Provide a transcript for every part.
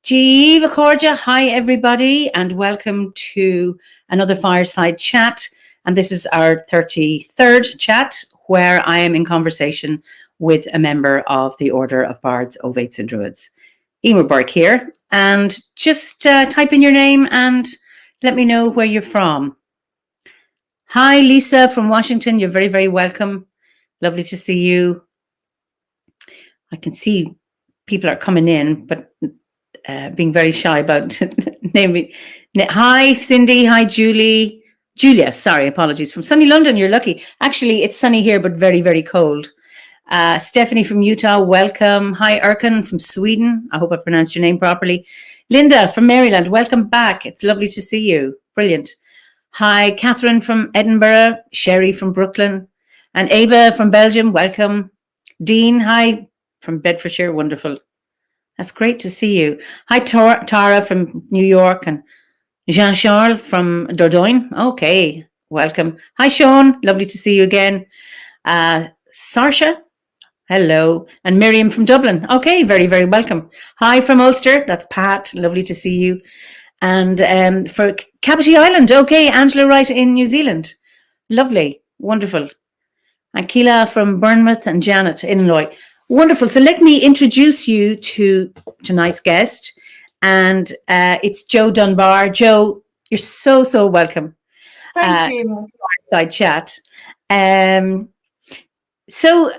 Jeeva Korja, hi everybody, and welcome to another Fireside chat. And this is our 33rd chat where I am in conversation with a member of the Order of Bards, Ovates and Druids. Eimear Burke here, and just type in your name and let me know where you're from. Hi Lisa from Washington, you're very, very welcome. Lovely to see you. I can see people are coming in, but being very shy about naming. Hi, Cindy. Hi, Julie. Julia, sorry, apologies. From sunny London, you're lucky. Actually, it's sunny here, but very, very cold. Stephanie from Utah, welcome. Hi, Erkan from Sweden. I hope I pronounced your name properly. Linda from Maryland, welcome back. It's lovely to see you. Brilliant. Hi, Catherine from Edinburgh. Sherry from Brooklyn. And Ava from Belgium, welcome. Dean, hi, from Bedfordshire, wonderful. That's great to see you. Hi, Tara from New York and Jean-Charles from Dordogne. Okay, welcome. Hi, Sean. Lovely to see you again. Sarsha, hello. And Miriam from Dublin. Okay, very, very welcome. Hi from Ulster. That's Pat. Lovely to see you. And for Capity Island. Okay, Angela Wright in New Zealand. Lovely. Wonderful. And Keela from Bournemouth and Janet in Illinois. Wonderful. So let me introduce you to tonight's guest. And it's Jo Dunbar. Jo, you're so, so welcome. Thank you. Fireside chat. So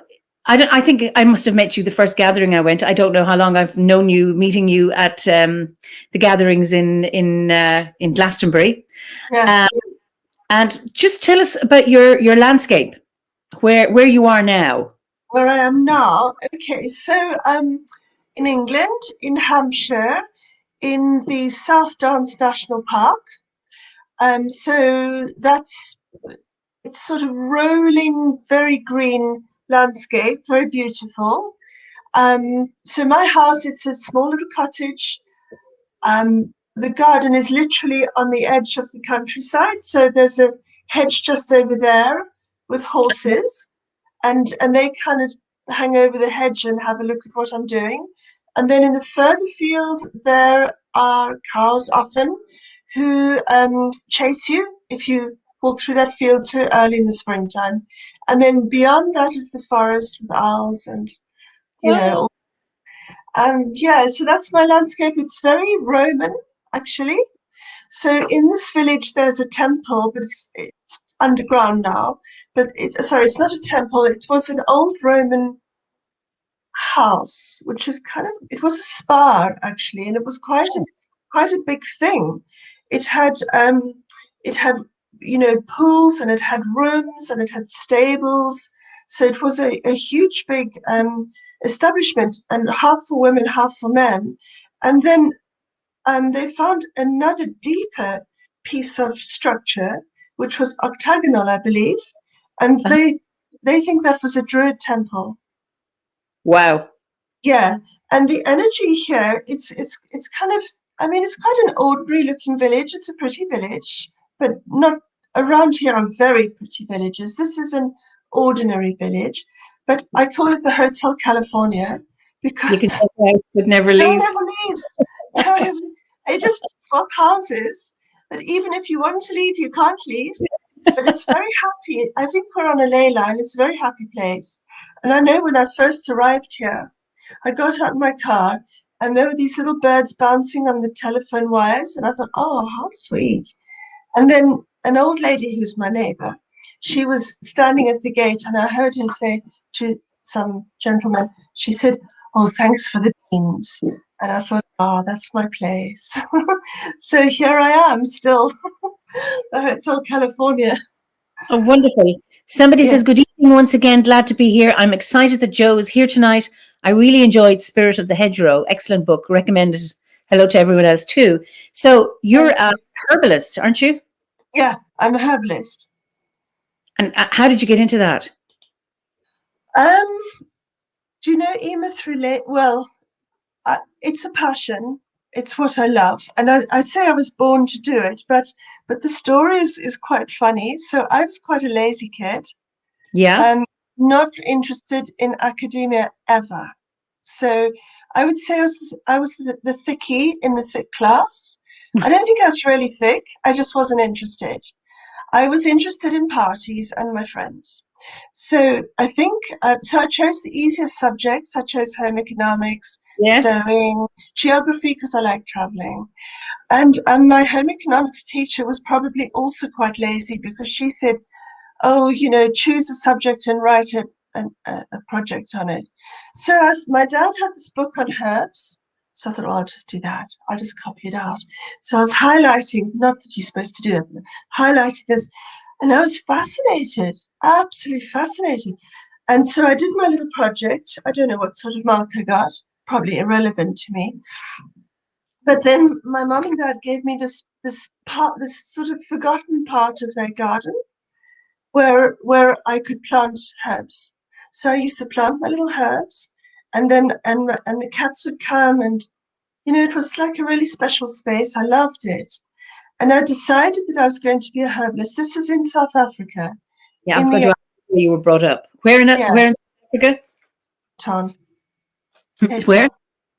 I think I must have met you the first gathering I went to. I don't know how long I've known you, meeting you at the gatherings in Glastonbury. Yeah. And just tell us about your landscape, where you are now. Where I am now. Okay, so in England, in Hampshire, in the South Downs National Park. So it's sort of rolling, very green landscape, very beautiful. So my house, it's a small little cottage. The garden is literally on the edge of the countryside. So there's a hedge just over there with horses. And they kind of hang over the hedge and have a look at what I'm doing. And then in the further field, there are cows often who chase you if you walk through that field too early in the springtime. And then beyond that is the forest with owls and, so that's my landscape. It's very Roman, actually. So in this village, there's a temple, but it's underground now. But it's not a temple. It was an old Roman house, which is it was a spa actually, and it was quite a big thing. It had pools, and it had rooms, and it had stables. So it was a huge big establishment, and half for women, half for men. And then they found another deeper piece of structure, which was octagonal, I believe, and they think that was a Druid temple. Wow. Yeah, and the energy here, it's kind of, it's quite an ordinary looking village. It's a pretty village, but not around here are very pretty villages. This is an ordinary village, but I call it the Hotel California because it never leaves. No one ever leaves. They just swap houses, but even if you want to leave, you can't leave. But it's very happy. I think we're on a ley line. It's a very happy place. And I know when I first arrived here, I got out of my car and there were these little birds bouncing on the telephone wires. And I thought, oh, how sweet. And then an old lady who's my neighbor, she was standing at the gate, and I heard her say to some gentleman, she said, oh, thanks for the beans. And I thought, oh, that's my place. So here I am still, the Hotel California. Oh, wonderful. Somebody says, good evening once again. Glad to be here. I'm excited that Jo is here tonight. I really enjoyed Spirit of the Hedgerow. Excellent book. Recommended. Hello to everyone else too. So you're a herbalist, aren't you? Yeah, I'm a herbalist. And how did you get into that? Do you know Eimear? Well, it's a passion. It's what I love. And I say I was born to do it, but the story is quite funny. So I was quite a lazy kid. Yeah. Not interested in academia ever. So I would say I was the thickie in the thick class. I don't think I was really thick. I just wasn't interested. I was interested in parties and my friends. So I think, so I chose the easiest subjects. I chose home economics, Yes. sewing, geography, because I like traveling. And my home economics teacher was probably also quite lazy because she said, oh, choose a subject and write a project on it. So as my dad had this book on herbs, so I thought, oh, I'll just do that. I'll just copy it out. So I was highlighting, not that you're supposed to do that, but highlighting this, and I was fascinated, absolutely fascinated. And so I did my little project. I don't know what sort of mark I got, probably irrelevant to me. But then my mum and dad gave me this sort of forgotten part of their garden where I could plant herbs. So I used to plant my little herbs, and then and the cats would come, and it was like a really special space. I loved it, and I decided that I was going to be a herbalist. This is in South Africa. Yeah, I In was going the to ask where you were brought up. Where in yeah, South Africa? Town, Cape Where? Town,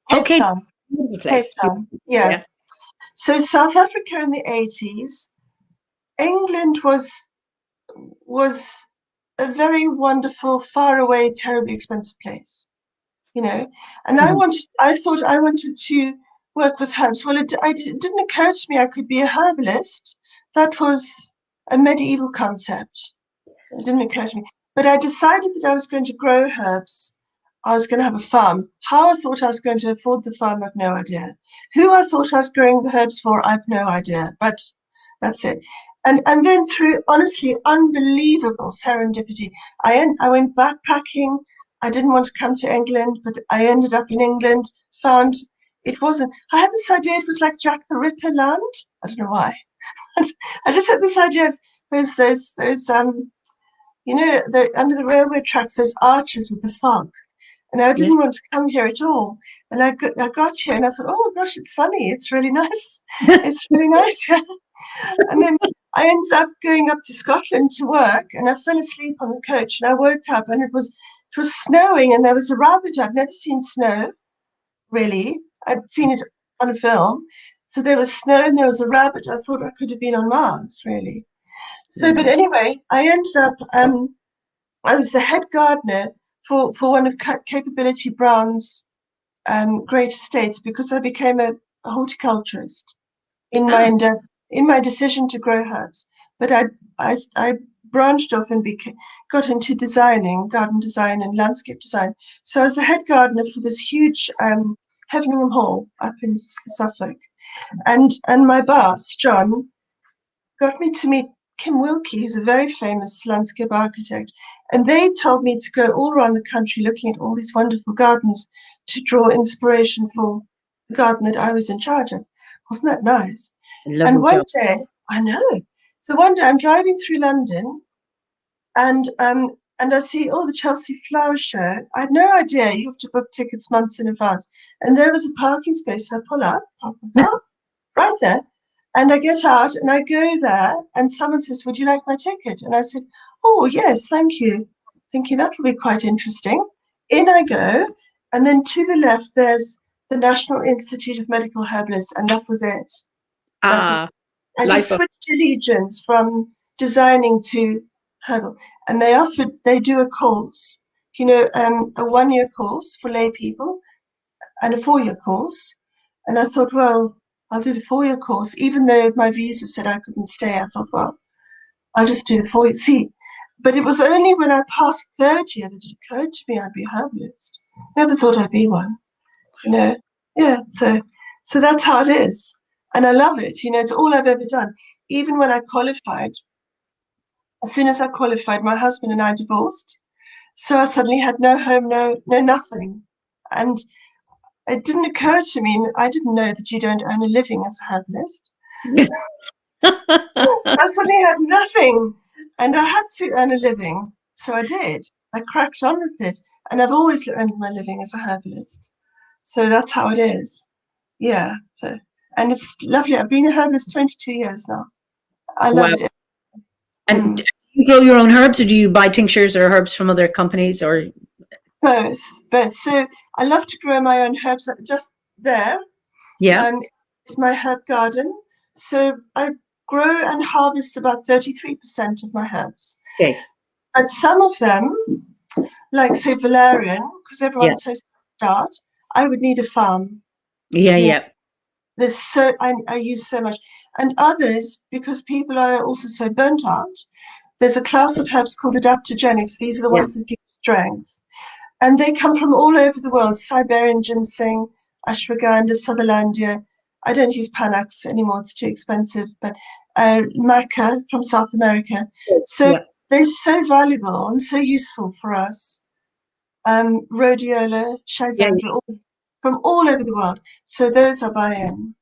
Cape Okay, Town, beautiful Cape place. Town. Yeah. Yeah. So South Africa in the 80s, England was a very wonderful, far away, terribly expensive place. And Mhm. I thought I wanted to work with herbs. Well, it didn't occur to me I could be a herbalist. That was a medieval concept. So it didn't occur to me. But I decided that I was going to grow herbs. I was going to have a farm. How I thought I was going to afford the farm, I've no idea. Who I thought I was growing the herbs for, I've no idea. But that's it. And then through honestly unbelievable serendipity, I went backpacking. I didn't want to come to England, but I ended up in England, found it wasn't, I had this idea it was like Jack the Ripper land. I don't know why. I just had this idea of those under the railway tracks, there's arches with the fog. And I Yes. didn't want to come here at all. And I got here and I thought, oh gosh, it's sunny. It's really nice. It's really nice here. And then I ended up going up to Scotland to work, and I fell asleep on the coach, and I woke up and it was snowing, and there was a rabbit. I'd never seen snow, really. I'd seen it on a film. So there was snow and there was a rabbit. I thought I could have been on Mars, really. So, but anyway, I ended up, I was the head gardener for one of Capability Brown's great estates, because I became a horticulturist in my Ah, in my decision to grow herbs. But I branched off and got into designing, garden design and landscape design. So I was the head gardener for this huge Heveningham Hall up in Suffolk, and my boss John got me to meet Kim Wilkie, who's a very famous landscape architect, and they told me to go all around the country looking at all these wonderful gardens to draw inspiration for the garden that I was in charge of. Wasn't that nice? And lovely one job. day, I know. So one day I'm driving through London, and I see, oh, the Chelsea Flower Show. I had no idea you have to book tickets months in advance. And there was a parking space. So I pull up, park my car, right there. And I get out and I go there, and someone says, would you like my ticket? And I said, oh, yes, thank you. Thinking that'll be quite interesting. In I go. And then to the left, there's the National Institute of Medical Herbalists. And that was it. That was, Ah, I just light bulb. switched allegiance from designing to herbal. And they do a course, a 1 year course for lay people and a 4 year course. And I thought, well, I'll do the 4 year course. Even though my visa said I couldn't stay, I thought, well, I'll just do the 4 year. See, but it was only when I passed third year that it occurred to me I'd be a herbalist. Never thought I'd be one, you know. Yeah, so that's how it is. And I love it. It's all I've ever done. Even when I qualified, as soon as I qualified, my husband and I divorced. So I suddenly had no home, no nothing. And it didn't occur to me, I didn't know that you don't earn a living as a herbalist. So I suddenly had nothing, and I had to earn a living. So I did. I cracked on with it, and I've always earned my living as a herbalist. So that's how it is. Yeah. And it's lovely. I've been a herbalist 22 years now. I love Wow. it. And Mm. do you grow your own herbs, or do you buy tinctures or herbs from other companies, or? Both. So I love to grow my own herbs just there. Yeah. It's my herb garden. So I grow and harvest about 33% of my herbs. Okay. And some of them, like say valerian, because Yeah. everyone's so start, I would need a farm. Yeah. You know, Yeah. there's I use so much. And others, because people are also so burnt out, there's a class of herbs called adaptogenics. These are the Yeah. ones that give strength. And they come from all over the world. Siberian ginseng, ashwagandha, Sutherlandia. I don't use Panax anymore, it's too expensive, but maca from South America. So Yeah. they're so valuable and so useful for us. Rhodiola, Yeah. Schizandra, all from all over the world. So those are buy-in.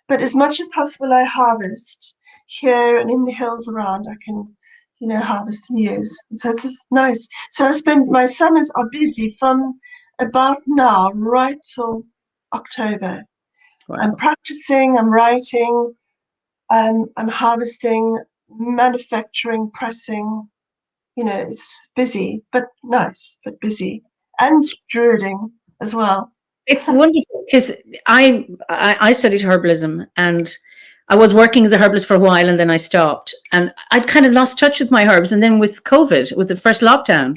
But as much as possible, I harvest here and in the hills around. I can, harvest and use. So it's just nice. So my summers are busy from about now right till October. I'm Wow. practicing, I'm writing, I'm harvesting, manufacturing, pressing. It's busy, but nice, but busy. And druiding as well. It's wonderful because I studied herbalism, and I was working as a herbalist for a while, and then I stopped, and I'd kind of lost touch with my herbs. And then with COVID, with the first lockdown,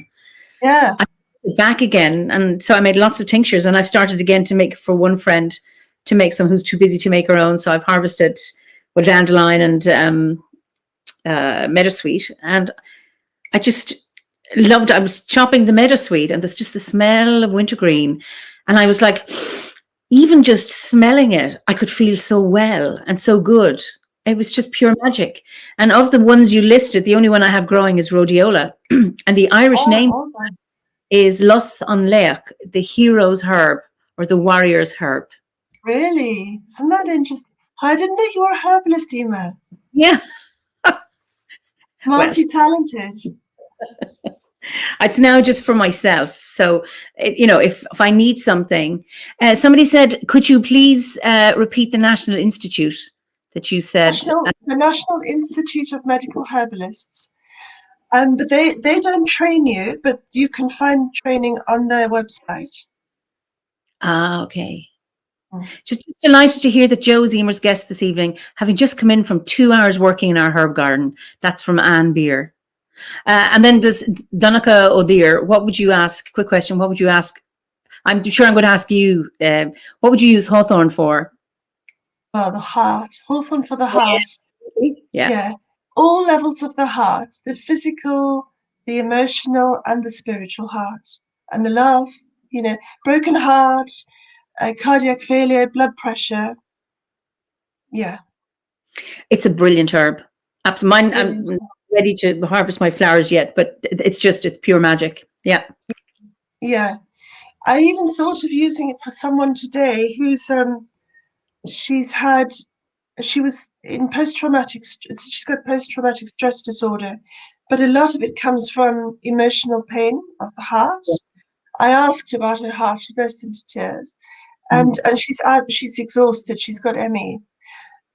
Yeah. I went back again, and so I made lots of tinctures, and I've started again to make for one friend to make some who's too busy to make her own. So I've harvested dandelion and meadowsweet, and I just loved it. I was chopping the meadowsweet, and there's just the smell of wintergreen. And I was like, even just smelling it, I could feel so well and so good. It was just pure magic. And of the ones you listed, the only one I have growing is rhodiola. And the Irish name Hold on. is Los an Leach, the hero's herb or the warrior's herb. Really? Isn't that interesting? I didn't know you were a herbalist, Eimear. Yeah. Well, Multi-talented. it's now just for myself. So, if I need something, somebody said, could you please repeat the National Institute that you said? The National Institute of Medical Herbalists. But they don't train you, but you can find training on their website. Okay. Just delighted to hear that Jo's Eimear's guest this evening, having just come in from 2 hours working in our herb garden. That's from Anne Beer. And then there's Donica O'Dear. What would you ask? Quick question. What would you ask? I'm sure I'm going to ask you, what would you use hawthorn for? Oh, the heart. Hawthorn for the heart. Yeah. All levels of the heart, the physical, the emotional, and the spiritual heart. And the love, broken heart, cardiac failure, blood pressure. Yeah. It's a brilliant herb. Mine, I'm not ready to harvest my flowers yet, but it's pure magic. Yeah. Yeah. I even thought of using it for someone today who's she was in she's got post-traumatic stress disorder, but a lot of it comes from emotional pain of the heart. I asked about her heart, she burst into tears, and she's exhausted, she's got ME.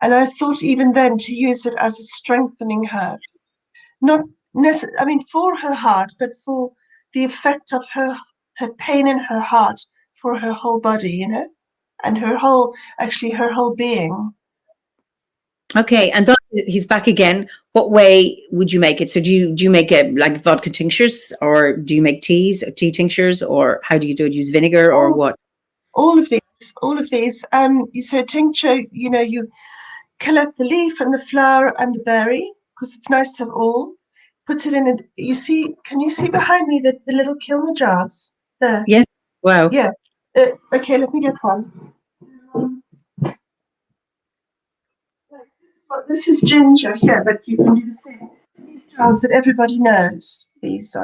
And I thought even then to use it as a strengthening herb, not necessarily, I mean, for her heart, but for the effect of her pain in her heart for her whole body, and her whole being. Okay, and he's back again. What way would you make it? So do you make it like vodka tinctures, or do you make tea tinctures, or how do you do it? Use vinegar or what? All of these. So tincture, you collect the leaf and the flower and the berry, because it's nice to have all. Put it in can you see behind me the little kiln jars? There. Yes. Wow. Yeah. Okay, let me get one. This is ginger here, but you can do the same. These jars that everybody knows, these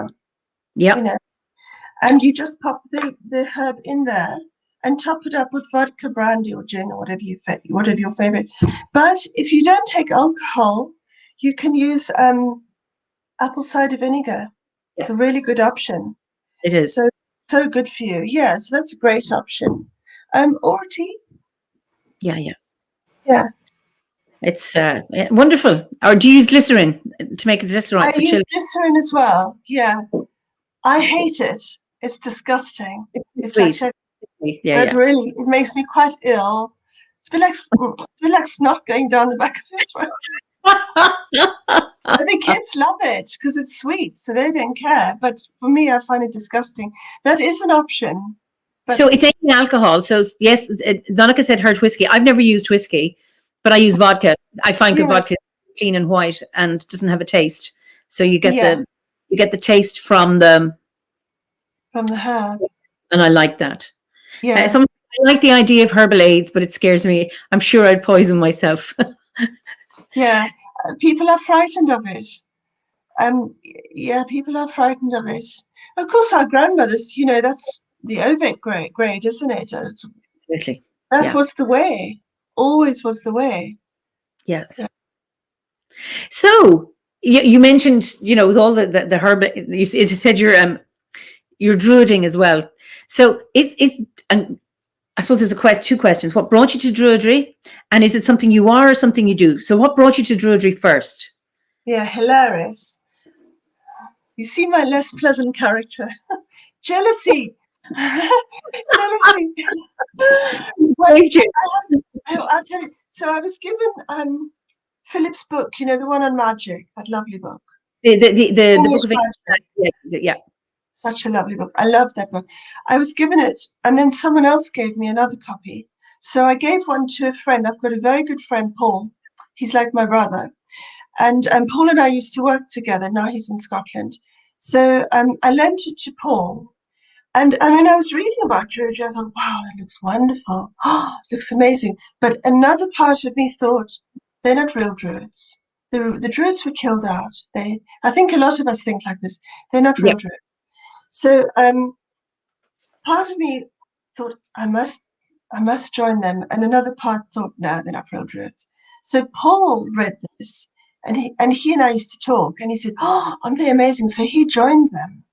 Yeah. and you just pop the herb in there and top it up with vodka, brandy, or gin, or whatever your favorite. But if you don't take alcohol, you can use apple cider vinegar. It's a really good option. It is. So good for you. Yeah, so that's a great option. Or tea. Yeah. It's wonderful. Or do you use glycerin to make it glycerin? I use glycerin as well. Yeah. I hate it. It's disgusting. It's like Sweet. Yeah, that yeah. really, it makes me quite ill. It's a bit like snot going down the back of your throat. And the kids love it because it's sweet, so they don't care. But for me, I find it disgusting. That is an option. But So it's any alcohol. So yes, Donica said hard whiskey. I've never used whiskey, but I use vodka. I find good yeah, vodka clean and white and doesn't have a taste. So you get yeah, the taste from the, from the herb. and I like that. Yeah, I like the idea of herbal aids, but it scares me. I'm sure I'd poison myself. yeah. People are frightened of it. Yeah, people are frightened of it. Of course, our grandmothers, that's the ovate grade, isn't it? Absolutely. That Yeah. was the way. Always was the way. Yes. Yeah. So you mentioned, with all the herb, you said you're druiding as well. So and I suppose there's two questions. What brought you to druidry, and is it something you are or something you do? So what brought you to druidry first? Yeah, hilarious. You see my less pleasant character. Jealousy. Jealousy. Well, Saved you. I'll tell you. So I was given Philip's book, the one on magic, that lovely book. The English book of magic. yeah. Such a lovely book. I love that book. I was given it, and then someone else gave me another copy. So I gave one to a friend. I've got a very good friend, Paul. He's like my brother. And Paul and I used to work together. Now he's in Scotland. So I lent it to Paul. And when I was reading about Druidry, I thought, wow, that looks wonderful. Oh, it looks amazing. But another part of me thought, they're not real Druids. The Druids were killed out. I think a lot of us think like this. They're not real Druids. So part of me thought, I must join them. And another part thought, no, they're not real Druids. So Paul read this, and he and I used to talk, and he said, oh, aren't they amazing? So he joined them.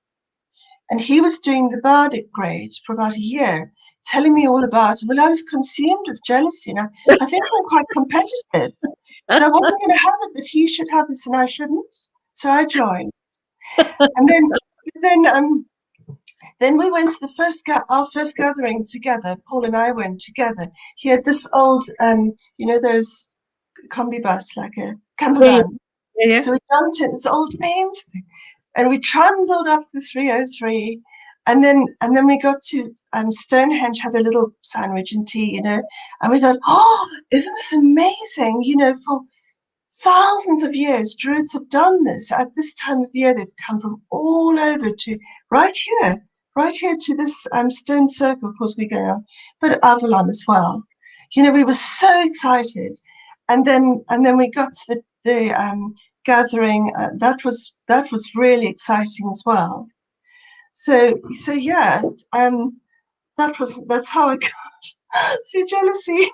And he was doing the bardic grade for about a year, telling me all about it. Well, I was consumed with jealousy. And I think I'm quite competitive. So I wasn't going to have it that he should have this and I shouldn't. So I joined. And then we went to our first gathering together. Paul and I went together. He had this old, those combi bus, like a camper van. Yeah. So we jumped in this old paint thing. And we trundled up the 303, and then we got to Stonehenge, had a little sandwich and tea, and we thought, oh, isn't this amazing? For thousands of years, Druids have done this. At this time of year, they've come from all over to right here to this stone circle. Of course, we're going on, but Avalon as well. We were so excited, and then we got to the gathering. That was really exciting as well. So yeah, that's how I got through jealousy.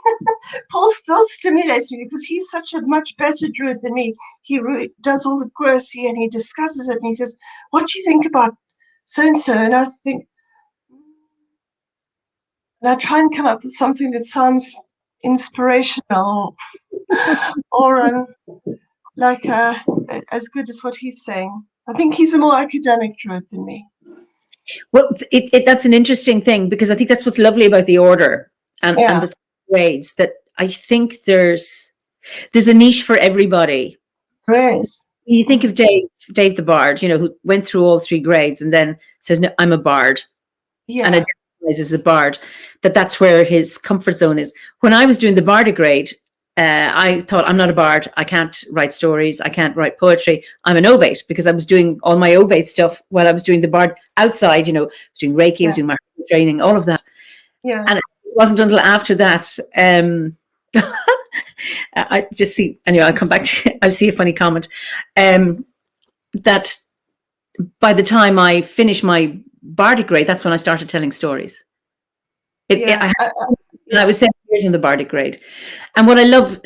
Paul still stimulates me because he's such a much better druid than me. He really does all the quercy and he discusses it and he says, "What do you think about so and so?" And I think, and I try and come up with something that sounds inspirational or like as good as what he's saying. I think he's a more academic druid than me. Well, that's an interesting thing because I think that's what's lovely about the order and the grades, that I think there's a niche for everybody. There is. You think of Dave the Bard, who went through all three grades and then says, "No, I'm a bard," and identifies as a bard. That's where his comfort zone is. When I was doing the bardic grade, I thought, I'm not a bard. I can't write stories. I can't write poetry. I'm an ovate, because I was doing all my ovate stuff while I was doing the bard outside. I was doing Reiki, I was doing my training, all of that. Yeah. And it wasn't until after that. I just see. Anyway, I'll come back to. I see a funny comment. That by the time I finished my bardic grade, that's when I started telling stories. I was 7 years in the bardic grade, and what I love,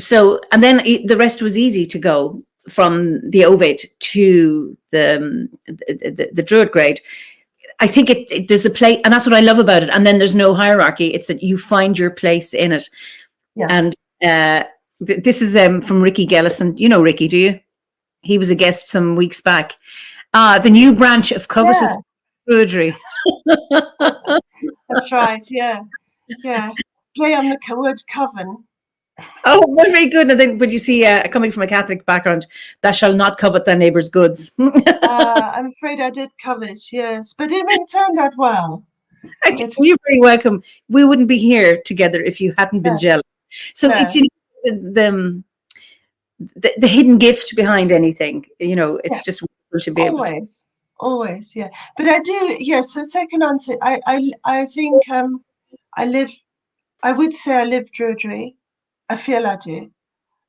and then the rest was easy to go from the ovate to the druid grade. I think there's a place, and that's what I love about it. And then there's no hierarchy; it's that you find your place in it. Yeah. And this is from Ricky Gellison. You know Ricky, do you? He was a guest some weeks back. The new branch of covetous druidry. That's right. Yeah. Yeah. Play on the word coven. Oh, well, very good. And then, but you see, coming from a Catholic background, thou shalt not covet thy neighbour's goods. I'm afraid I did covet, yes, but it turned out well. You're very welcome. We wouldn't be here together if you hadn't been No, jealous. So no. it's, you know, the hidden gift behind anything. You know, it's Yeah, just wonderful to be able to. always, yeah. But I do, yes. So second answer, I think I would say I live Druidry. I feel I do.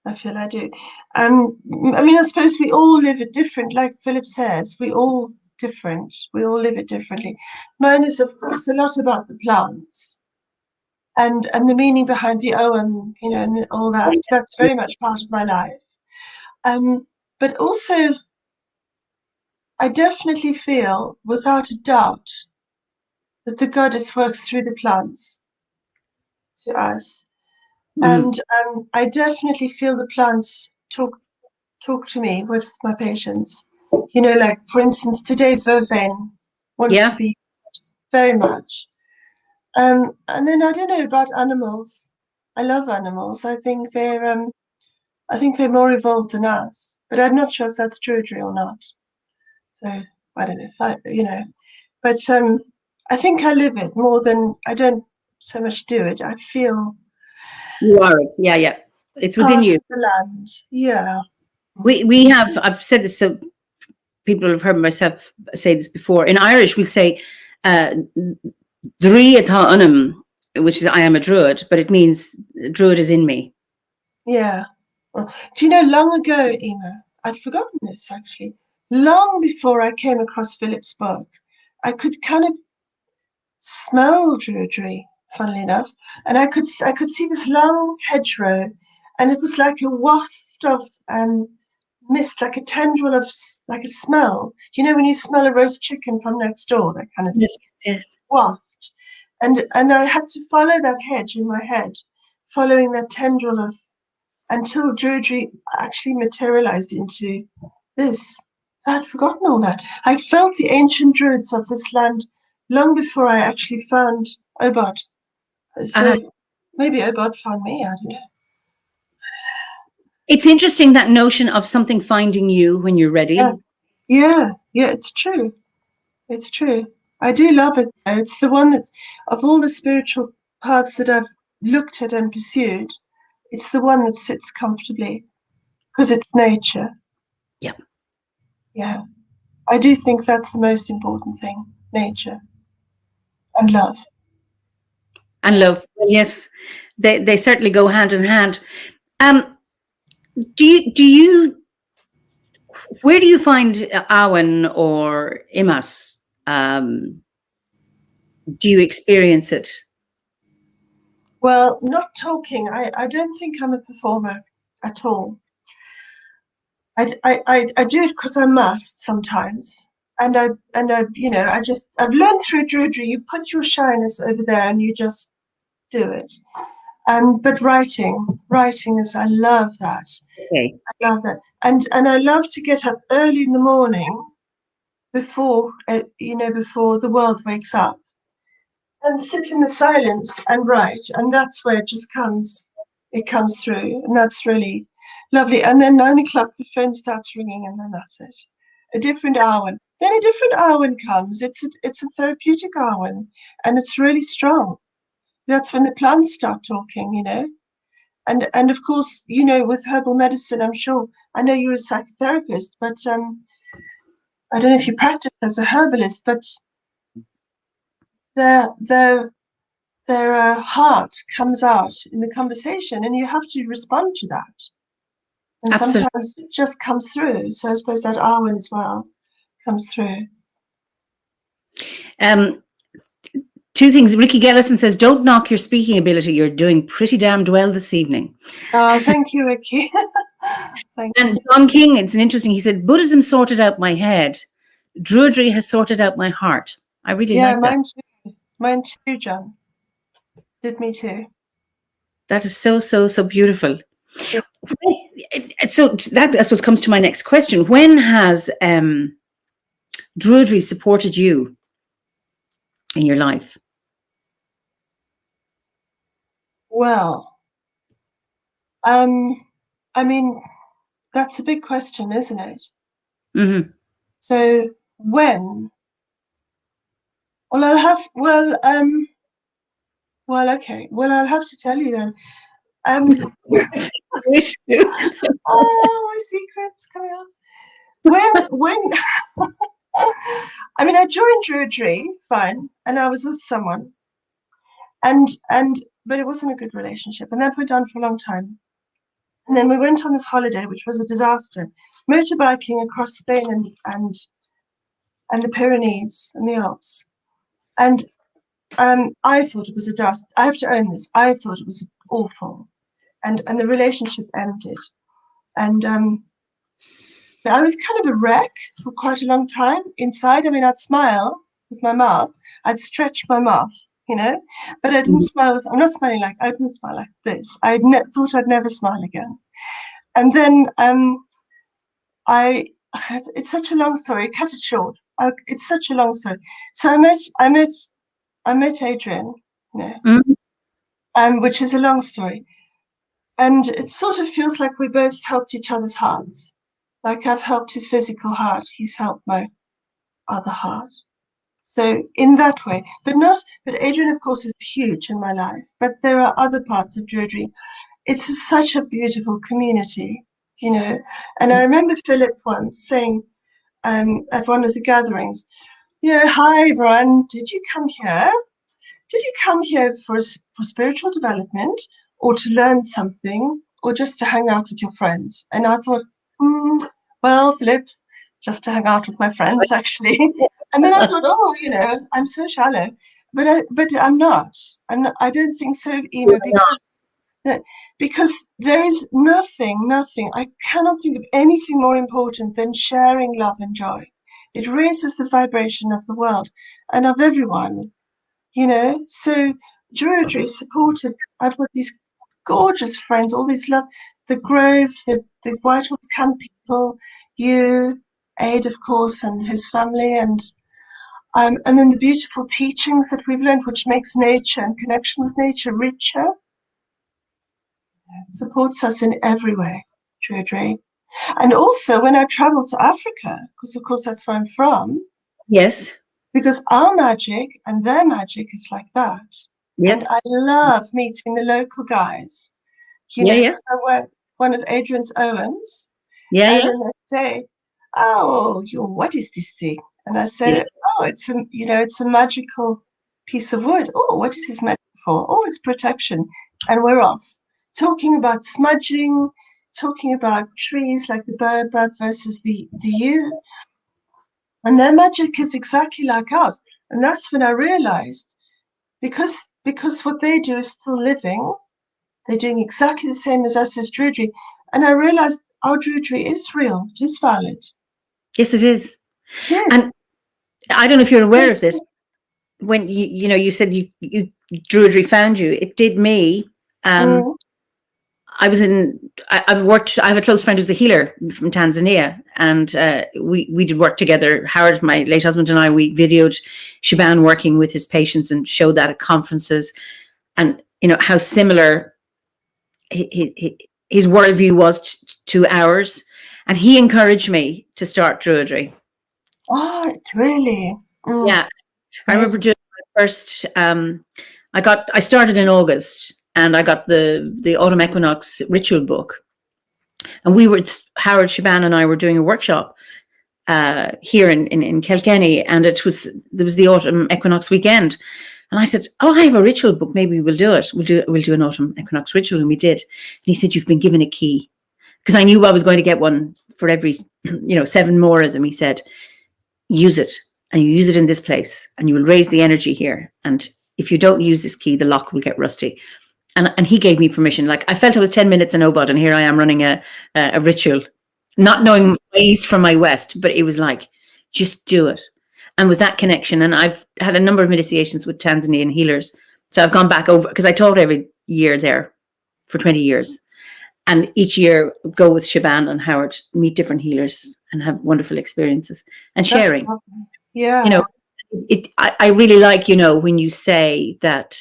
I feel I do. I mean, I suppose we all live it different, like Philip says, we all different. We all live it differently. Mine is, of course, a lot about the plants and the meaning behind the OM, you know, and all that. That's very much part of my life. But also, I definitely feel, without a doubt, that the goddess works through the plants to us. Mhm. And I definitely feel the plants talk to me with my patients. You know, like for instance, today vervain wanted to Yeah. be very much. And then I don't know about animals. I love animals. I think they're more evolved than us, but I'm not sure if that's Druidry or not. So I don't know if but I think I live it more than I don't so much do it. I feel You are it. Yeah, yeah. It's within part you. of the land. Yeah. We have, I've said this, so people have heard myself say this before. In Irish, we'll say, Drí atá anam, which is I am a druid, but it means druid is in me. Yeah. Well, do you know, long ago, Eimear, I'd forgotten this actually. Long before I came across Philip's book, I could kind of smell Druidry, funnily enough, and I could see this long hedgerow, and it was like a waft of mist, like a tendril of like a smell. You know, when you smell a roast chicken from next door, that kind of Yes, yes. waft, and I had to follow that hedge in my head, following that tendril of until Druidry actually materialized into this. I'd forgotten all that. I felt the ancient druids of this land long before I actually found OBOD. So maybe OBOD found me, I don't know. It's interesting, that notion of something finding you when you're ready. Yeah, it's true. It's true. I do love it though. It's the one that's, of all the spiritual paths that I've looked at and pursued, it's the one that sits comfortably because it's nature. Yeah. Yeah. I do think that's the most important thing, nature and love. And love. Well, yes, they certainly go hand in hand. Do you where do you find Awen or Imas? Do you experience it? Well, not talking. I don't think I'm a performer at all. I do it because I must sometimes. And I've learned through Druidry, you put your shyness over there and you just do it. But writing is, I love that. Okay. I love that. And I love to get up early in the morning before before the world wakes up and sit in the silence and write, and that's where it comes through, and that's really lovely. And then 9 o'clock the phone starts ringing, and then that's it, a different hour. Then a different hour comes. It's a therapeutic hour, and it's really strong. That's when the plants start talking, and of course, with herbal medicine, I'm sure, I know you're a psychotherapist, but I don't know if you practice as a herbalist, but their heart comes out in the conversation, and you have to respond to that. And Absolutely. sometimes it just comes through. So I suppose that Arwen as well comes through. Two things. Ricky Gellison says, "Don't knock your speaking ability. You're doing pretty damned well this evening." Oh, thank you, Ricky. Thank And you. John King, it's an interesting. He said, "Buddhism sorted out my head. Druidry has sorted out my heart." I really Yeah, like that. mine too, John. Did me too. That is so, so, so beautiful. Yeah. So that, I suppose, comes to my next question. When has Druidry supported you? in your life? Well, I mean, that's a big question, isn't it? Mm-hmm. So when? Well, okay. Well, I'll have to tell you then. Um, Wish to. oh, my secret's coming out. When, I mean, I joined Druidry, fine, and I was with someone, but it wasn't a good relationship, and that went on for a long time. And then we went on this holiday, which was a disaster, motorbiking across Spain and the Pyrenees and the Alps. And I thought it was a dust. I have to own this. I thought it was awful, and the relationship ended. And I was kind of a wreck for quite a long time inside. I mean, I'd smile with my mouth. I'd stretch my mouth, but I didn't smile I'm not smiling like, I didn't smile like this. I thought I'd never smile again. And then it's such a long story. Cut it short. It's such a long story. So I met Adrian, which is a long story. And it sort of feels like we both helped each other's hearts. Like I've helped his physical heart, he's helped my other heart. So in that way, but Adrian, of course, is huge in my life. But there are other parts of Druidry. It's such a beautiful community, And I remember Philip once saying at one of the gatherings, hi, Brian, did you come here? Did you come here for spiritual development or to learn something or just to hang out with your friends? And I thought, well, Philip, just to hang out with my friends, actually. And then I thought, I'm so shallow. But I'm not. I don't think so, Eimear, because there is nothing. I cannot think of anything more important than sharing love and joy. It raises the vibration of the world and of everyone. So Druidry is supported. I've got these gorgeous friends, all these love, the Grove, the Whitehorse Camp people, you, Aid, of course, and his family, and then the beautiful teachings that we've learned, which makes nature and connection with nature richer. It supports us in every way, Druidry. And also when I travel to Africa, because of course that's where I'm from. Yes. Because our magic and their magic is like that. Yes. And I love meeting the local guys, because I wear one of Adrian's OMs. And then they say, oh, what is this thing? And I say, oh, it's a magical piece of wood. Oh, what is this magic for? Oh, it's protection. And we're off. Talking about smudging, talking about trees like the baobab versus the yew. And their magic is exactly like ours. And that's when I realized, because what they do is still living, they're doing exactly the same as us as Druidry. And I realized our Druidry is real, it is valid. Yes, it is. And I don't know if you're aware of this. When you said you Druidry found you, it did me. I have a close friend who's a healer from Tanzania, and we did work together. Howard, my late husband, and I, we videoed Shaban working with his patients and showed that at conferences, and how similar his worldview was to ours, and he encouraged me to start Druidry. Oh, really? Yeah, I remember doing my first. I started in August. And I got the autumn equinox ritual book, and Howard, Shaban, and I were doing a workshop here in Kilkenny, and there was the autumn equinox weekend, and I said, "Oh, I have a ritual book. Maybe we'll do it. We'll do an autumn equinox ritual," and we did. And he said, "You've been given a key," because I knew I was going to get one for every 7 more of them. He said, "Use it, and you use it in this place, and you will raise the energy here. And if you don't use this key, the lock will get rusty." And he gave me permission. Like, I felt I was 10 minutes in OBOD, and here I am running a ritual, not knowing my east from my west, but it was like, just do it. And was that connection. And I've had a number of initiations with Tanzanian healers. So I've gone back over, because I taught every year there for 20 years. And each year go with Shaban and Howard, meet different healers and have wonderful experiences and sharing. Yeah. I really like, when you say that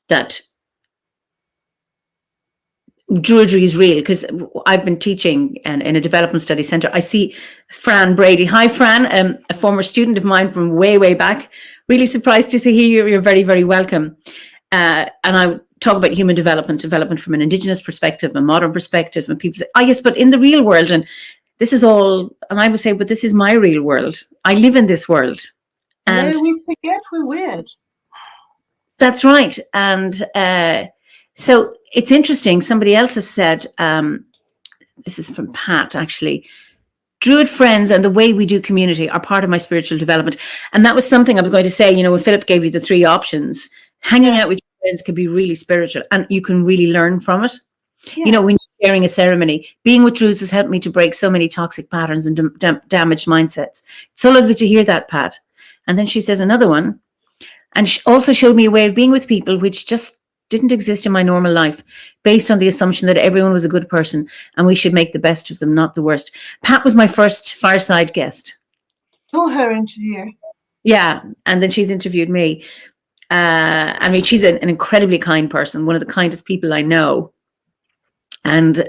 that Druidry is real, because I've been teaching in a development study center. I see Fran Brady. Hi, Fran, a former student of mine from way, way back. Really surprised to see you. You're very, very welcome. And I talk about human development from an Indigenous perspective, a modern perspective, and people say, "Oh, yes, but in the real world," and this is all, and I would say, but this is my real world. I live in this world. And no, we forget we're weird. That's right. And so it's interesting. Somebody else has said, this is from Pat, actually, Druid friends and the way we do community are part of my spiritual development. And that was something I was going to say, when Philip gave you the 3 options, hanging out with your friends can be really spiritual and you can really learn from it. Yeah. When you're sharing a ceremony, being with Druids has helped me to break so many toxic patterns and damaged mindsets. It's so lovely to hear that, Pat. And then she says another one, and she also showed me a way of being with people which just didn't exist in my normal life, based on the assumption that everyone was a good person and we should make the best of them, not the worst. Pat was my first Fireside guest. Saw her interview. Yeah, and then she's interviewed me. I mean, she's an incredibly kind person, one of the kindest people I know. And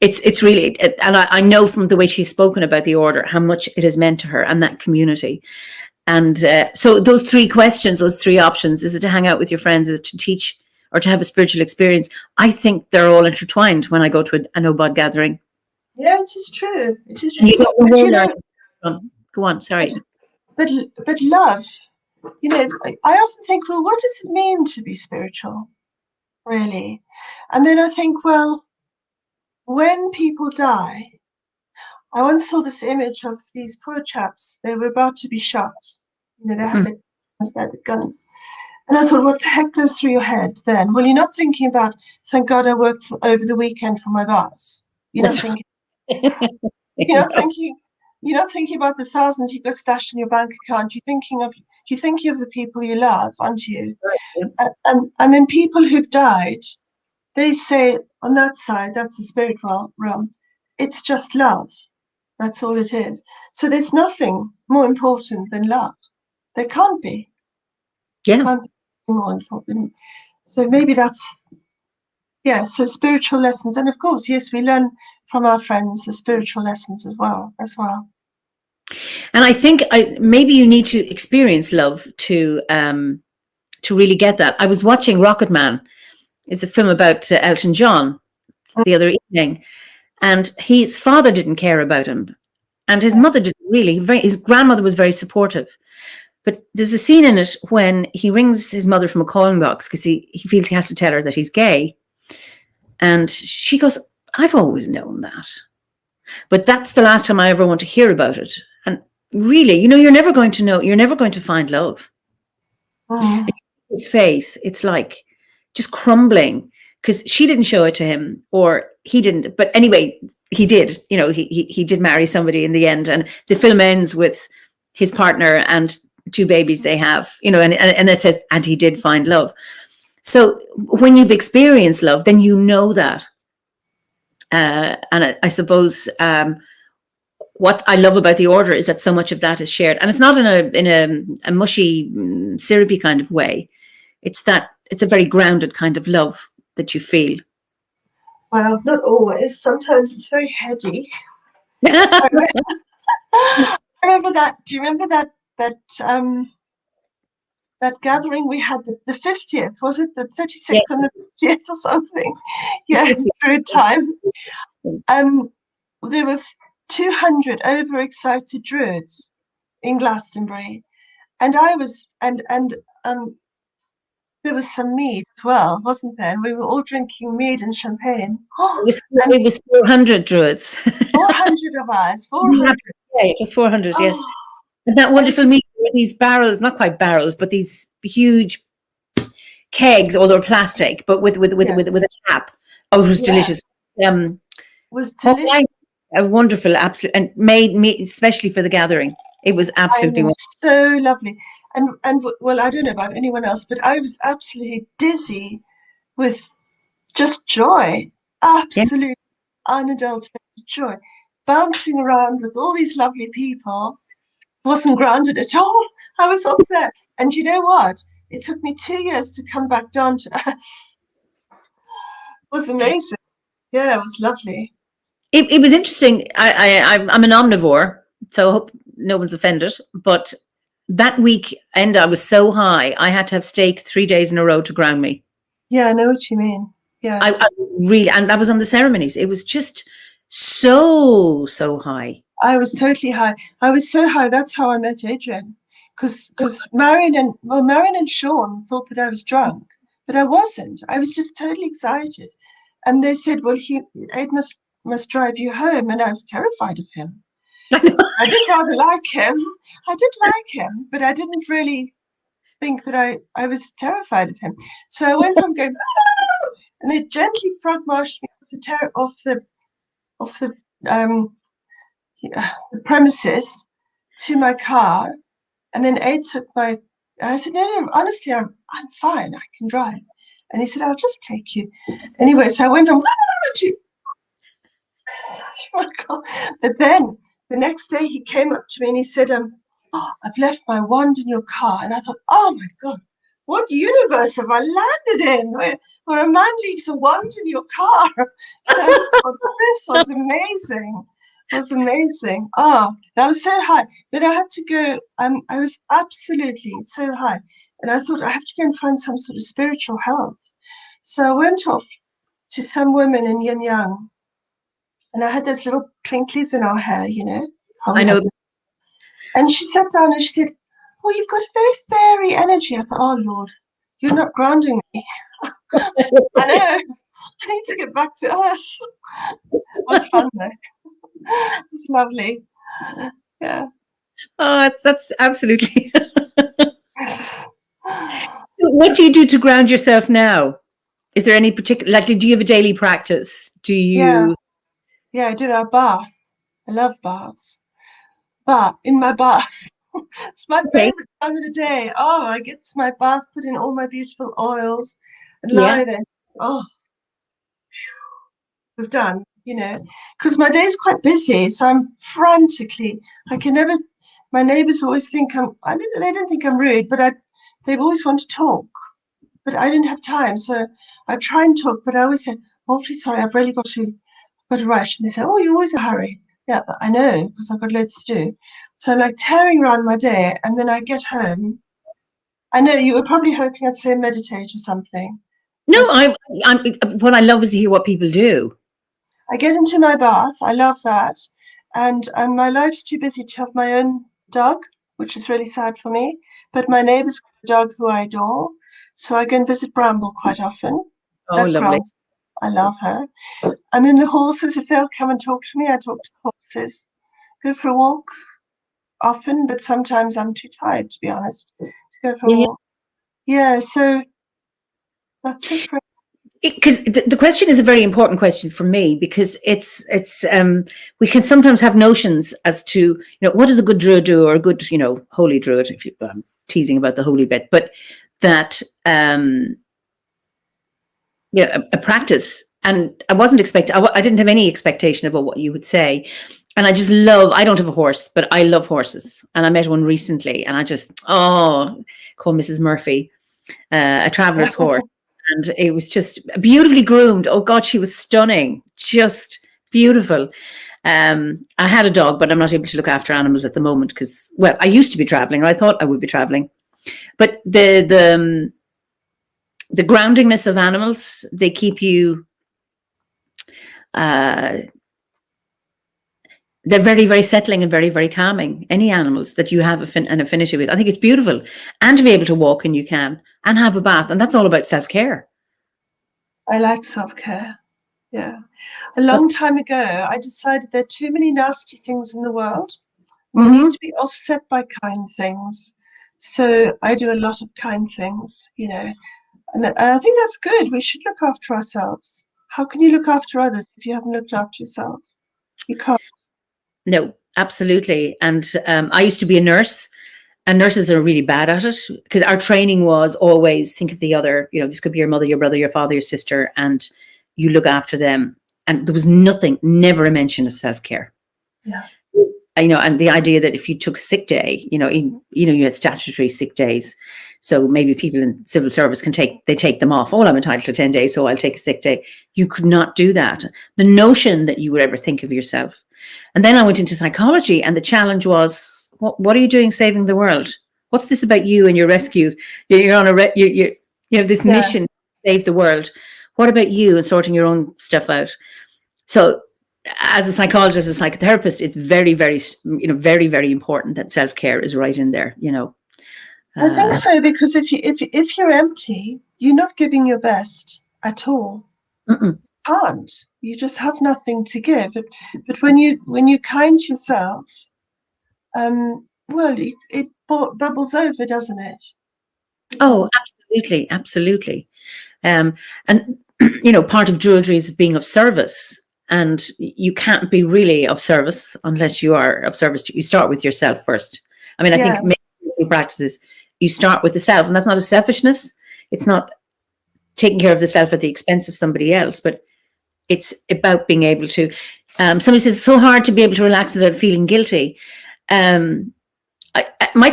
it's really, and I know from the way she's spoken about the order how much it has meant to her and that community. And so those 3 questions, those 3 options, is it to hang out with your friends, is it to teach, or to have a spiritual experience? I think they're all intertwined when I go to an OBOD gathering. Yeah, it is true. It is true. Go on, sorry. But love, I often think, well, what does it mean to be spiritual, really? And then I think, well, when people die, I once saw this image of these poor chaps. They were about to be shot. They had the gun. And I thought, what the heck goes through your head then? Well, you're not thinking about, thank God I worked over the weekend for my boss. You're not thinking, you're not thinking about the thousands you've got stashed in your bank account. You're thinking of the people you love, aren't you? And then people who've died, they say on that side, that's the spiritual realm, it's just love. That's all it is. So there's nothing more important than love. There can't be. Yeah. Can't be more important. So maybe that's, so spiritual lessons. And of course, yes, we learn from our friends the spiritual lessons as well. And I think maybe you need to experience love to really get that. I was watching Rocket Man. It's a film about Elton John the other evening. And his father didn't care about him. And his mother didn't really. His grandmother was very supportive. But there's a scene in it when he rings his mother from a calling box because he feels he has to tell her that he's gay. And she goes, I've always known that. But that's the last time I ever want to hear about it. And really, you're never going to know. You're never going to find love. Oh. His face, it's like just crumbling. Because she didn't show it to him, or he didn't. But anyway, he did. He did marry somebody in the end. And the film ends with his partner and 2 babies they have. And it says, and he did find love. So when you've experienced love, then you know that. And I suppose what I love about the order is that so much of that is shared, and it's not in a mushy, syrupy kind of way. It's a very grounded kind of love that you feel. Well, not always. Sometimes it's very heady. I remember that. Do you remember that gathering we had, the 50th? Was it the 36th and the 50th or something? Yeah, through time. There were 200 overexcited Druids in Glastonbury, and I was and there was some mead as well, wasn't there? And we were all drinking mead and champagne. It was 400 Druids. 400 of us. 400. Yeah, it was 400. Yes. And that wonderful mead with these barrels, not quite barrels, but these huge kegs, although plastic, but with a tap. Oh, it was delicious. Was delicious. A wonderful, absolute, and made me especially for the gathering. It was absolutely so lovely. And well, I don't know about anyone else, but I was absolutely dizzy with just joy, absolute unadulterated joy. bouncing around with all these lovely people. Wasn't grounded at all. I was up there. And you know what? It took me 2 years to come back down to earth. It was amazing. Yeah, it was lovely. It was interesting. I'm an omnivore, so I hope no one's offended. But that weekend, I was so high, I had to have steak 3 days in a row to ground me. Yeah, I know what you mean. Yeah. I really, and that was on the ceremonies. It was just so high. I was totally high. I was so high. That's how I met Adrian. Because Marion and Sean thought that I was drunk, but I wasn't. I was just totally excited. And they said, well, Ed must drive you home. And I was terrified of him. I did rather like him. I did like him, but I didn't really think that I was terrified of him. So I went from going, and they gently frog marched me off the premises to my car. And then Ed took and I said, no, honestly, I'm fine. I can drive. And he said, I'll just take you. Anyway, so I went from to, oh my God. But then the next day he came up to me and he said, I've left my wand in your car. And I thought, oh my God, what universe have I landed in where a man leaves a wand in your car? And I just thought, this was amazing. It was amazing. Oh, and I was so high. Then I had to go. I was absolutely so high. And I thought, I have to go and find some sort of spiritual help. So I went off to some women in Yin Yang. And I had those little twinklies in our hair, you know. I know. And she sat down and she said, oh, you've got a very fairy energy. I thought, oh, Lord, you're not grounding me. I know. I need to get back to earth. It was fun, though. It's lovely. Yeah. Oh, that's absolutely. What do you do to ground yourself now? Is there any particular, like, do you have a daily practice? Do you? Yeah, I do a bath. I love baths. But in my bath, it's my favorite time of the day. Oh, I get to my bath, put in all my beautiful oils, and lie there. Oh, we've done, you know, because my day's quite busy, so I'm frantically. I can never. My neighbours always think they don't think I'm rude, but they've always want to talk, but I didn't have time, so I try and talk, but I always say, awfully sorry, I've really got to rush, and they say, oh, you're always in a hurry. Yeah, I know, because I've got loads to do. So I'm like tearing around my day, and then I get home. I know you were probably hoping I'd say meditate or something. No, what I love is to hear what people do. I get into my bath. I love that. And my life's too busy to have my own dog, which is really sad for me. But my neighbour's got a dog who I adore. So I go and visit Bramble quite often. Oh, lovely. I love her. And then the horses, if they'll come and talk to me, I talk to the horses. Go for a walk often, but sometimes I'm too tired, to be honest, to go for a walk. Yeah, so that's it. Because the question is a very important question for me, because it's we can sometimes have notions as to, you know, what does a good druid do, or a good, you know, holy druid, if I'm teasing about the holy bit, but that a practice. And I wasn't expecting, I didn't have any expectation about what you would say. And I just I don't have a horse, but I love horses. And I met one recently, and I just, call Mrs. Murphy, a traveler's horse. And it was just beautifully groomed. Oh God, she was stunning. Just beautiful. I had a dog, but I'm not able to look after animals at the moment because, well, I used to be traveling, or I thought I would be traveling. But the groundingness of animals, they keep you, they're very, very settling and very, very calming. Any animals that you have an affinity with. I think it's beautiful. And to be able to walk, and you can, and have a bath. And that's all about self-care. I like self-care. Yeah. A long time ago, I decided there are too many nasty things in the world. They need to be offset by kind things. So I do a lot of kind things, you know. And I think that's good. We should look after ourselves. How can you look after others if you haven't looked after yourself? You can't. No, absolutely. And I used to be a nurse, and nurses are really bad at it, because our training was always think of the other. You know, this could be your mother, your brother, your father, your sister, and you look after them. And there was never a mention of self-care. Yeah. And the idea that if you took a sick day, you had statutory sick days. So maybe people in civil service take them off. Oh, I'm entitled to 10 days, so I'll take a sick day. You could not do that. The notion that you would ever think of yourself. And then I went into psychology, and the challenge was, what are you doing saving the world? What's this about you and your rescue? You're on you have this mission to save the world. What about you and sorting your own stuff out? So as a psychologist, as a psychotherapist, it's very, very, very, very important that self-care is right in there, I think so, because if you're empty, you're not giving your best at all. Can't. You just have nothing to give. But when you're kind to yourself, it bubbles over, doesn't it? Oh, absolutely, absolutely. And part of Druidry is being of service. And you can't be really of service unless you are of service. You start with yourself first. I mean, I think many practices, you start with the self, and that's not a selfishness. It's not taking care of the self at the expense of somebody else, but it's about being able to. Somebody says it's so hard to be able to relax without feeling guilty. My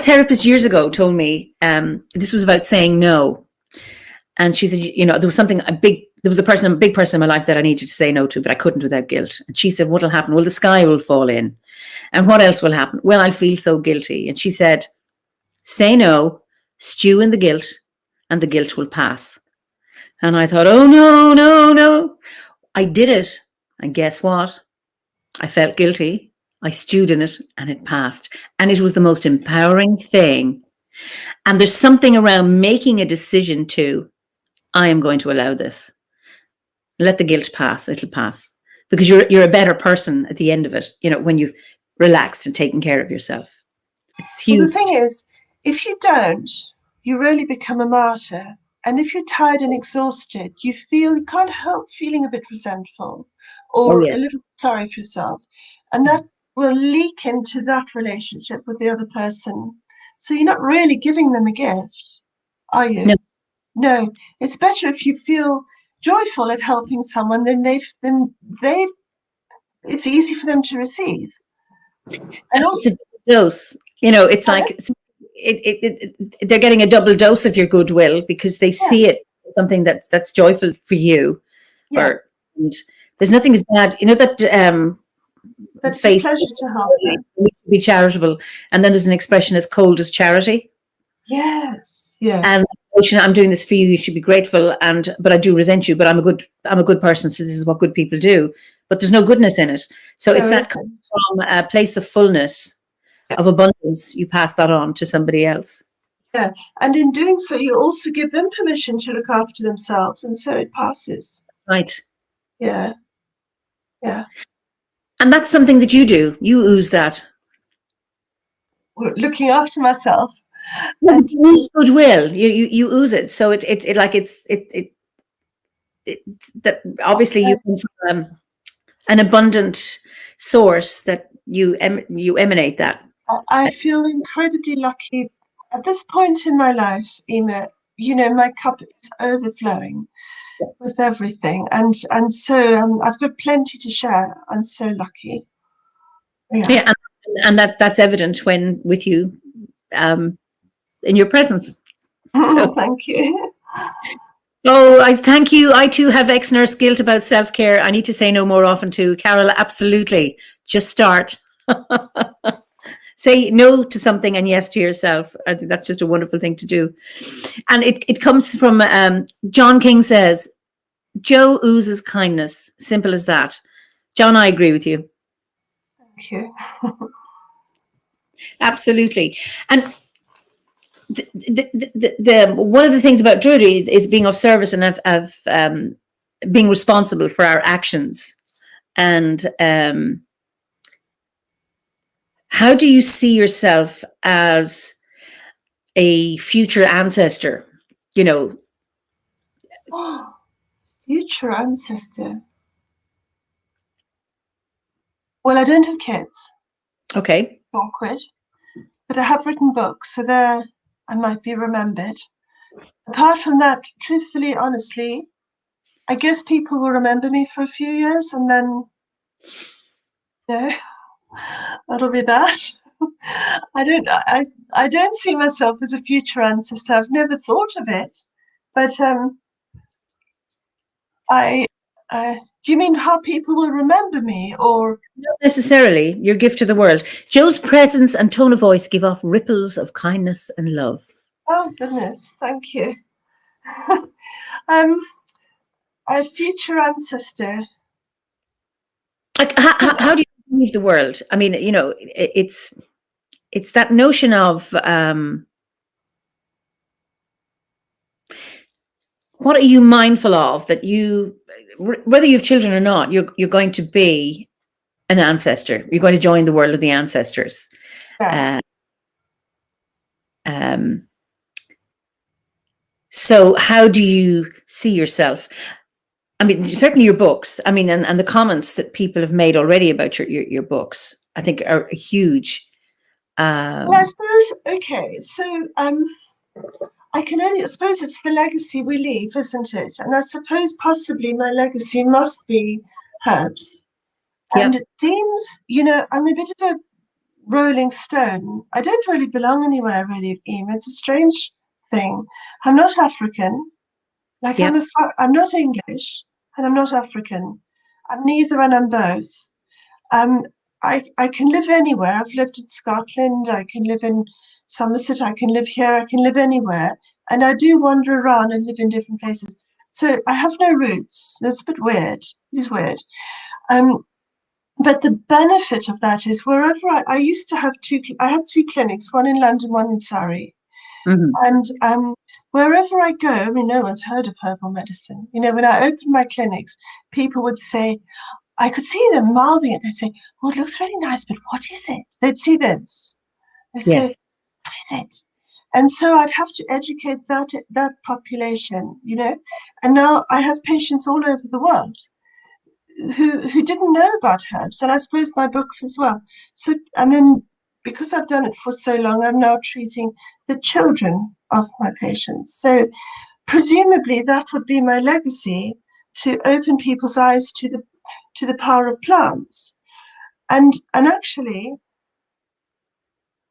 therapist years ago told me this was about saying no. And she said, there was a big person in my life that I needed to say no to, but I couldn't without guilt. And she said, what'll happen? Well, the sky will fall in. And what else will happen? Well, I'll feel so guilty. And she said, say no, stew in the guilt, and the guilt will pass. And I thought, oh, no. I did it. And guess what? I felt guilty. I stewed in it, and it passed. And it was the most empowering thing. And there's something around making a decision to, I am going to allow this. Let the guilt pass. It'll pass. Because you're a better person at the end of it, when you've relaxed and taken care of yourself. It's huge. Well, the thing is, if you don't, you really become a martyr. And if you're tired and exhausted, you can't help feeling a bit resentful or a little sorry for yourself. And that will leak into that relationship with the other person. So you're not really giving them a gift, are you? No. It's better if you feel joyful at helping someone, then it's easy for them to receive. And also, it's a dose. It's like they're getting a double dose of your goodwill because they see it as something that's joyful for you. Yeah. And there's nothing as bad. That's faith, a pleasure to help them. Be charitable, and then there's an expression as cold as charity. Yes. And I'm doing this for you. You should be grateful, but I do resent you. But I'm a good person, so this is what good people do. But there's no goodness in it. So it's that comes from a place of fullness, of abundance. You pass that on to somebody else. Yeah, and in doing so, you also give them permission to look after themselves, and so it passes. Right. Yeah. And that's something that you do. You ooze that. Looking after myself. And you ooze goodwill. You ooze it. So that obviously you come from an abundant source that you emanate that. I feel incredibly lucky at this point in my life, Eimear. My cup is overflowing with everything, and so I've got plenty to share. I'm so lucky. Yeah, and that's evident when with you, in your presence. So thank you. Oh, I thank you. I too have ex-nurse guilt about self-care. I need to say no more often too. Carol, absolutely. Just start. Say no to something and yes to yourself. I think that's just a wonderful thing to do. And it comes from, John King says, Jo oozes kindness. Simple as that. John, I agree with you. Thank you. Absolutely. And the one of the things about Druidry is being of service and of being responsible for our actions. And how do you see yourself as a future ancestor? Future ancestor. Well, I don't have kids. Okay. Awkward. But I have written books, so there I might be remembered. Apart from that, truthfully, honestly, I guess people will remember me for a few years and then, That'll be that. I don't see myself as a future ancestor. I've never thought of it, but I. Do you mean how people will remember me, or? Not necessarily your gift to the world. Jo's presence and tone of voice give off ripples of kindness and love. Oh goodness, thank you. um, a future ancestor. Like, how do you leave the world? I mean, you know, it's that notion of what are you mindful of that you, whether you have children or not, you're going to be an ancestor. You're going to join the world of the ancestors. Yeah. So how do you see yourself? I mean, certainly your books, I mean, and the comments that people have made already about your books, I think are huge. Well, I suppose, okay, so I suppose it's the legacy we leave, isn't it? And I suppose possibly my legacy must be herbs. And Yep. it seems, I'm a bit of a rolling stone. I don't really belong anywhere, really, Eimear. It's a strange thing. I'm not African. Like, Yep. I'm not English, and I'm not African. I'm neither, and I'm both. Um, I can live anywhere. I've lived in Scotland. I can live in Somerset. I can live here. I can live anywhere. And I do wander around and live in different places. So I have no roots. That's a bit weird. It is weird. But the benefit of that is wherever I used to have I had two clinics, one in London, one in Surrey. Mm-hmm. And wherever I go, I mean, no one's heard of herbal medicine. When I opened my clinics, people would say, I could see them mouthing it. They'd say, "Oh, it looks really nice, but what is it?" They'd see this. They'd say, Yes. "What is it?" And so I'd have to educate that population, And now I have patients all over the world who didn't know about herbs, and I suppose my books as well. So, and then because I've done it for so long, I'm now treating the children of my patients. So presumably that would be my legacy, to open people's eyes to the power of plants. And actually,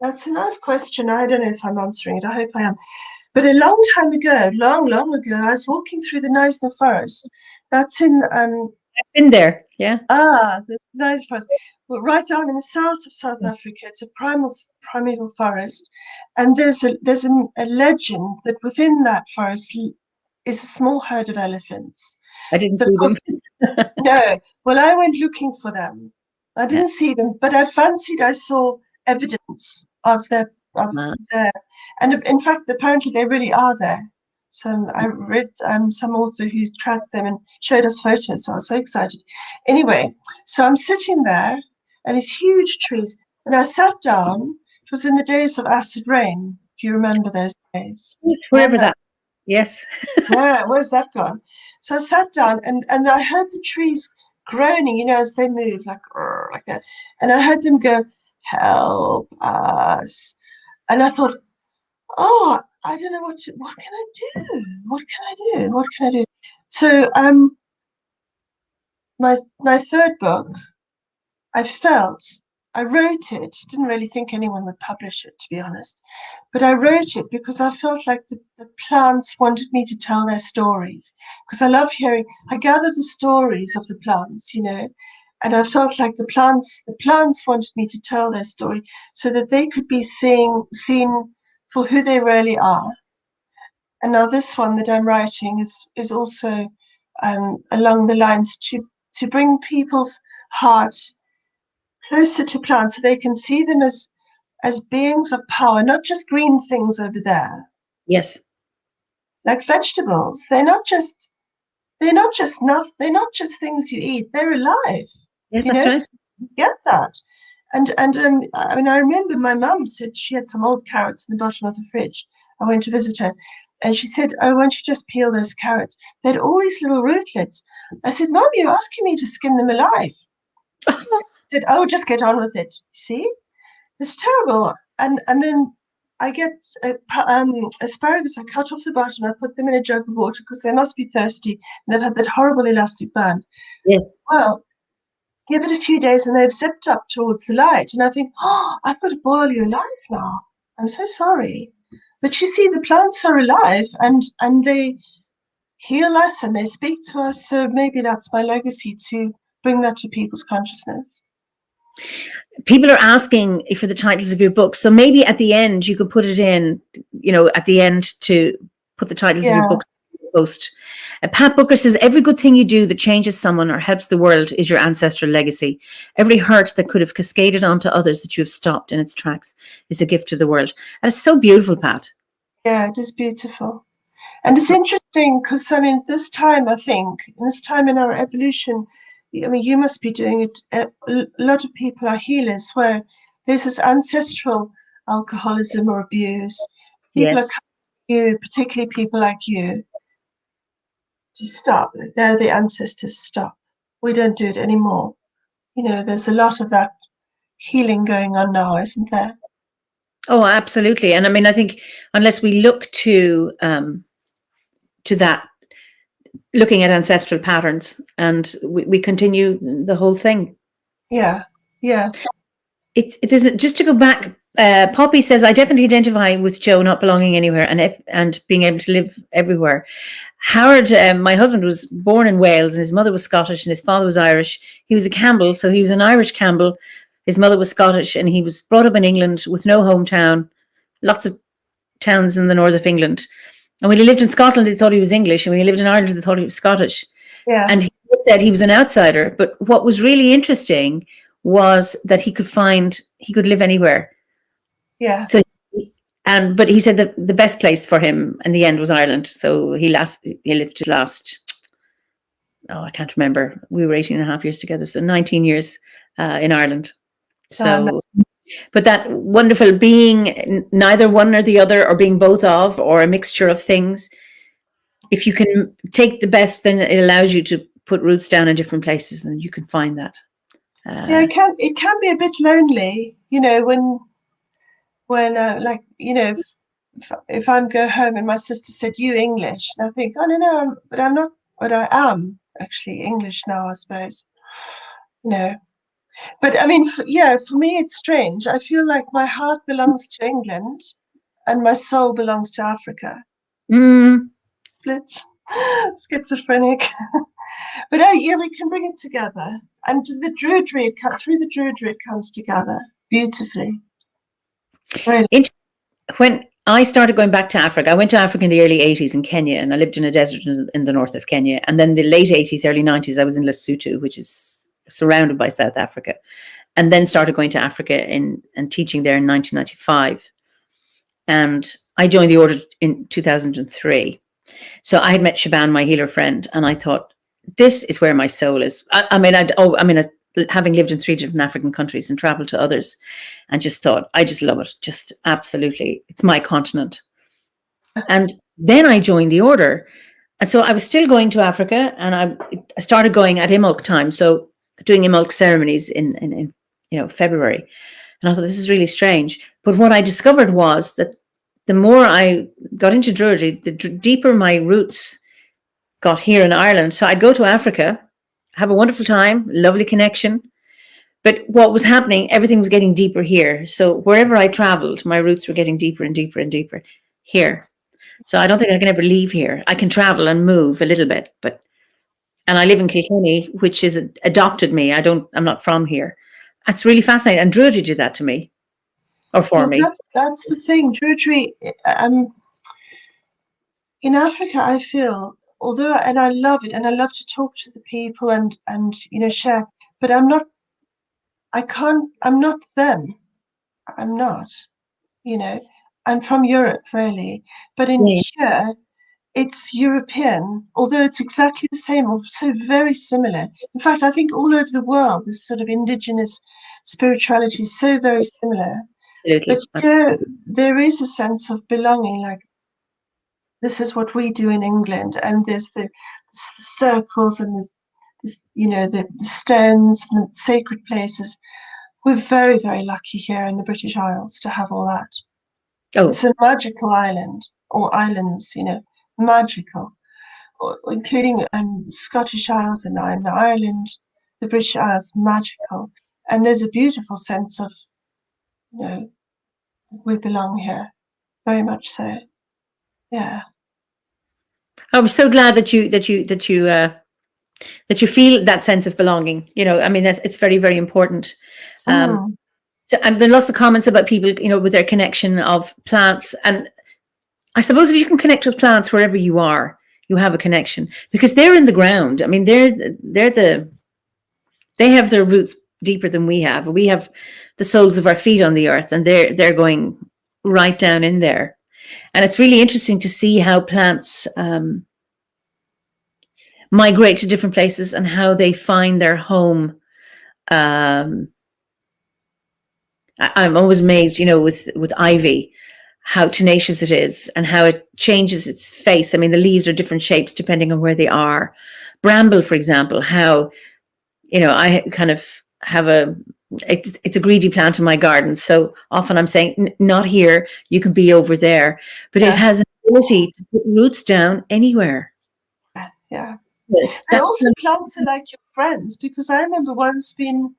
that's a nice question. I don't know if I'm answering it. I hope I am. But a long time ago, long ago, I was walking through the Neisner Forest. That's in I've been there. Yeah. the Neisner Forest. Well, right down in the south of South Africa. It's a primeval forest, and there's a legend that within that forest is a small herd of elephants. I didn't So of see them. course, no. Well, I went looking for them. I Yeah. didn't see them, but I fancied I saw evidence of their and in fact, apparently they really are there. So I read some author who tracked them and showed us photos. So I was so excited. Anyway, so I'm sitting there, and these huge trees, and I sat down. It was in the days of acid rain. Do you remember those days? Yes, wherever that. Yes. Where's that gone? So I sat down, and I heard the trees groaning, as they move, like that. And I heard them go, "Help us." And I thought, oh, I don't know what can I do? What can I do? What can I do? So my third book, I wrote it, didn't really think anyone would publish it, to be honest. But I wrote it because I felt like the plants wanted me to tell their stories. Because I gathered the stories of the plants, and I felt like the plants wanted me to tell their story so that they could be seen for who they really are. And now this one that I'm writing is also along the lines to bring people's hearts closer to plants so they can see them as beings of power, not just green things over there. Yes. Like vegetables, they're not just things you eat. They're alive. Yeah, that's right. Get that. And I mean, I remember my mum said she had some old carrots in the bottom of the fridge. I went to visit her, and she said, "Oh, why don't you just peel those carrots?" They had all these little rootlets. I said, "Mum, you're asking me to skin them alive." She said, "Oh, just get on with it." See, it's terrible. And then I get asparagus. I cut off the bottom. I put them in a jug of water because they must be thirsty, and they've had that horrible elastic band. Yes. Well, Give it a few days and they've zipped up towards the light. And I think, oh, I've got to boil your life now. I'm so sorry. But you see, the plants are alive and they heal us and they speak to us. So maybe that's my legacy, to bring that to people's consciousness. People are asking for the titles of your books. So maybe at the end, you could put it in, at the end, to put the titles of your books post. Pat Booker says, every good thing you do that changes someone or helps the world is your ancestral legacy. Every hurt that could have cascaded onto others that you have stopped in its tracks is a gift to the world. And it's so beautiful, Pat. Yeah, it is beautiful. And it's interesting because, I mean, this time in our evolution, I mean, you must be doing it. A lot of people are healers where there's this ancestral alcoholism or abuse. People are coming to you, particularly people like you, to stop. They're the ancestors, stop. We don't do it anymore. There's a lot of that healing going on now, isn't there? Oh, absolutely. And I mean, I think unless we look to that, looking at ancestral patterns, and we continue the whole thing. Yeah. It is just to go back. Poppy says, I definitely identify with Jo not belonging anywhere and being able to live everywhere. Howard, my husband, was born in Wales and his mother was Scottish and his father was Irish. He was a Campbell, so he was an Irish Campbell. His mother was Scottish and he was brought up in England with no hometown, lots of towns in the north of England. And when he lived in Scotland, they thought he was English. And when he lived in Ireland, they thought he was Scottish. Yeah. And he said he was an outsider. But what was really interesting was that he could live anywhere. Yeah. But he said that the best place for him in the end was Ireland. So he lived his last, I can't remember. We were 18.5 years together. So 19 years in Ireland. So, but that wonderful being neither one or the other, or being both of, or a mixture of things. If you can take the best, then it allows you to put roots down in different places, and you can find that. Yeah, it can be a bit lonely, when like, if I go home and my sister said, you English, and I think, oh no, but I'm not, but I am actually English now, I suppose. But I mean, for me, it's strange. I feel like my heart belongs to England and my soul belongs to Africa. Split, schizophrenic. But we can bring it together. And the Druidry, through the Druidry, it comes together beautifully. Really. When I started going back to Africa, I went to Africa in the early 80s in Kenya, and I lived in a desert in the north of Kenya. And then the late 80s, early 90s, I was in Lesotho, which is surrounded by South Africa, and then started going to Africa and teaching there in 1995. And I joined the order in 2003. So I had met Shaban, my healer friend, and I thought, this is where my soul is. Having lived in 3 different African countries and traveled to others, and just thought, I just love it. Just absolutely. It's my continent. And then I joined the order. And so I was still going to Africa, and I started going at Imulk time. So doing Imulk ceremonies in February. And I thought, this is really strange. But what I discovered was that the more I got into Druidry, the deeper my roots got here in Ireland. So I'd go to Africa, have a wonderful time, lovely connection. But what was happening, everything was getting deeper here. So wherever I traveled, my roots were getting deeper and deeper and deeper here. So I don't think I can ever leave here. I can travel and move a little bit, and I live in Kilkenny, which is adopted me. I'm not from here. That's really fascinating. And Druidry did that to me, or for me. That's the thing. Druidry, in Africa, I feel, and I love it, and I love to talk to the people and share, but I'm not them. I'm not, I'm from Europe, really. But in here, it's European, although it's exactly the same, or so very similar. In fact, I think all over the world, this sort of indigenous spirituality is so very similar. Absolutely. But here, there is a sense of belonging, like, this is what we do in England, and there's the circles and the stones and the sacred places. We're very, very lucky here in the British Isles to have all that. Oh. It's a magical island, or islands, magical, including Scottish Isles and Ireland. the British Isles magical. And there's a beautiful sense of, we belong here, very much so. Yeah. I'm so glad that you feel that sense of belonging. I mean, it's very, very important. So, and there are lots of comments about people, with their connection of plants. And I suppose if you can connect with plants wherever you are, you have a connection, because they're in the ground. I mean, they have their roots deeper than we have. We have the soles of our feet on the earth, and they're going right down in there. And it's really interesting to see how plants migrate to different places and how they find their home. I'm always amazed, with ivy, how tenacious it is and how it changes its face. I mean, the leaves are different shapes depending on where they are. Bramble, for example, how, I kind of have it's a greedy plant in my garden. So often I'm saying, not here, you can be over there. But it has an ability to put roots down anywhere. Yeah. And also plants are like your friends, because I remember once being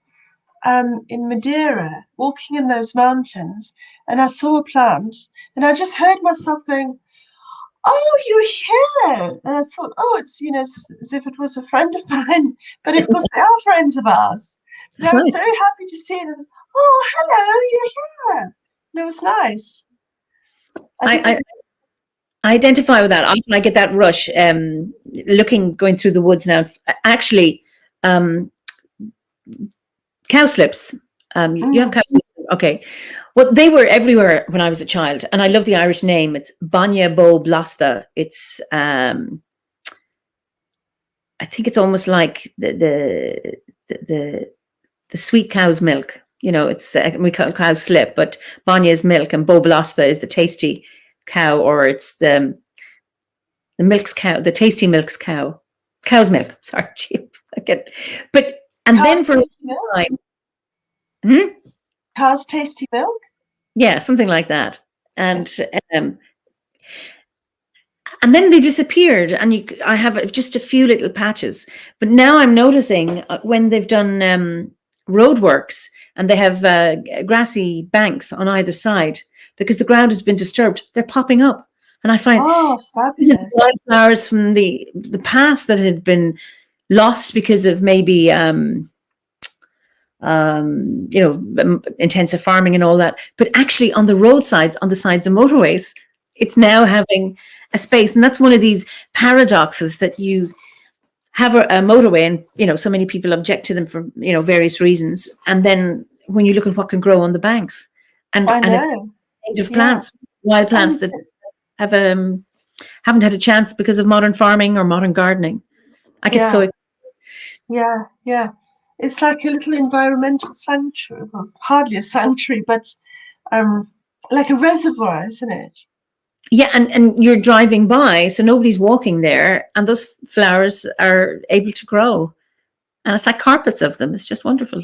in Madeira, walking in those mountains, and I saw a plant, and I just heard myself going, "Oh, you're here!" And I thought, "Oh, it's as if it was a friend of mine." But of course, they are friends of ours. But I was so happy to see it. And, oh, hello, you're here. And it was nice. I identify with that. Often I get that rush, going through the woods now. Actually, cowslips. You have cowslips. Okay. Well, they were everywhere when I was a child, and I love the Irish name. It's Banya Bo Blasta. It's I think it's almost like the sweet cow's milk. It's we call it cowslip, but Banya is milk, and Bo Blasta is the tasty cow, or it's the milk's cow, the tasty milk's cow, cow's milk. Sorry, but and then for cow's tasty milk. Yeah, something like that, and then they disappeared, and I have just a few little patches. But now I'm noticing when they've done roadworks and they have grassy banks on either side, because the ground has been disturbed, they're popping up, and I find fabulous wildflowers from the past that had been lost because of maybe intensive farming and all that, but actually on the roadsides, on the sides of motorways, it's now having a space. And that's one of these paradoxes, that you have a motorway and so many people object to them for various reasons, and then when you look at what can grow on the banks, and native plants, wild plants that have haven't had a chance because of modern farming or modern gardening. I get so excited. It's like a little environmental sanctuary. Well, hardly a sanctuary, but like a reservoir, isn't it? Yeah, and you're driving by, so nobody's walking there, and those flowers are able to grow, and it's like carpets of them. It's just wonderful.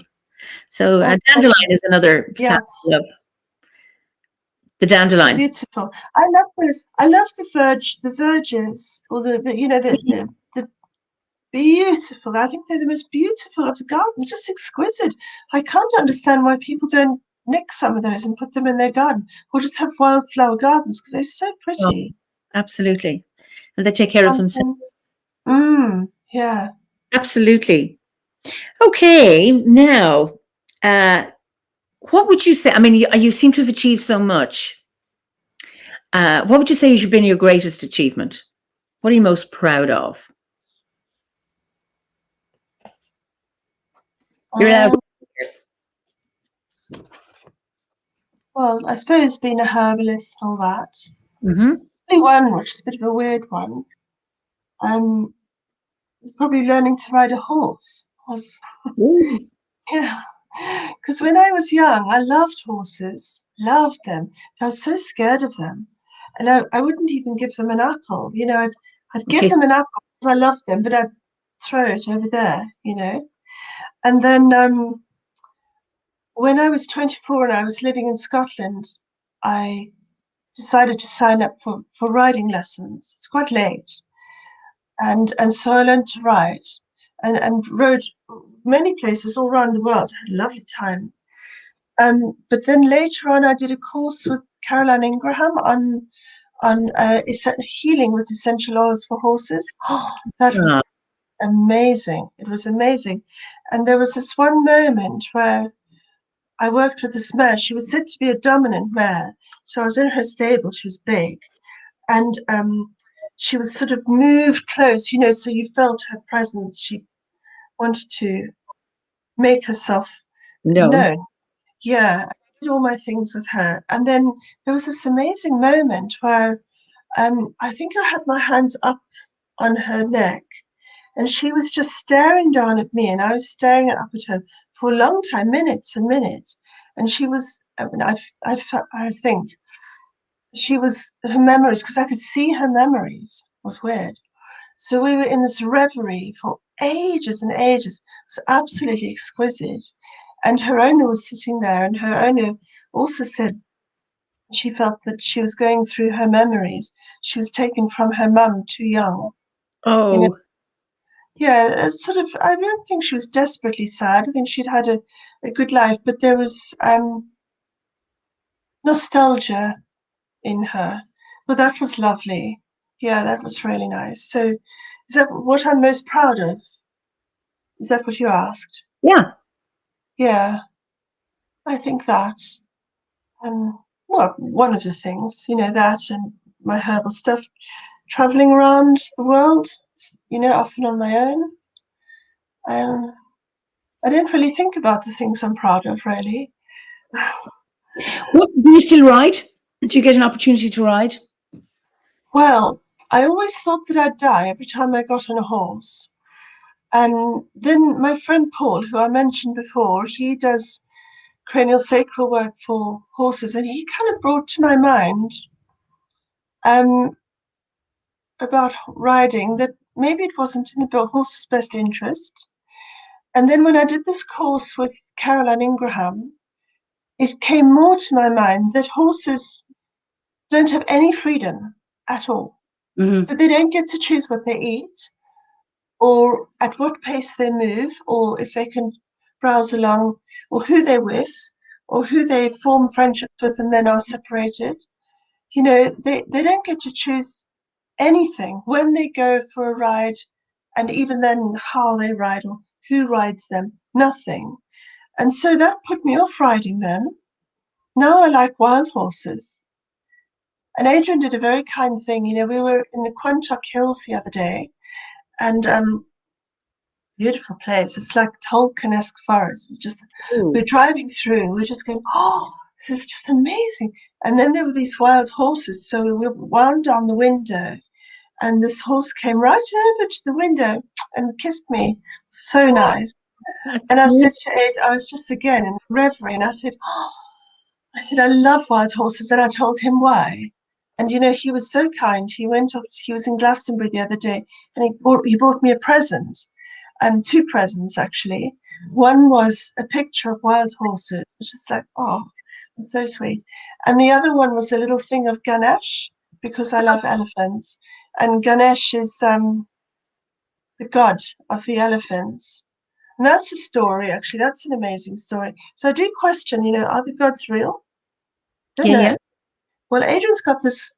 So dandelion is another plant I love. The dandelion, beautiful. I love those. I love the verges, or the beautiful. I think they're the most beautiful of the garden. Just exquisite. I can't understand why people don't nick some of those and put them in their garden, or just have wildflower gardens, because they're so pretty. Oh, absolutely, and they take care of themselves. Yeah, absolutely. Okay, now, what would you say? I mean, you seem to have achieved so much. What would you say has been your greatest achievement? What are you most proud of? You're allowed. Well, I suppose being a herbalist and all that. Only one, which is a bit of a weird one. Probably learning to ride a horse. Yeah, because when I was young, I loved horses, loved them. I was so scared of them, and I wouldn't even give them an apple. I'd give them an apple because I loved them, but I'd throw it over there. And then when I was 24 and I was living in Scotland, I decided to sign up for riding lessons. It's quite late. And so I learned to ride and rode many places all around the world. I had a lovely time. But then later on, I did a course with Caroline Ingraham on healing with essential oils for horses. Oh, that was amazing. It was amazing. And there was this one moment where I worked with this mare. She was said to be a dominant mare. So I was in her stable. She was big. And she was sort of moved close, so you felt her presence. She wanted to make herself No. known. Yeah, I did all my things with her. And then there was this amazing moment where I think I had my hands up on her neck, and she was just staring down at me, and I was staring up at her for a long time, minutes and minutes. And she was, I think she was, her memories, because I could see her memories, it was weird. So we were in this reverie for ages and ages. It was absolutely exquisite. And her owner was sitting there, and her owner also said she felt that she was going through her memories. She was taken from her mum too young. Oh. Yeah, sort of, I don't think she was desperately sad. I think she'd had a good life, but there was nostalgia in her. But that was lovely. Yeah, that was really nice. So is that what I'm most proud of? Is that what you asked? Yeah. Yeah, I think that. Well, one of the things, that and my herbal stuff, traveling around the world, often on my own. I don't really think about the things I'm proud of, really. What, do you still ride? Do you get an opportunity to ride? Well, I always thought that I'd die every time I got on a horse. And then my friend Paul, who I mentioned before, he does cranial sacral work for horses, and he kind of brought to my mind um, about riding that maybe it wasn't in the horse's best interest. And then when I did this course with Caroline Ingraham, it came more to my mind that horses don't have any freedom at all. Mm-hmm. So they don't get to choose what they eat, or at what pace they move, or if they can browse along, or who they're with, or who they form friendships with and then are separated. They don't get to choose anything when they go for a ride, and even then how they ride or who rides them, nothing. And so that put me off riding them. Now I like wild horses. And Adrian did a very kind thing. We were in the Quantock Hills the other day, and beautiful place. It's like Tolkien-esque forest. It's just, Ooh. we're driving through and we're just going, oh, this is just amazing. And then there were these wild horses. So we wound down the window, and this horse came right over to the window and kissed me. So nice. That's And I good. said to Ed, I was just again in reverie, and I said, I love wild horses. And I told him why. And he was so kind. He went off, he was in Glastonbury the other day, and he brought me a present, and two presents actually. One was a picture of wild horses, which is like, oh, it's so sweet. And the other one was a little thing of Ganesh, because I love elephants. And Ganesh is the god of the elephants. And that's a story, actually. That's an amazing story. So I do question, are the gods real? Don't Yeah, know. yeah. Well, Adrian's got this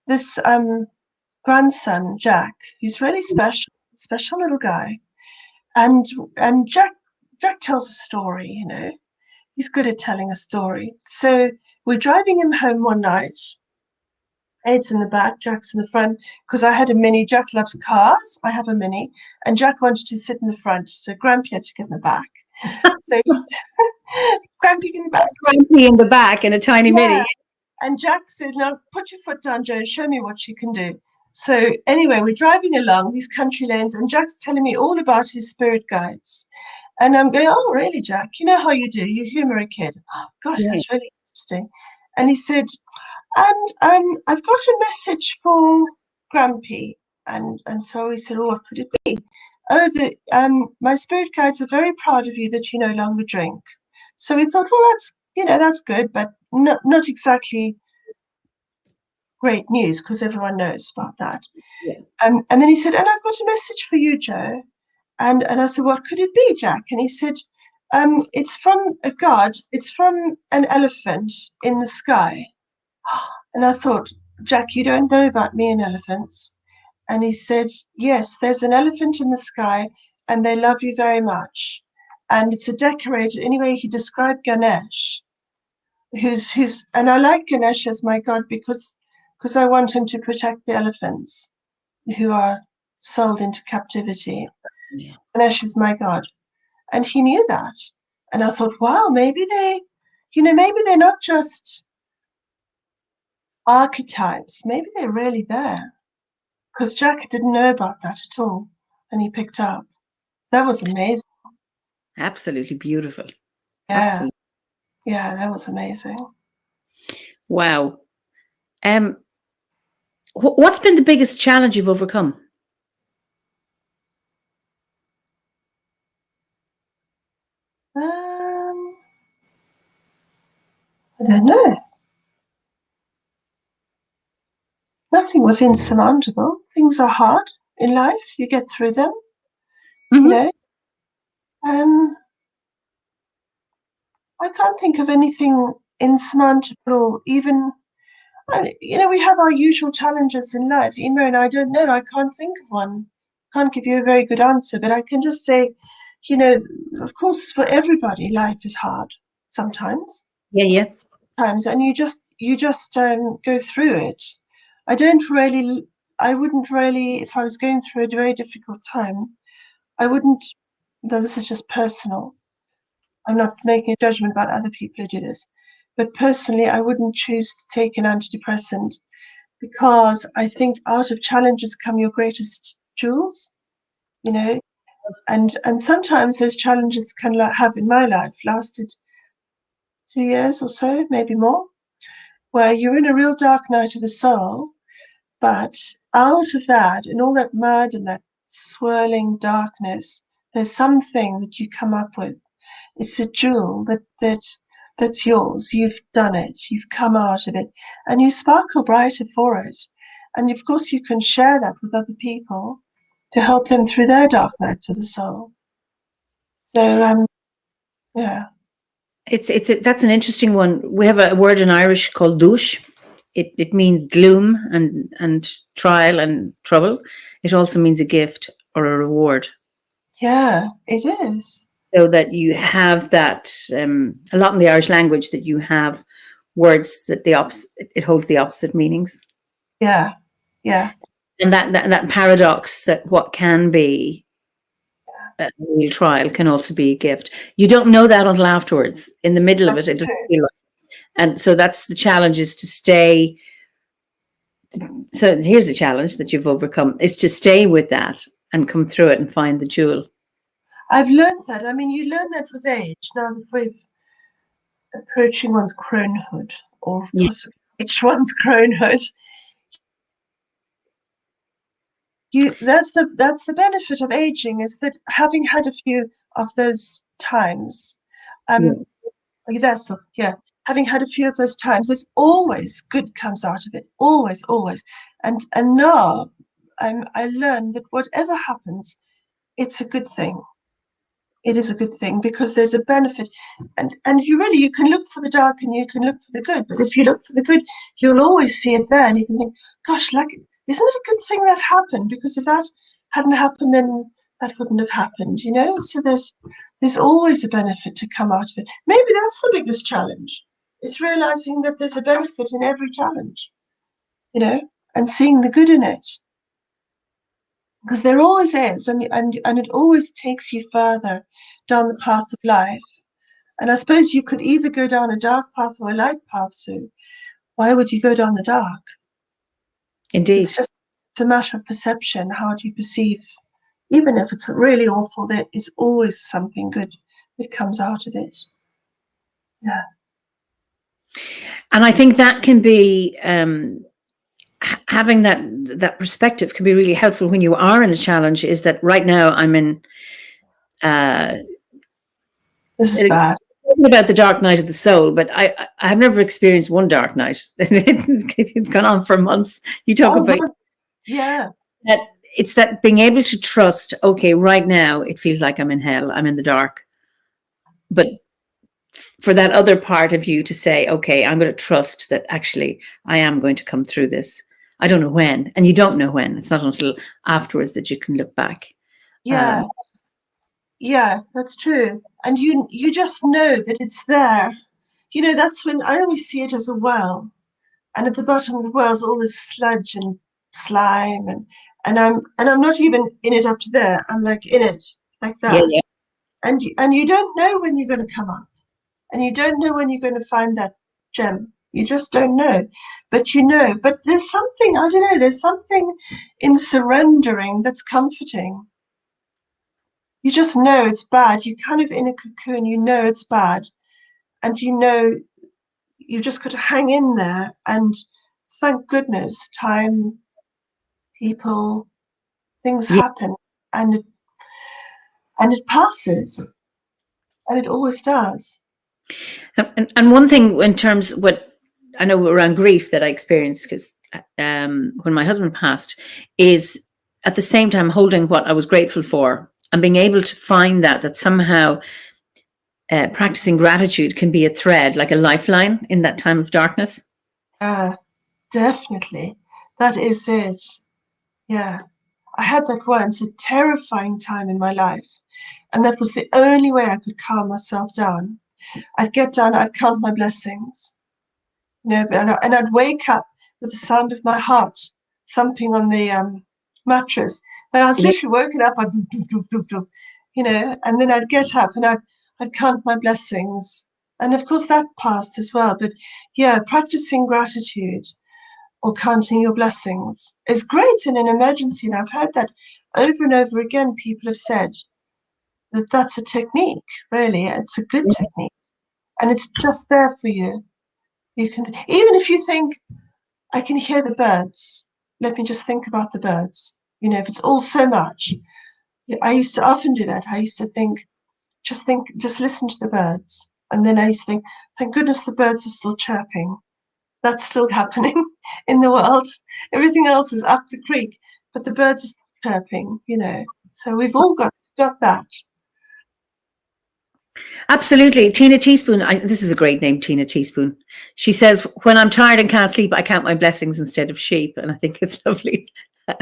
grandson, Jack. He's really special little guy. And Jack tells a story, He's good at telling a story. So we're driving him home one night. Ed's in the back, Jack's in the front, because I had a Mini. Jack loves cars. I have a Mini. And Jack wanted to sit in the front, so Grampy had to get in the back. So Grampy in the back. Grampy in the back in a tiny Yeah. mini. And Jack said, now put your foot down, Joe, and show me what you can do. So anyway, we're driving along these country lanes, and Jack's telling me all about his spirit guides. And I'm going, oh, really, Jack? You know how you do. You humor a kid. Oh, gosh, Yeah. that's really interesting. And he said, and I've got a message for Grampy. And so he said, oh, what could it be? Oh, my spirit guides are very proud of you that you no longer drink. So we thought, well, that's good, but not exactly great news, because everyone knows about that. Yeah. And then he said, and I've got a message for you, Joe. And I said, what could it be, Jack? And he said, It's from a god. It's from an elephant in the sky. And I thought, Jack, you don't know about me and elephants. And he said, yes, there's an elephant in the sky and they love you very much. And it's a decorated, anyway, he described Ganesh, and I like Ganesh as my god because I want him to protect the elephants who are sold into captivity. Yeah. Ganesh is my god. And he knew that. And I thought, wow, maybe maybe they're not just archetypes. Maybe they're really there. Because Jack didn't know about that at all. And he picked up. That was amazing. Absolutely beautiful. Yeah. Absolutely. Yeah, that was amazing. Wow. What's been the biggest challenge you've overcome? I don't know. Nothing was insurmountable. Things are hard in life. You get through them. Mm-hmm. You know. I can't think of anything insurmountable. Even, we have our usual challenges in life. Eimear and I don't know. I can't think of one. Can't give you a very good answer, but I can just say, of course, for everybody, life is hard sometimes. Yeah. And you just go through it. I wouldn't really, if I was going through a very difficult time, I wouldn't, though this is just personal. I'm not making a judgment about other people who do this, but personally, I wouldn't choose to take an antidepressant because I think out of challenges come your greatest jewels, and sometimes those challenges can have in my life lasted 2 years or so, maybe more, where you're in a real dark night of the soul. But out of that and all that mud and that swirling darkness, there's something that you come up with. It's a jewel that's yours. You've done it. You've come out of it, and you sparkle brighter for it. And of course, you can share that with other people to help them through their dark nights of the soul. So, yeah. That's an interesting one. We have a word in Irish called douche. It means gloom and trial and trouble. It also means a gift or a reward. Yeah, it is. So that you have that a lot in the Irish language, that you have words that it holds the opposite meanings. Yeah. And that paradox that what can be a real trial can also be a gift. You don't know that until afterwards. In the middle of it, it doesn't feel like. And so that's the challenge, is to stay. So here's a challenge that you've overcome, is to stay with that and come through it and find the jewel. I've learned that. I mean, you learn that with age. Now that we're approaching one's cronehood, or possibly reached one's cronehood, that's the benefit of aging, is that having had a few of those times, having had a few of those times, there's always good comes out of it. Always. And now I learned that whatever happens, it's a good thing. It is a good thing because there's a benefit, and you can look for the dark and you can look for the good. But if you look for the good, you'll always see it there, and you can think, "Gosh, like, isn't it a good thing that happened? Because if that hadn't happened, then that wouldn't have happened." So there's always a benefit to come out of it. Maybe that's the biggest challenge: is realizing that there's a benefit in every challenge, and seeing the good in it. Because there always is, and it always takes you further down the path of life. And I suppose you could either go down a dark path or a light path. So why would you go down the dark? Indeed. It's a matter of perception. How do you perceive? Even if it's really awful, there is always something good that comes out of it. Yeah. And I think that can be, having that perspective can be really helpful when you are in a challenge. Is that right now I'm in this is bad. About the dark night of the soul, but I've never experienced one dark night. It's gone on for months. You talk about that. It's that being able to trust, okay, right now it feels like I'm in hell, I'm in the dark, but for that other part of you to say, okay, I'm going to trust that actually I am going to come through this. I don't know when, and you don't know when. It's not until afterwards that you can look back. Yeah, yeah, that's true. And you just know that it's there. You know, that's when I always see it as a well. And at the bottom of the well is all this sludge and slime, and I'm not even in it up to there. I'm like in it like Yeah, that. yeah, And you don't know when you're going to come up, and you don't know when you're going to find that gem. You just don't know, but you know. But there's something, I don't know. There's something in surrendering that's comforting. You just know it's bad. You're kind of in a cocoon. You know it's bad, and you know you just got to hang in there. And thank goodness, time, people, things yeah. happen, and it passes, and it always does. And one thing in terms of what I know around grief that I experienced, because when my husband passed, is at the same time holding what I was grateful for and being able to find that somehow practicing gratitude can be a thread, like a lifeline in that time of darkness. Definitely, that is it. Yeah, I had that once, a terrifying time in my life, and that was the only way I could calm myself down. I'd get down, I'd count my blessings, and I'd wake up with the sound of my heart thumping on the mattress. When I was Yeah, literally woken up, I'd doof, doof, doof, doof, and then I'd get up and I'd count my blessings. And of course that passed as well. But yeah, practicing gratitude or counting your blessings is great in an emergency. And I've heard that over and over again. People have said that that's a technique, really. It's a good technique. And it's just there for you. You can, even if you think, I can hear the birds, let me just think about the birds. If it's all so much. I used to often do that. I used to think, just listen to the birds. And then I used to think, thank goodness the birds are still chirping. That's still happening in the world. Everything else is up the creek, but the birds are still chirping. So we've all got that. absolutely. Tina Teaspoon, this is a great name, Tina Teaspoon. She says, when I'm tired and can't sleep, I count my blessings instead of sheep. And I think it's lovely.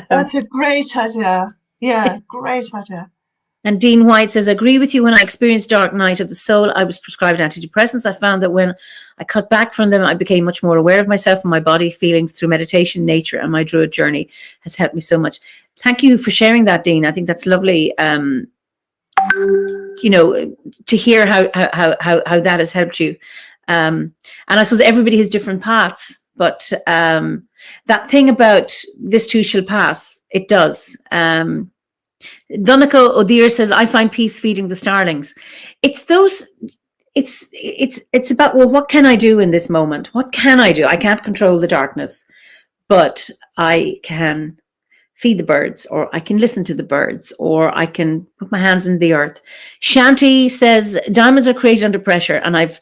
That's a great idea. Yeah, great idea. And Dean White says, agree with you. When I experienced dark night of the soul, I was prescribed antidepressants. I found that when I cut back from them, I became much more aware of myself and my body feelings through meditation, nature, and my Druid journey has helped me so much. Thank you for sharing that, Dean. I think that's lovely. To hear how that has helped you. And I suppose everybody has different paths, but that thing about this too shall pass, it does. Donegal O'Dear says, I find peace feeding the starlings. It's those, it's about, well, what can I do in this moment? What can I do? I can't control the darkness, but I can feed the birds, or I can listen to the birds, or I can put my hands in the earth. Shanti says, diamonds are created under pressure, and I've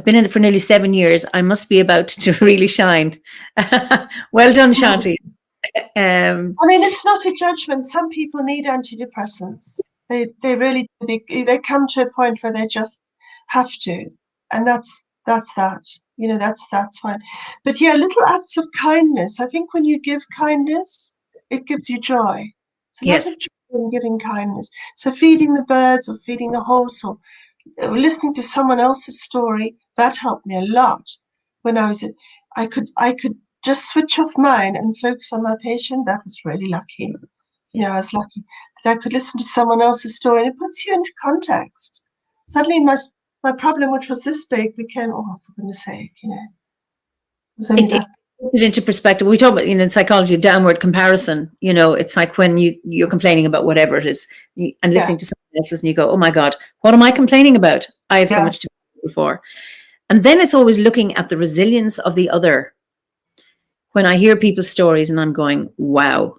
been in it for nearly 7 years. I must be about to really shine. Well done, Shanti. I mean, it's not a judgment. Some people need antidepressants. They really they come to a point where they just have to, and that's that. That's fine. But yeah, little acts of kindness. I think when you give kindness, it gives you joy. It's a lot Yes. of joy in giving kindness. So feeding the birds, or feeding a horse, or listening to someone else's story, that helped me a lot. When I could just switch off mine and focus on my patient. That was really lucky. I was lucky that I could listen to someone else's story, and it puts you into context. Suddenly my problem, which was this big, became, oh, for goodness sake, it was only that. Puts it into perspective. We talk about, in psychology, downward comparison. It's like when you're complaining about whatever it is, and listening to someone else's, and you go, oh my God, what am I complaining about? I have so much to be for. And then it's always looking at the resilience of the other. When I hear people's stories and I'm going, wow,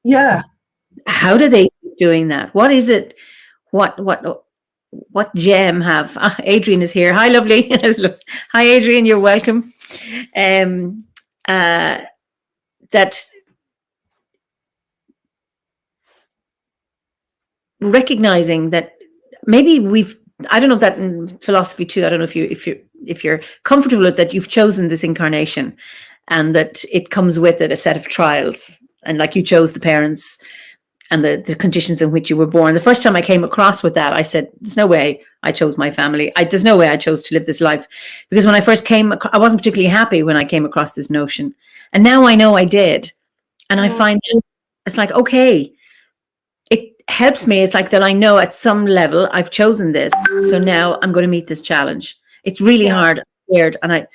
Yeah. how do they keep doing that? What is it? What gem have? Adrian is here. Hi, lovely. Hi, Adrian. You're welcome. That recognizing that maybe we've I don't know if that in philosophy too. I don't know if you're comfortable with that. You've chosen this incarnation, and that it comes with it a set of trials, and like you chose the parents and the conditions in which you were born. The first time I came across with that, I said, "There's no way I chose my family. There's no way I chose to live this life," because when I first came, I wasn't particularly happy when I came across this notion, and now I know I did, and I find it's like, okay. It helps me. It's like that I know at some level I've chosen this. So now I'm going to meet this challenge. It's really hard, weird. And I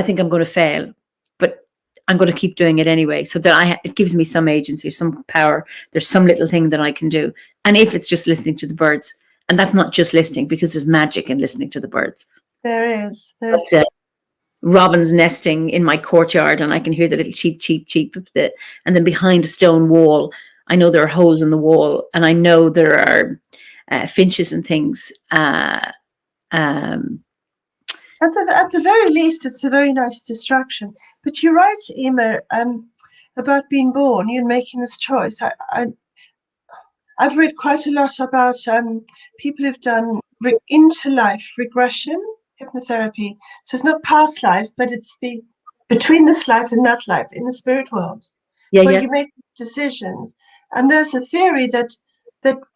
think I'm going to fail, but I'm going to keep doing it anyway. So that it gives me some agency, some power. There's some little thing that I can do. And if it's just listening to the birds, and that's not just listening, because there's magic in listening to the birds. There is. But, robins nesting in my courtyard, and I can hear the little cheep, cheep, cheep of and then behind a stone wall, I know there are holes in the wall, and I know there are finches and things. At the very least, it's a very nice distraction. But you're right, Eimear, about being born, you making this choice. I've read quite a lot about people who've done into-life regression hypnotherapy. So it's not past life, but it's the between this life and that life in the spirit world. Where you make decisions. And there's a theory that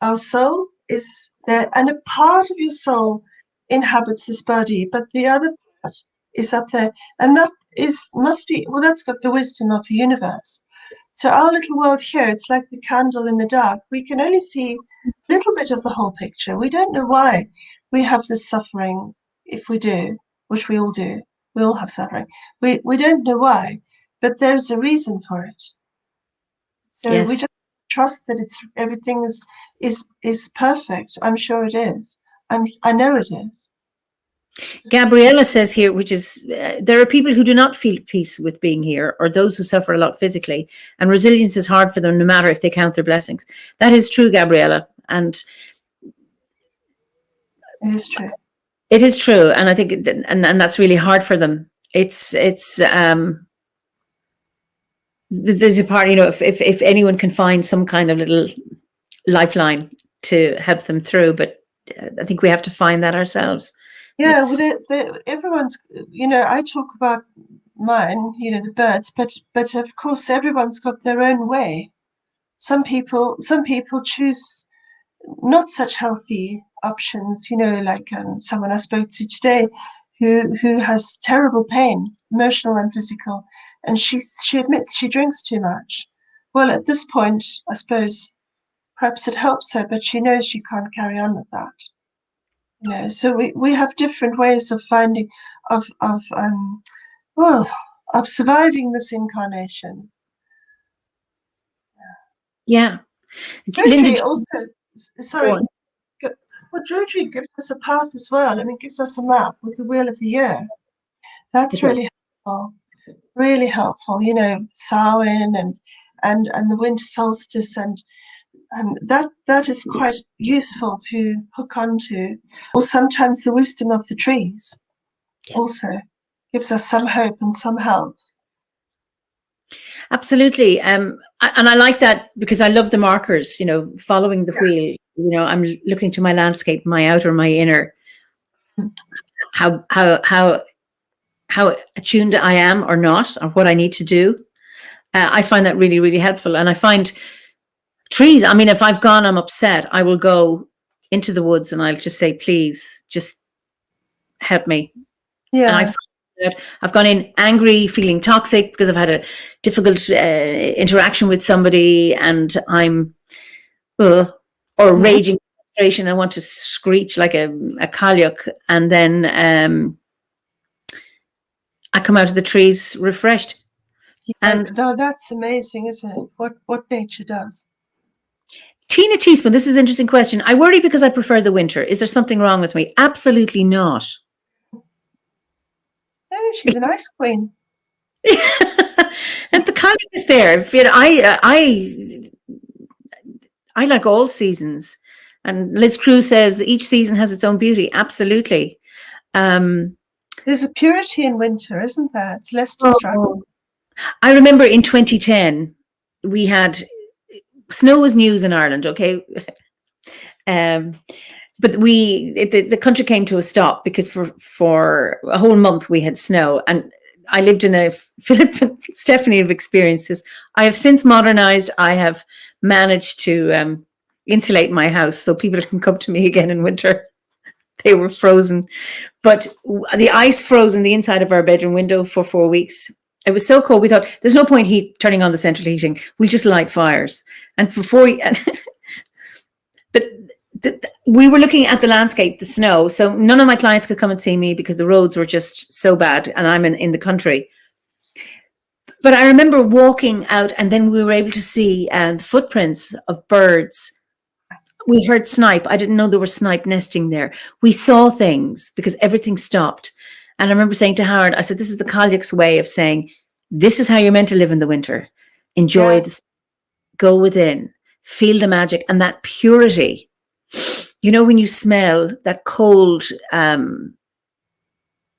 our soul is there, and a part of your soul inhabits this body, but the other part is up there. And that must be, well, that's got the wisdom of the universe. So our little world here, it's like the candle in the dark. We can only see a little bit of the whole picture. We don't know why we have this suffering, if we do, which we all do. We all have suffering. We don't know why, but there's a reason for it. So we just trust that everything is perfect. I'm sure it is. I know it is. Gabriella says here, which is, there are people who do not feel peace with being here, or those who suffer a lot physically, and resilience is hard for them no matter if they count their blessings. That is true, Gabriella. And it is true. It is true. And I think, and that's really hard for them. There's a part, if anyone can find some kind of little lifeline to help them through, but I think we have to find that ourselves. Yeah, everyone's, I talk about mine, the birds, but of course everyone's got their own way. Some people choose not such healthy options, like someone I spoke to today who has terrible pain, emotional and physical, and she admits she drinks too much. Well, at this point, I suppose perhaps it helps her, but she knows she can't carry on with that. So we have different ways of finding of surviving this incarnation. Yeah. Joji also, sorry. Well, Joji gives us a path as well. I mean, gives us a map with the wheel of the year. That's really helpful. Really helpful. Samhain and the winter solstice, and that is quite useful to hook onto. Or sometimes the wisdom of the trees also gives us some hope and some help. Absolutely. And I like that because I love the markers, following the wheel. I'm looking to my landscape, my outer, my inner, how attuned I am or not, or what I need to do. I find that really, really helpful. And I find trees, I mean, if I'm upset, I will go into the woods and I'll just say, please, just help me. Yeah. And I find that I've gone in angry, feeling toxic because I've had a difficult interaction with somebody, and I'm raging frustration. I want to screech like a cailleach, and then I come out of the trees refreshed. And that's amazing, isn't it? What nature does. Tina Teaspoon, this is an interesting question. I worry because I prefer the winter. Is there something wrong with me? Absolutely not. No, she's an ice queen. And the cailleach is there. I like all seasons. And Liz Cruz says each season has its own beauty. Absolutely. There's a purity in winter, isn't there? It's less destructive. I remember in 2010, we had snow was news in Ireland, okay? but the country came to a stop because for a whole month we had snow, and I lived in a Philippine. Stephanie have experienced this. I have since modernized. I have managed to insulate my house so people can come to me again in winter. They were frozen, but the ice froze in the inside of our bedroom window for 4 weeks. It was so cold. We thought there's no point turning on the central heating. We'll just light fires. And for 4 but we were looking at the landscape, the snow. So none of my clients could come and see me because the roads were just so bad, and I'm in the country. But I remember walking out, and then we were able to see the footprints of birds. We heard snipe. I didn't know there were snipe nesting there. We saw things because everything stopped. And I remember saying to Howard, I said, this is the Cailleach's way of saying, this is how you're meant to live in the winter. Enjoy this, go within, feel the magic and that purity. You know, when you smell that cold snow, and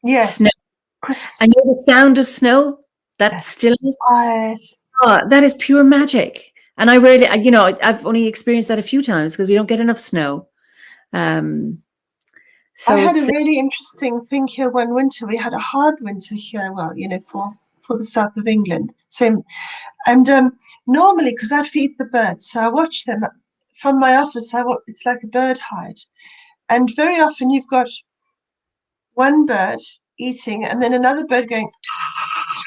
you know the sound of snow, that stillness, that is pure magic. And I rarely, I've only experienced that a few times because we don't get enough snow. So I had a really interesting thing here one winter. We had a hard winter here, well, you know, for the south of England. Same. And normally, because I feed the birds, so I watch them from my office. It's like a bird hide. And very often you've got one bird eating and then another bird going,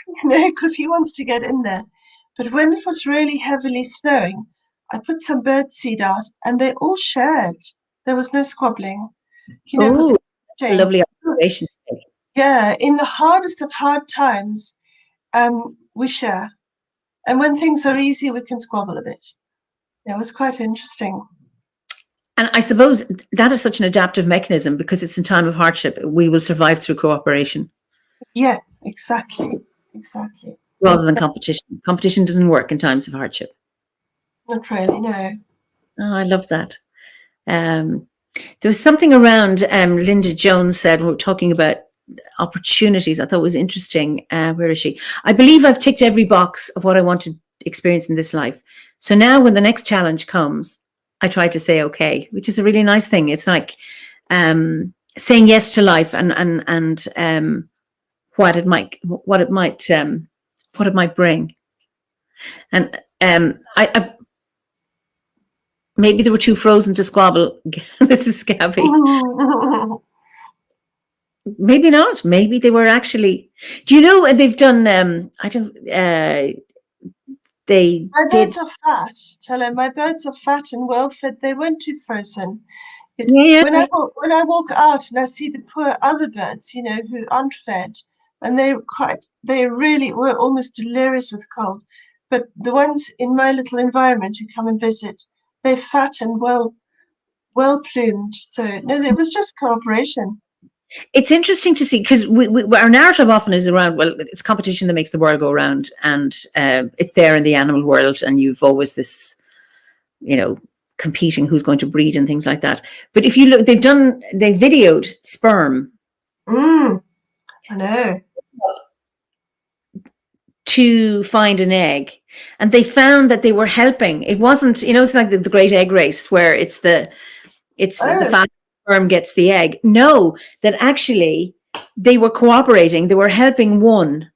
you know, because he wants to get in there. But when it was really heavily snowing, I put some bird seed out and they all shared. There was no squabbling. You know, it was a lovely observation. Yeah, in the hardest of hard times, we share. And when things are easy, we can squabble a bit. Yeah, it was quite interesting. And I suppose that is such an adaptive mechanism because it's in time of hardship. We will survive through cooperation. Yeah, exactly. Rather than competition. Competition doesn't work in times of hardship. Not really, no. Oh, I love that. There was something around Linda Jones said, we were talking about opportunities. I thought it was interesting. Where is she? I believe I've ticked every box of what I want to experience in this life. So now when the next challenge comes, I try to say okay, which is a really nice thing. It's like saying yes to life and what it might bring. And I maybe they were too frozen to squabble. This is Gabby. Maybe not. Maybe they were actually. Do you know they've done? My birds are fat. Tell her my birds are fat and well fed. They weren't too frozen. When I walk out and I see the poor other birds, you know, who aren't fed, and they really were almost delirious with cold. But the ones in my little environment who come and visit, they're fat and well plumed. So no, it was just cooperation. It's interesting to see because our narrative often is around, well, it's competition that makes the world go round, and it's there in the animal world, and you've always this, you know, competing who's going to breed and things like that. But if you look, they videoed sperm. I know. To find an egg, and they found that they were helping. It wasn't, you know, it's like the great egg race where it's the fat sperm gets the egg. No, that actually they were cooperating. They were helping one.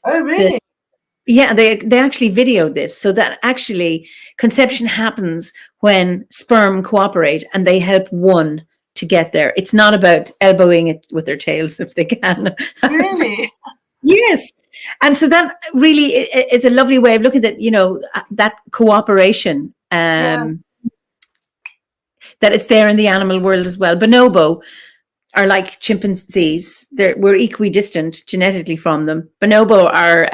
Oh, really? They actually videoed this, so that actually conception happens when sperm cooperate and they help one to get there. It's not about elbowing it with their tails if they can. Really? Yes. And so that really is a lovely way of looking at, you know, that cooperation, that it's there in the animal world as well. Bonobo are like chimpanzees. We're equidistant genetically from them. Bonobo are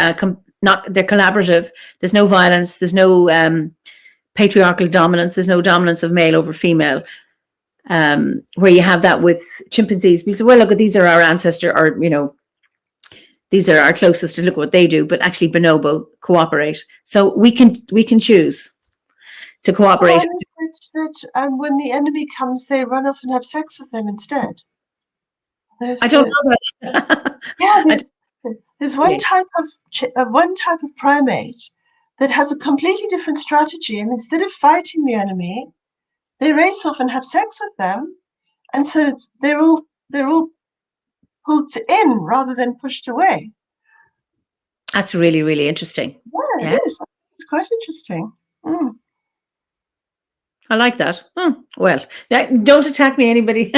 they're collaborative. There's no violence. There's no patriarchal dominance. There's no dominance of male over female. Where you have that with chimpanzees. People say, well, look, these are our ancestor, or, you know, these are our closest to look what they do, but actually bonobo cooperate. So we can choose to cooperate. So that when the enemy comes, they run off and have sex with them instead. I don't know that. Yeah, there's one type of primate that has a completely different strategy, and instead of fighting the enemy, they race off and have sex with them, and so they're all pulled in rather than pushed away. That's really, really interesting. Yeah, Yeah, it is. It's quite interesting. Mm. I like that. Well, don't attack me, anybody.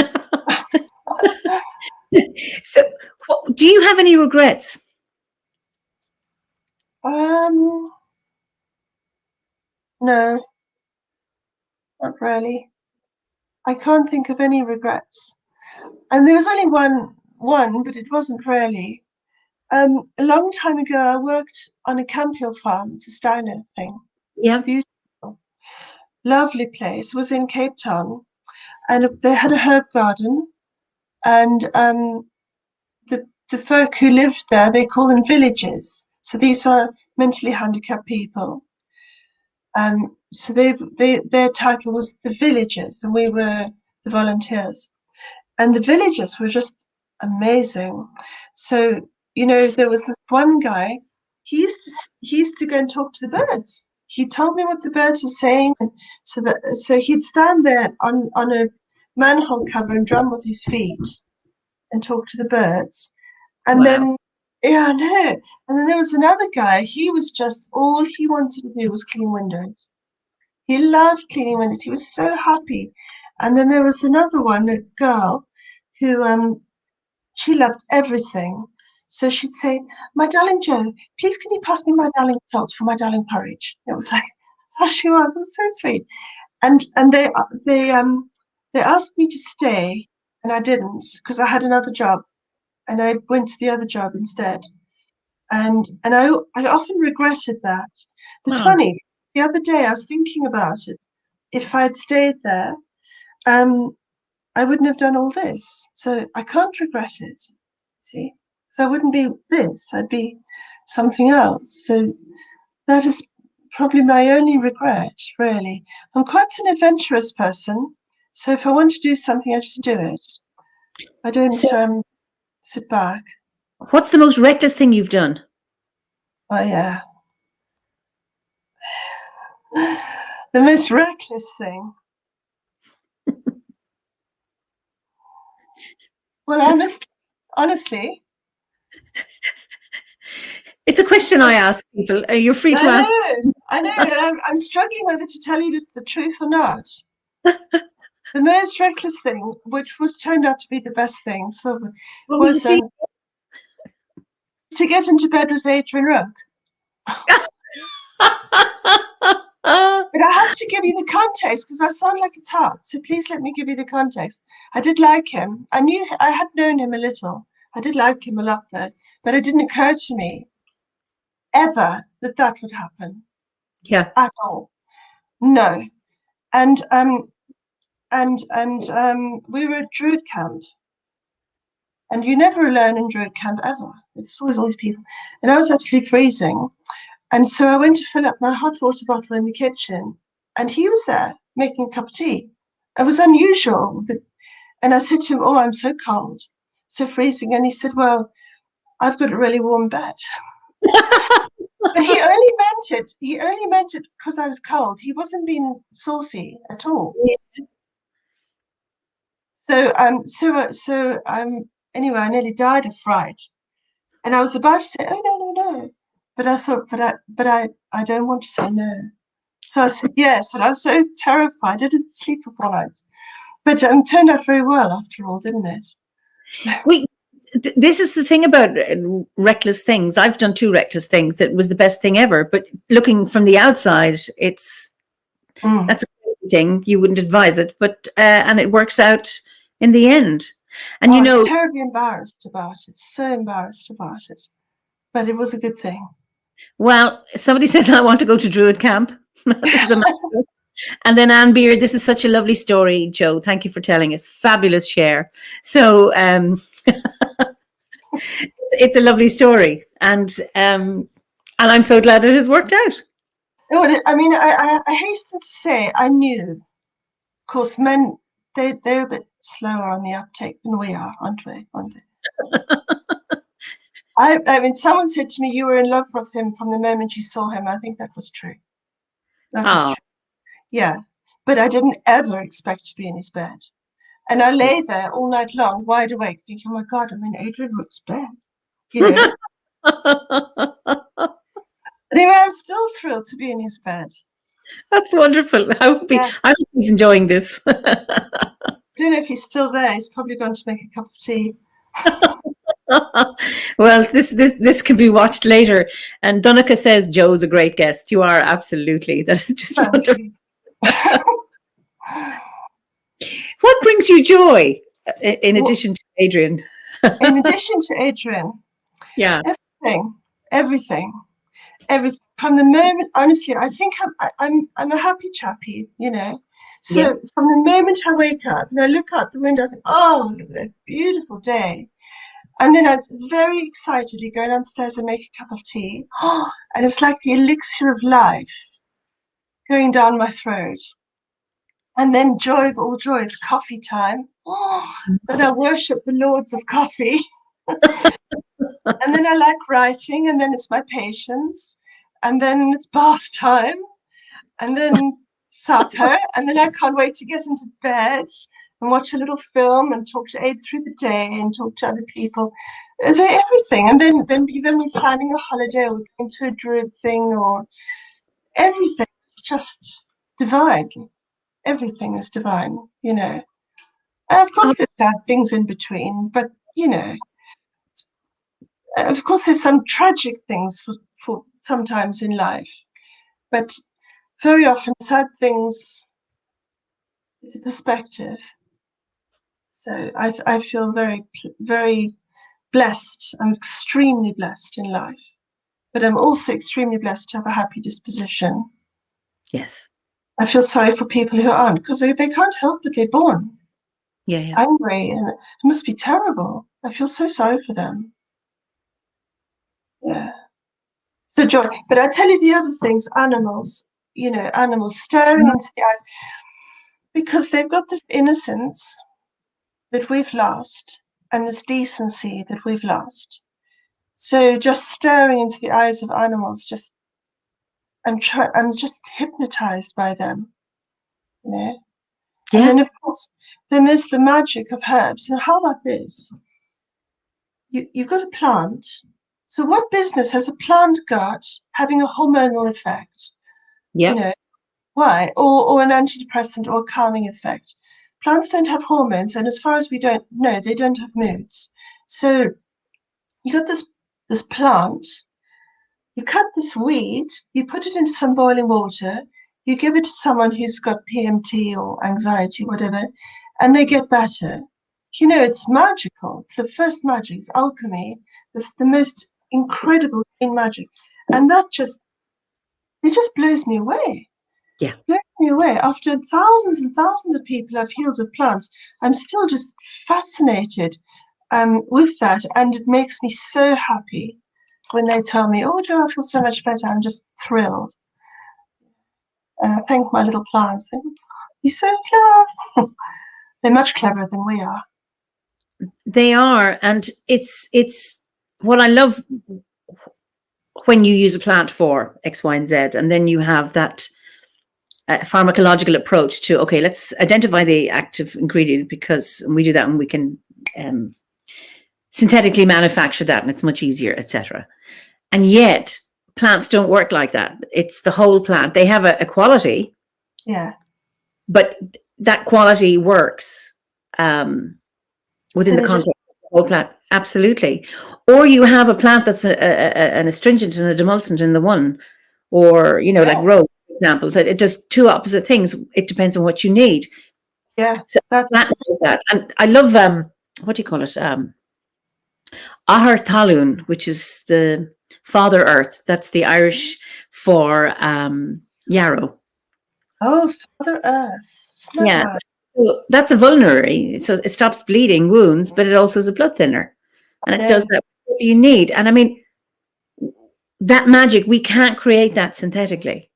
So, do you have any regrets? No, not really. I can't think of any regrets. And there was only one, but it wasn't really. A long time ago, I worked on a Camphill farm. It's a Steiner thing. Yeah. Beautiful, lovely place. It was in Cape Town, and they had a herb garden. And the folk who lived there, they call them villagers. So these are mentally handicapped people. So their title was the villagers, and we were the volunteers. And the villagers were just amazing. So, there was this one guy, he used to go and talk to the birds. He told me what the birds were saying, and so he'd stand there on a manhole cover and drum with his feet and talk to the birds. And Wow. then, yeah, I know. And then there was another guy, he was just, all he wanted to do was clean windows. He loved cleaning windows. He was so happy. And then there was another one, a girl, who she loved everything. So she'd say, "My darling Jo, please can you pass me my darling salt for my darling porridge?" It was like, that's how she was. It was so sweet. And they asked me to stay, and I didn't because I had another job, and I went to the other job instead. And I often regretted that. It's funny. The other day I was thinking about it. If I'd stayed there, I wouldn't have done all this. So I can't regret it. See? So I wouldn't be this, I'd be something else. So that is probably my only regret, really. I'm quite an adventurous person. So if I want to do something, I just do it. I don't sit back. What's the most reckless thing you've done? Oh, yeah. The most reckless thing. Well, honestly. It's a question I ask people. You're free to ask. I know, and I'm struggling whether to tell you the truth or not. The most reckless thing, which was turned out to be the best thing, was to get into bed with Adrian Rook. But I have to give you the context because I sound like a tart. So please let me give you the context. I did like him. I had known him a little. I did like him a lot though, but it didn't occur to me ever that would happen. Yeah. At all. No. And we were at Druid camp. And you're never alone in Druid camp ever. There's always all these people. And I was absolutely freezing. And so I went to fill up my hot water bottle in the kitchen, and he was there making a cup of tea. It was unusual. And I said to him, "Oh, I'm so cold, so freezing." And he said, "Well, I've got a really warm bed." But he only meant it. He only meant it because I was cold. He wasn't being saucy at all. Yeah. So anyway, I nearly died of fright. And I was about to say, "Oh, no." But I thought, but I don't want to say no. So I said yes, and I was so terrified. I didn't sleep for 4 nights. But it turned out very well after all, didn't it? This is the thing about reckless things. I've done 2 reckless things that was the best thing ever. But looking from the outside, that's a crazy thing. You wouldn't advise it, but and it works out in the end. And I was terribly embarrassed about it. So embarrassed about it. But it was a good thing. Well, somebody says I want to go to Druid camp. And then Eimear, this is such a lovely story, Jo. Thank you for telling us. Fabulous share. So it's a lovely story, and I'm so glad it has worked out. I mean, I hasten to say I knew. Of course, men they're a bit slower on the uptake than we are, aren't we? I mean, someone said to me, "You were in love with him from the moment you saw him." I think that was true. That was true. Yeah, but I didn't ever expect to be in his bed. And I lay there all night long, wide awake, thinking, oh my God, I'm in Adrian Root's bed, you know. Anyway, I'm still thrilled to be in his bed. That's wonderful. Yeah. I hope he's enjoying this. I don't know if he's still there. He's probably going to make a cup of tea. Well, this can be watched later. And Donica says Joe's a great guest. You are, absolutely. That's just wonderful. What brings you joy in addition to Adrian? In addition to Adrian, yeah, everything. From the moment, honestly, I think I'm a happy chappy, you know. So from the moment I wake up and I look out the window, I think, oh, look at that beautiful day. And then I'm very excitedly go downstairs and make a cup of tea. And it's like the elixir of life going down my throat. And then joy of all joy, it's coffee time. Then I worship the lords of coffee. And then I like writing, and then it's my patience. And then it's bath time. And then supper. And then I can't wait to get into bed and watch a little film and talk to Aid through the day and talk to other people. So everything. And then we're planning a holiday or we're going to a druid thing or everything. It's just divine. Everything is divine, you know. And of course, there's sad things in between, but, you know, of course, there's some tragic things for sometimes in life. But very often, sad things, it's a perspective. So I feel very, very blessed. I'm extremely blessed in life. But I'm also extremely blessed to have a happy disposition. Yes. I feel sorry for people who aren't, because they can't help but get born angry, and it must be terrible. I feel so sorry for them. Yeah. So joy. But I tell you the other things, animals, you know, animals staring into the eyes, because they've got this innocence that we've lost and this decency that we've lost. So just staring into the eyes of animals, I'm just hypnotized by them, you know. And then, of course, then there's the magic of herbs. And how about this? You've got a plant. So what business has a plant got having a hormonal effect? You know, why? Or an antidepressant or a calming effect. Plants don't have hormones, and as far as we don't know, they don't have moods. So you got this plant, you cut this weed, you put it into some boiling water, you give it to someone who's got PMT or anxiety, whatever, and they get better. You know, it's magical. It's the first magic. It's alchemy, the most incredible magic. And it just blows me away. Yeah. Blows me away. After thousands and thousands of people I've healed with plants, I'm still just fascinated with that. And it makes me so happy when they tell me, oh, Jo, I feel so much better. I'm just thrilled. And I thank my little plants. You're so clever. They're much cleverer than we are. They are. And it's what I love when you use a plant for X, Y, and Z, and then you have that pharmacological approach to, okay, let's identify the active ingredient, because we do that and we can synthetically manufacture that, and it's much easier, etc. And yet plants don't work like that. It's the whole plant. They have a quality, but that quality works within the context of the whole plant. Absolutely. Or you have a plant that's an astringent and a demulcent in the one, or, you know, like rose, for example. So it does two opposite things. It depends on what you need. Yeah. So that. And I love, what do you call it? Ahar Talún, which is the Father Earth. That's the Irish for yarrow. Oh, Father Earth. Yeah. Right? So that's a vulnerary. So it stops bleeding wounds, but it also is a blood thinner. And it does that whatever you need. And I mean, that magic, we can't create that synthetically.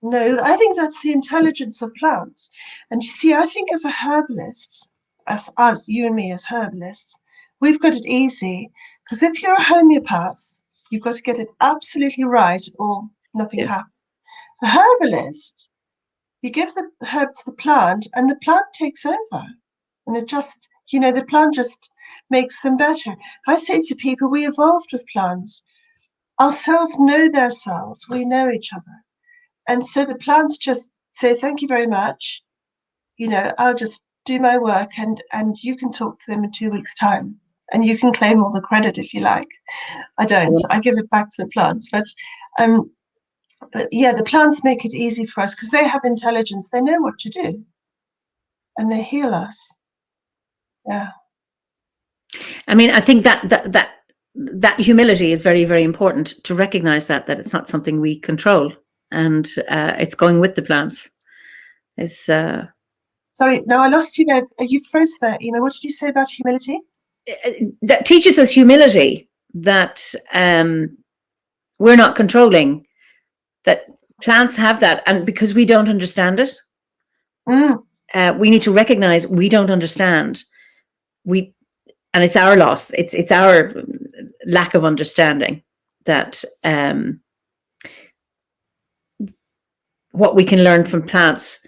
No, I think that's the intelligence of plants. And you see, I think as a herbalist, as you and me as herbalists, we've got it easy. Because if you're a homeopath, you've got to get it absolutely right or nothing happens. A herbalist, you give the herb to the plant and the plant takes over. And it just, the plant just makes them better. I say to people, we evolved with plants. Our cells know their cells. We know each other. And so the plants just say, thank you very much. I'll just do my work, and you can talk to them in 2 weeks' time. And you can claim all the credit if you like. I don't. I give it back to the plants. But yeah, the plants make it easy for us because they have intelligence. They know what to do. And they heal us. Yeah. I mean, I think that humility is very, very important, to recognize that it's not something we control, and it's going with the plants. Sorry, no, I lost you there. You froze there. What did you say about humility? That teaches us humility, that we're not controlling, that plants have that, and because we don't understand it, we need to recognize we don't understand. And it's our loss. It's our lack of understanding that what we can learn from plants.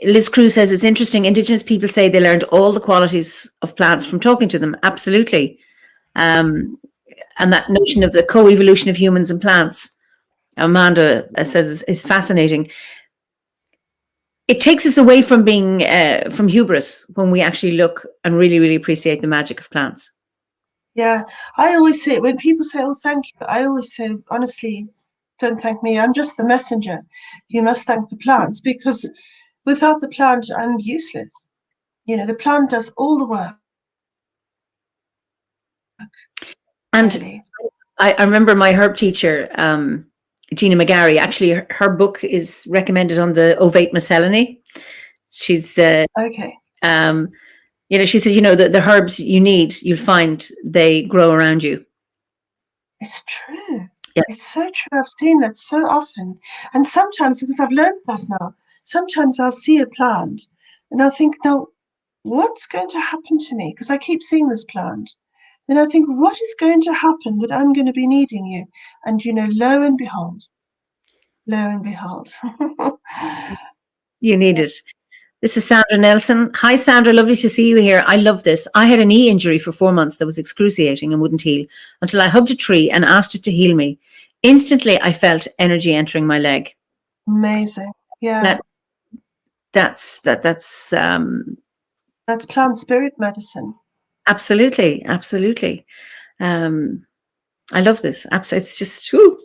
Liz Cruz says, it's interesting. Indigenous people say they learned all the qualities of plants from talking to them. Absolutely. And that notion of the co-evolution of humans and plants, Amanda says, is fascinating. It takes us away from being from hubris when we actually look and really, really appreciate the magic of plants. Yeah, I always say, when people say, oh, thank you, I always say, honestly, don't thank me. I'm just the messenger. You must thank the plants, because without the plant, I'm useless. The plant does all the work. And really. I remember my herb teacher, Gina McGarry, actually her book is recommended on the Ovate Miscellany. She's okay. She said, the herbs you need, you'll find they grow around you. It's true. Yeah. It's so true. I've seen that so often. And sometimes, because I've learned that now, sometimes I'll see a plant and I'll think, now, what's going to happen to me? Because I keep seeing this plant. Then I think, what is going to happen that I'm going to be needing you? And, lo and behold. You need it. This is Sandra Nelson. Hi, Sandra. Lovely to see you here. I love this. I had a knee injury for 4 months that was excruciating and wouldn't heal until I hugged a tree and asked it to heal me. Instantly, I felt energy entering my leg. Amazing. Yeah. That's plant spirit medicine. Absolutely. Absolutely. I love this. It's just true.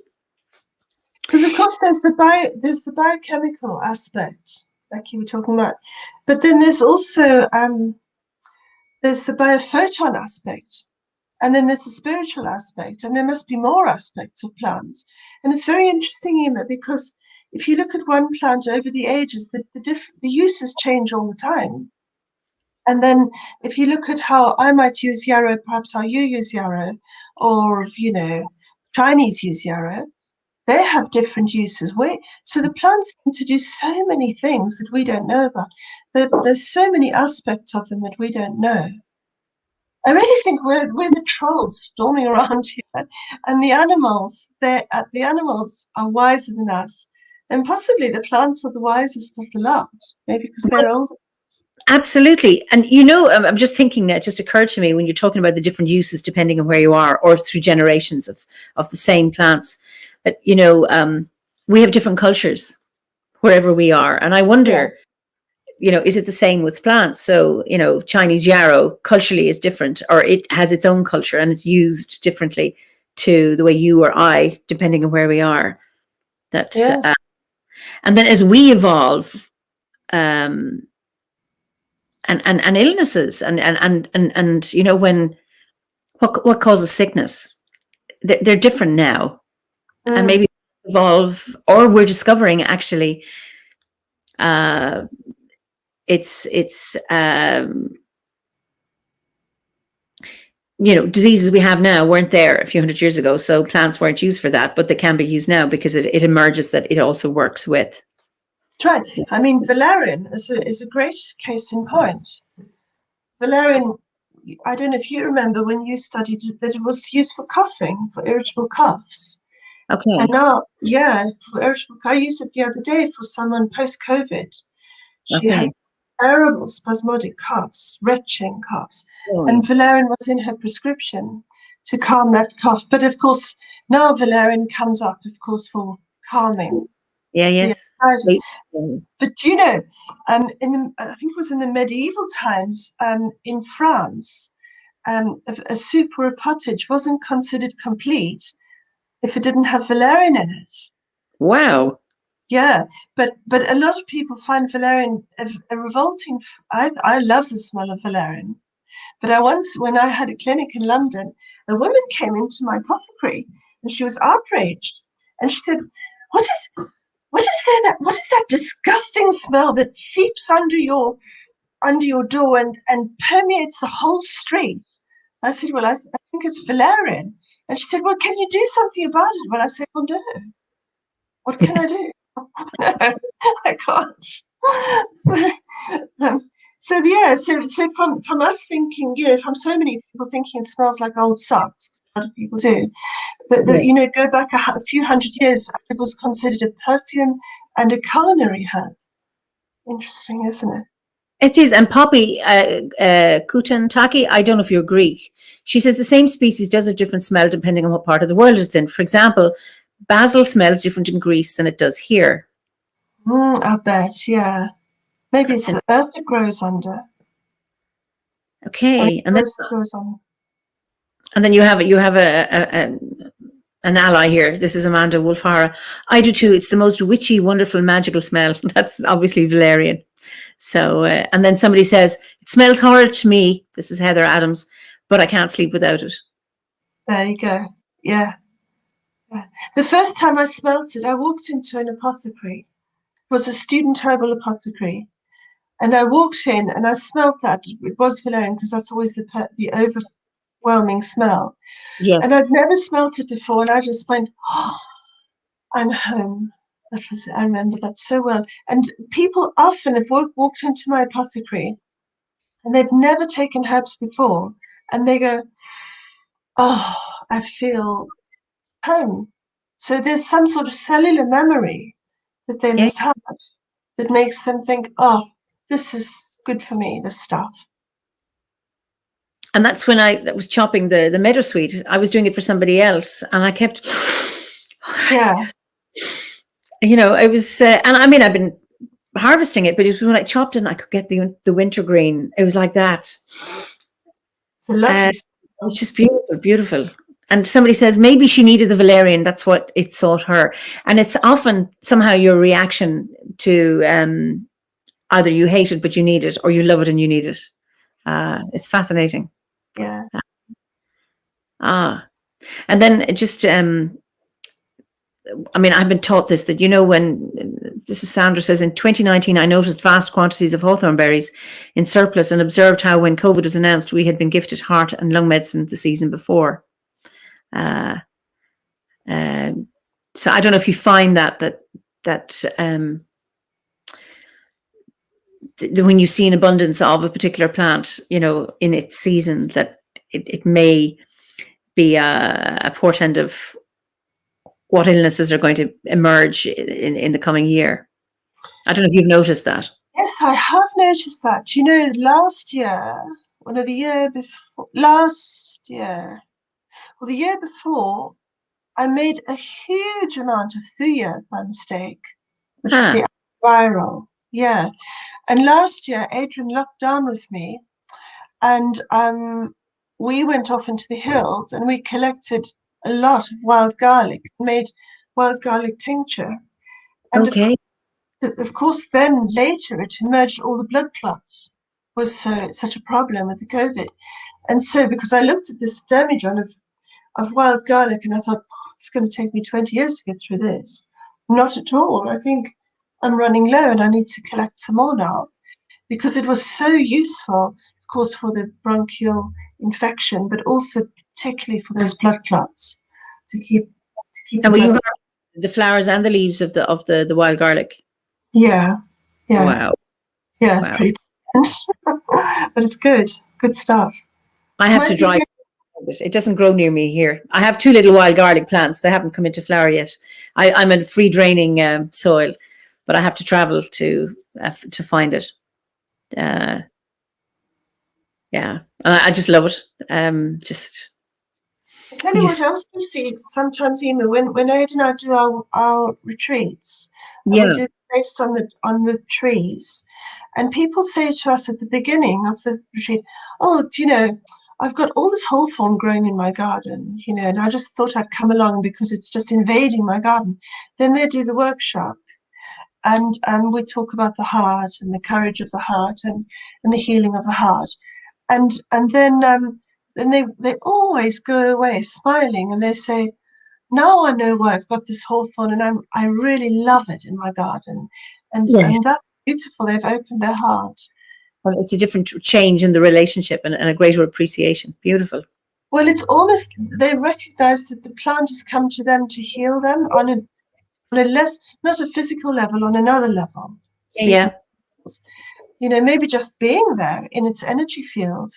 Because of course there's the biochemical aspect, like you were talking about, but then there's also there's the biophoton aspect, and then there's the spiritual aspect, and there must be more aspects of plants. And it's very interesting, Eimear, because if you look at one plant over the ages, the uses change all the time. And then if you look at how I might use yarrow, perhaps how you use yarrow, or Chinese use yarrow, they have different uses. So the plants seem to do so many things that we don't know about. There's so many aspects of them that we don't know. I really think we're the trolls storming around here, and the animals are wiser than us, and possibly the plants are the wisest of the lot, maybe because they're older. Absolutely. And I'm just thinking that it just occurred to me when you're talking about the different uses depending on where you are, or through generations of the same plants. But we have different cultures wherever we are, and I wonder, is it the same with plants? So Chinese yarrow culturally is different, or it has its own culture and it's used differently to the way you or I, depending on where we are. And then as we evolve, and illnesses and when what causes sickness, they're different now. And maybe evolve, or we're discovering actually it's diseases we have now weren't there a few hundred years ago, so plants weren't used for that, but they can be used now because it emerges that it also works with. Right. I mean, valerian is a great case in point. Valerian, I don't know if you remember when you studied it, that it was used for coughing, for irritable coughs. Okay. And now, for irritable, I used it the other day for someone post-COVID. She had terrible spasmodic coughs, retching coughs. Oh, And valerian was in her prescription to calm that cough. But of course, now valerian comes up, of course, for calming yeah, the yes. anxiety. Wait. But do you know, I think it was in the medieval times, in France, a soup or a pottage wasn't considered complete if it didn't have valerian in it. Wow. Yeah, but a lot of people find valerian a revolting. I love the smell of valerian. But when I had a clinic in London, a woman came into my apothecary and she was outraged, and she said, "What is that disgusting smell that seeps under your door and permeates the whole street?" I said, "Well, I think it's valerian." And she said, "Well, can you do something about it?" Well, I said, "Well, no. What can I do?" No, I can't. So, so from us thinking, from so many people thinking it smells like old socks, a lot of people do. But go back a few hundred years, it was considered a perfume and a culinary herb. Interesting, isn't it? It is. And Poppy Kutantaki, I don't know if you're Greek. She says the same species does have different smell depending on what part of the world it's in. For example, basil smells different in Greece than it does here. I bet, yeah. Maybe it's the earth it grows under. Okay, and grows on. And then you have an ally here. This is Amanda Wolfhara. I do too. It's the most witchy, wonderful, magical smell. That's obviously valerian. So, and then somebody says, "It smells horrid to me." This is Heather Adams, but I can't sleep without it. There you go. Yeah. The first time I smelt it, I walked into an apothecary. It was a student herbal apothecary. And I walked in and I smelt that. It was valerian because that's always the overwhelming smell. Yeah. And I'd never smelt it before. And I just went, "Oh, I'm home." That was it. I remember that so well. And people often have walked into my apothecary and they've never taken herbs before. And they go, "Oh, I feel home." So there's some sort of cellular memory that they must have that makes them think, "Oh, this is good for me, this stuff." And that's when I was chopping the meadowsweet. I was doing it for somebody else, and I kept, yeah. It was, and I mean, I've been harvesting it, but it was when I chopped it and I could get the wintergreen. It was like that. It's a lovely it's just beautiful, beautiful. And somebody says maybe she needed the valerian. That's what it sought her. And it's often somehow your reaction to either you hate it but you need it, or you love it and you need it. It's fascinating. Yeah. And then just I mean, I've been taught this, that, when this is Sandra says, in 2019, I noticed vast quantities of hawthorn berries in surplus and observed how when COVID was announced, we had been gifted heart and lung medicine the season before. So I don't know if you find that when you see an abundance of a particular plant, in its season, that it may be a portent of what illnesses are going to emerge in the coming year. I don't know if you've noticed that. Yes, I have noticed that. Last year, the year before, I made a huge amount of thuya by mistake, which is the viral. Yeah. And last year, Adrian locked down with me, and we went off into the hills and we collected a lot of wild garlic, made wild garlic tincture. And of course, then later it emerged all the blood clots was such a problem with the COVID. And so, because I looked at this demijohn of wild garlic and I thought, it's going to take me 20 years to get through this. Not at all. I think I'm running low and I need to collect some more now, because it was so useful, of course, for the bronchial infection, but also particularly for those blood clots to keep. And will you have the flowers and the leaves of the wild garlic? Yeah. Wow. Yeah, it's pretty but it's good stuff. I have to dry it. It doesn't grow near me here. I have 2 little wild garlic plants. They haven't come into flower yet. I'm in free draining soil, but I have to travel to find it. Yeah, and I just love it. Just I tell when you you, what else we see sometimes, Emma, when Ed and I do our retreats, and we yeah, do it based on the trees, and people say to us at the beginning of the retreat, "Oh, do you know, I've got all this hawthorn growing in my garden, and I just thought I'd come along because it's just invading my garden." Then they do the workshop, and we talk about the heart and the courage of the heart and the healing of the heart, and then they always go away smiling, and they say, "Now I know why I've got this hawthorn, and I really love it in my garden," yes. and that's beautiful. They've opened their heart. Well, it's a different change in the relationship and a greater appreciation. Beautiful. Well, it's almost they recognize that the plant has come to them to heal them on a less, not a physical level, on another level. Speaking, Yeah, maybe just being there in its energy field.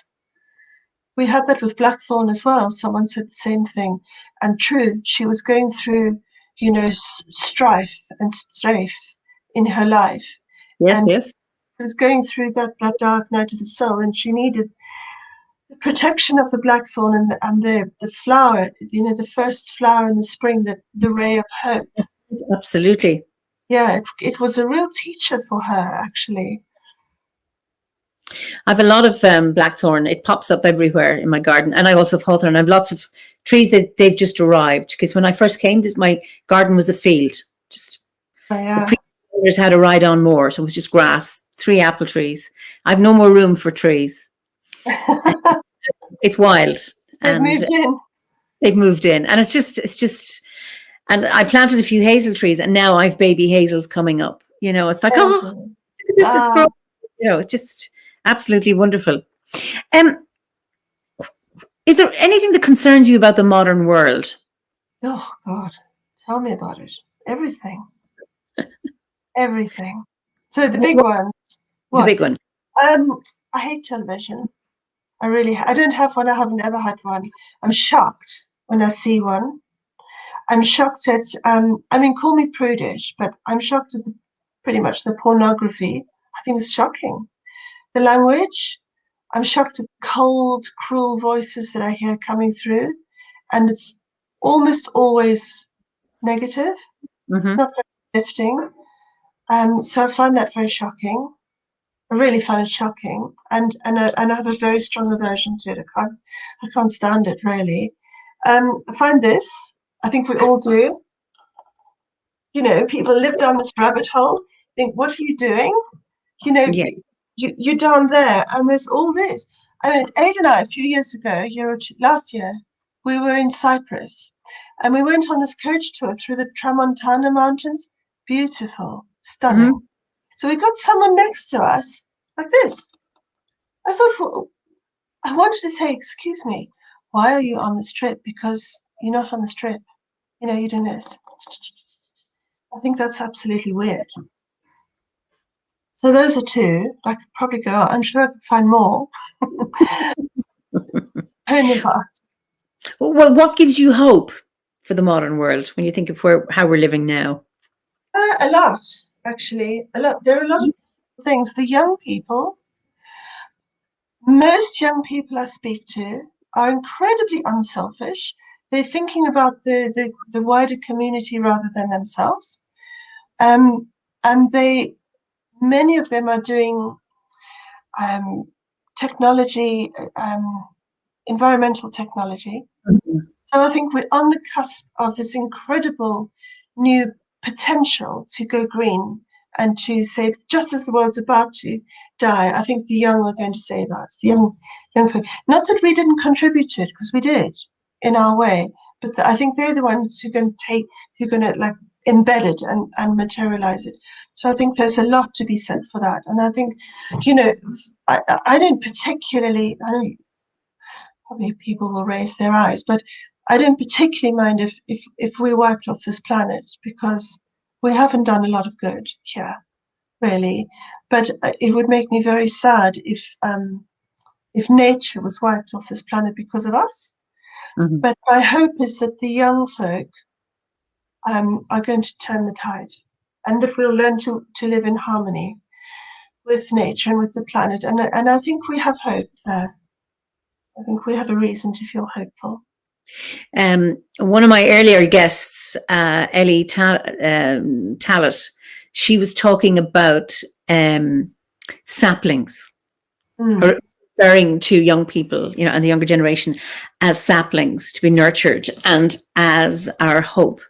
We had that with Blackthorn as well. Someone said the same thing. And true, she was going through, strife and strafe in her life. yes, And she yes. was going through that dark night of the soul, and she needed the protection of the blackthorn and the flower, the first flower in the spring, the ray of hope. Absolutely. Yeah, it was a real teacher for her, actually. I have a lot of blackthorn. It pops up everywhere in my garden, and I also have hawthorn. I have lots of trees that they've just arrived because when I first came, my garden was a field. Just Oh, the yeah. previous owners had a ride on moor, so it was just grass. 3 apple trees. I've no more room for trees. It's wild, They've and moved in. they've moved in, and it's just. And I planted a few hazel trees, and now I've baby hazels coming up. It's like, oh, Okay. look at this, it's Ah, growing. It's just absolutely wonderful. Um, is there anything that concerns you about the modern world? oh, God. Tell me about it. Everything. Everything. So the big What, one. the What? big one? Um, I hate television. I don't have one. I haven't ever had one. I'm shocked when I see one. I'm shocked at, call me prudish, but I'm shocked at pretty much the pornography. I think it's shocking. The language, I'm shocked at cold, cruel voices that I hear coming through, and it's almost always negative, Hmm. not very lifting. So I find that very shocking. I really find it shocking, and I have a very strong aversion to it. I can't stand it really. I find this. I think we all do. People live down this rabbit hole. Think, what are you doing? You know, Yeah. you're down there, and there's all this. I mean, Aid and I, a few years ago, a year or two, last year, we were in Cyprus, and we went on this coach tour through the Tramontana Mountains. Beautiful, Hmm. stunning. So we got someone next to us, like this. I thought, well, I wanted to say, excuse me, why are you on this trip? Because you're not on this trip. You're doing this. I think that's absolutely weird. So those are two. I could probably go. I'm sure I could find more. Only part. Well, what gives you hope for the modern world when you think of how we're living now? A lot, actually. A lot. There are a lot of things. The young people, most young people I speak to are incredibly unselfish. They're thinking about the wider community rather than themselves. Um, and many of them are doing um, technology, environmental technology. Mhm. So I think we're on the cusp of this incredible new potential to go green and to save, just as the world's about to die. I think the young are going to save us, young folk. Not that we didn't contribute to it, because we did in our way, but I think they're the ones who are going to like embed it and materialize it. So I think there's a lot to be said for that. And I think, you know, I don't particularly, I know probably people will raise their eyes, but I don't particularly mind if we wiped off this planet, because we haven't done a lot of good here, really. But it would make me very sad if nature was wiped off this planet because of us. Mhm. But my hope is that the young folk are going to turn the tide, and that we'll learn to live in harmony. with nature and with the planet. And I think we have hope there. I think we have a reason to feel hopeful. One of my earlier guests, Ellie Tallet, she was talking about saplings, or referring to young people, and the younger generation as saplings to be nurtured and as our hope.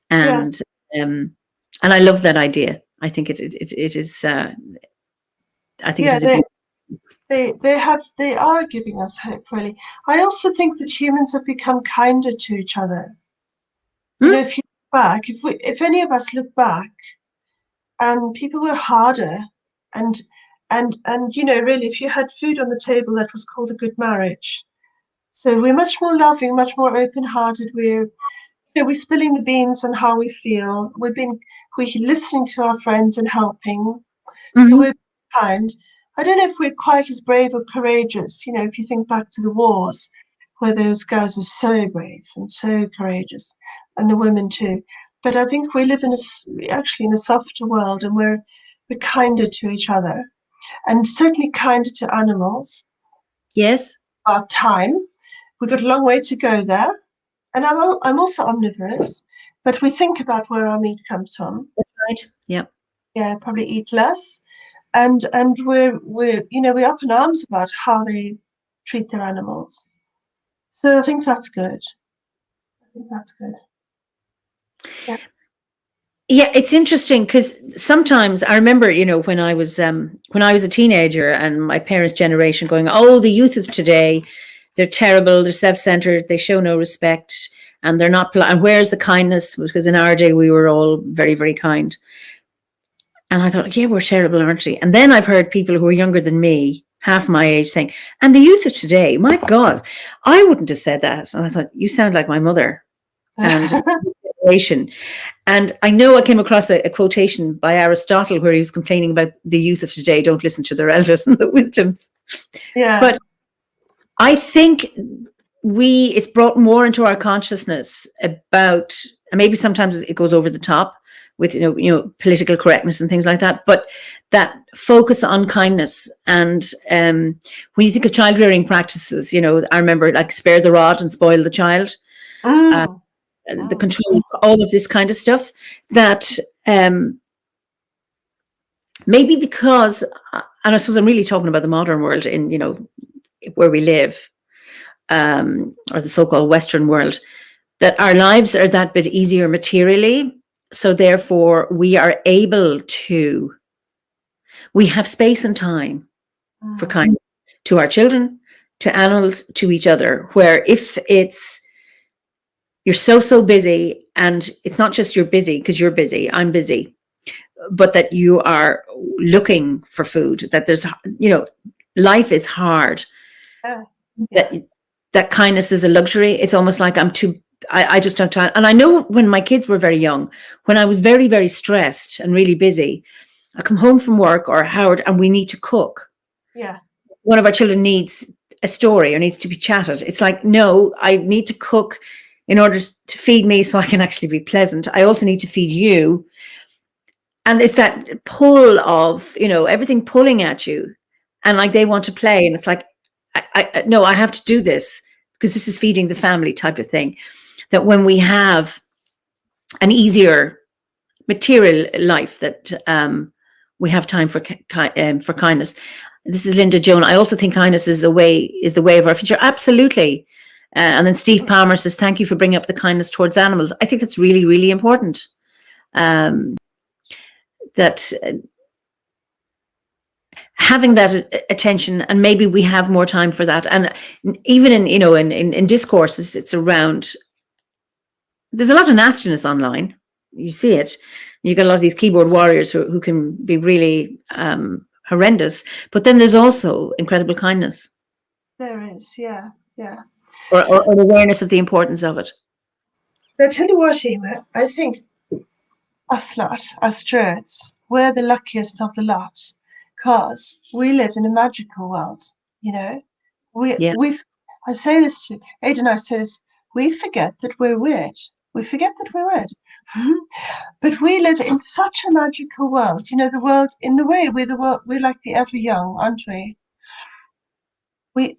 And I love that idea. I think it is. I think it is. They are giving us hope, really. I also think that humans have become kinder to each other. If you look back, if any of us look back, people were harder, and really, if you had food on the table, that was called a good marriage. So we're much more loving, much more open-hearted. We're spilling the beans on how we feel. We're listening to our friends and helping. So we're kind. I don't know if we're quite as brave or courageous. If you think back to the wars, where those guys were so brave and so courageous, and the women too. But I think we live in a softer world, and we're kinder to each other, and certainly kinder to animals. Yes. Our time, we've got a long way to go there. And I'm also omnivorous, but we think about where our meat comes from. That's right. Yeah. Yeah, probably eat less. And we're up in arms about how they treat their animals. So I think that's good. Yeah. Yeah, it's interesting because sometimes I remember, when I was a teenager and my parents' generation going, "Oh, the youth of today, they're terrible, they're self-centered, they show no respect, and they're not and where's the kindness?" Because in our day we were all very, very kind. And I thought, yeah, we're terrible, aren't we? And then I've heard people who are younger than me, half my age, saying, "And the youth of today, my God, I wouldn't have said that." And I thought, you sound like my mother. And and I know I came across a quotation by Aristotle where he was complaining about the youth of today don't listen to their elders and the wisdoms. Yeah. But I think it's brought more into our consciousness about, and maybe sometimes it goes over the top with political correctness and things like that, but that focus on kindness. And when you think of child rearing practices, I remember like spare the rod and spoil the child. The control, all of this kind of stuff, that maybe because, and I suppose I'm really talking about the modern world in, where we live, or the so-called Western world, that our lives are that bit easier materially. So therefore we are able to, we have space and time for kindness to our children, to animals, to each other, where if you're so busy, and it's not just you're busy because you're busy, I'm busy, but that you are looking for food, that there's, life is hard. That kindness is a luxury. It's almost like I just don't time. And I know when my kids were very young, when I was very, very stressed and really busy, I come home from work or Howard and we need to cook. Yeah. One of our children needs a story or needs to be chatted. It's like, no, I need to cook in order to feed me so I can actually be pleasant. I also need to feed you. And it's that pull of, everything pulling at you, and like they want to play. And it's like, no, I have to do this because this is feeding the family type of thing. That when we have an easier material life, that we have time for kindness. This is Linda Joan. I also think kindness is the way of our future. Absolutely. And then Steve Palmer says, "Thank you for bringing up the kindness towards animals." I think that's really, really important. That having that attention, and maybe we have more time for that. And even in discourses, it's around. There's a lot of nastiness online. You see it. You get a lot of these keyboard warriors who can be really horrendous. But then there's also incredible kindness. There is, yeah. Or awareness of the importance of it. But I tell you what, Eimear, I think us Druids, we're the luckiest of the lot, because we live in a magical world, I say this to Ada and I say this, we forget that we're weird. We forget that we're weird. But we live in such a magical world. You know, the world, in the way, we're like the ever young, aren't we? We,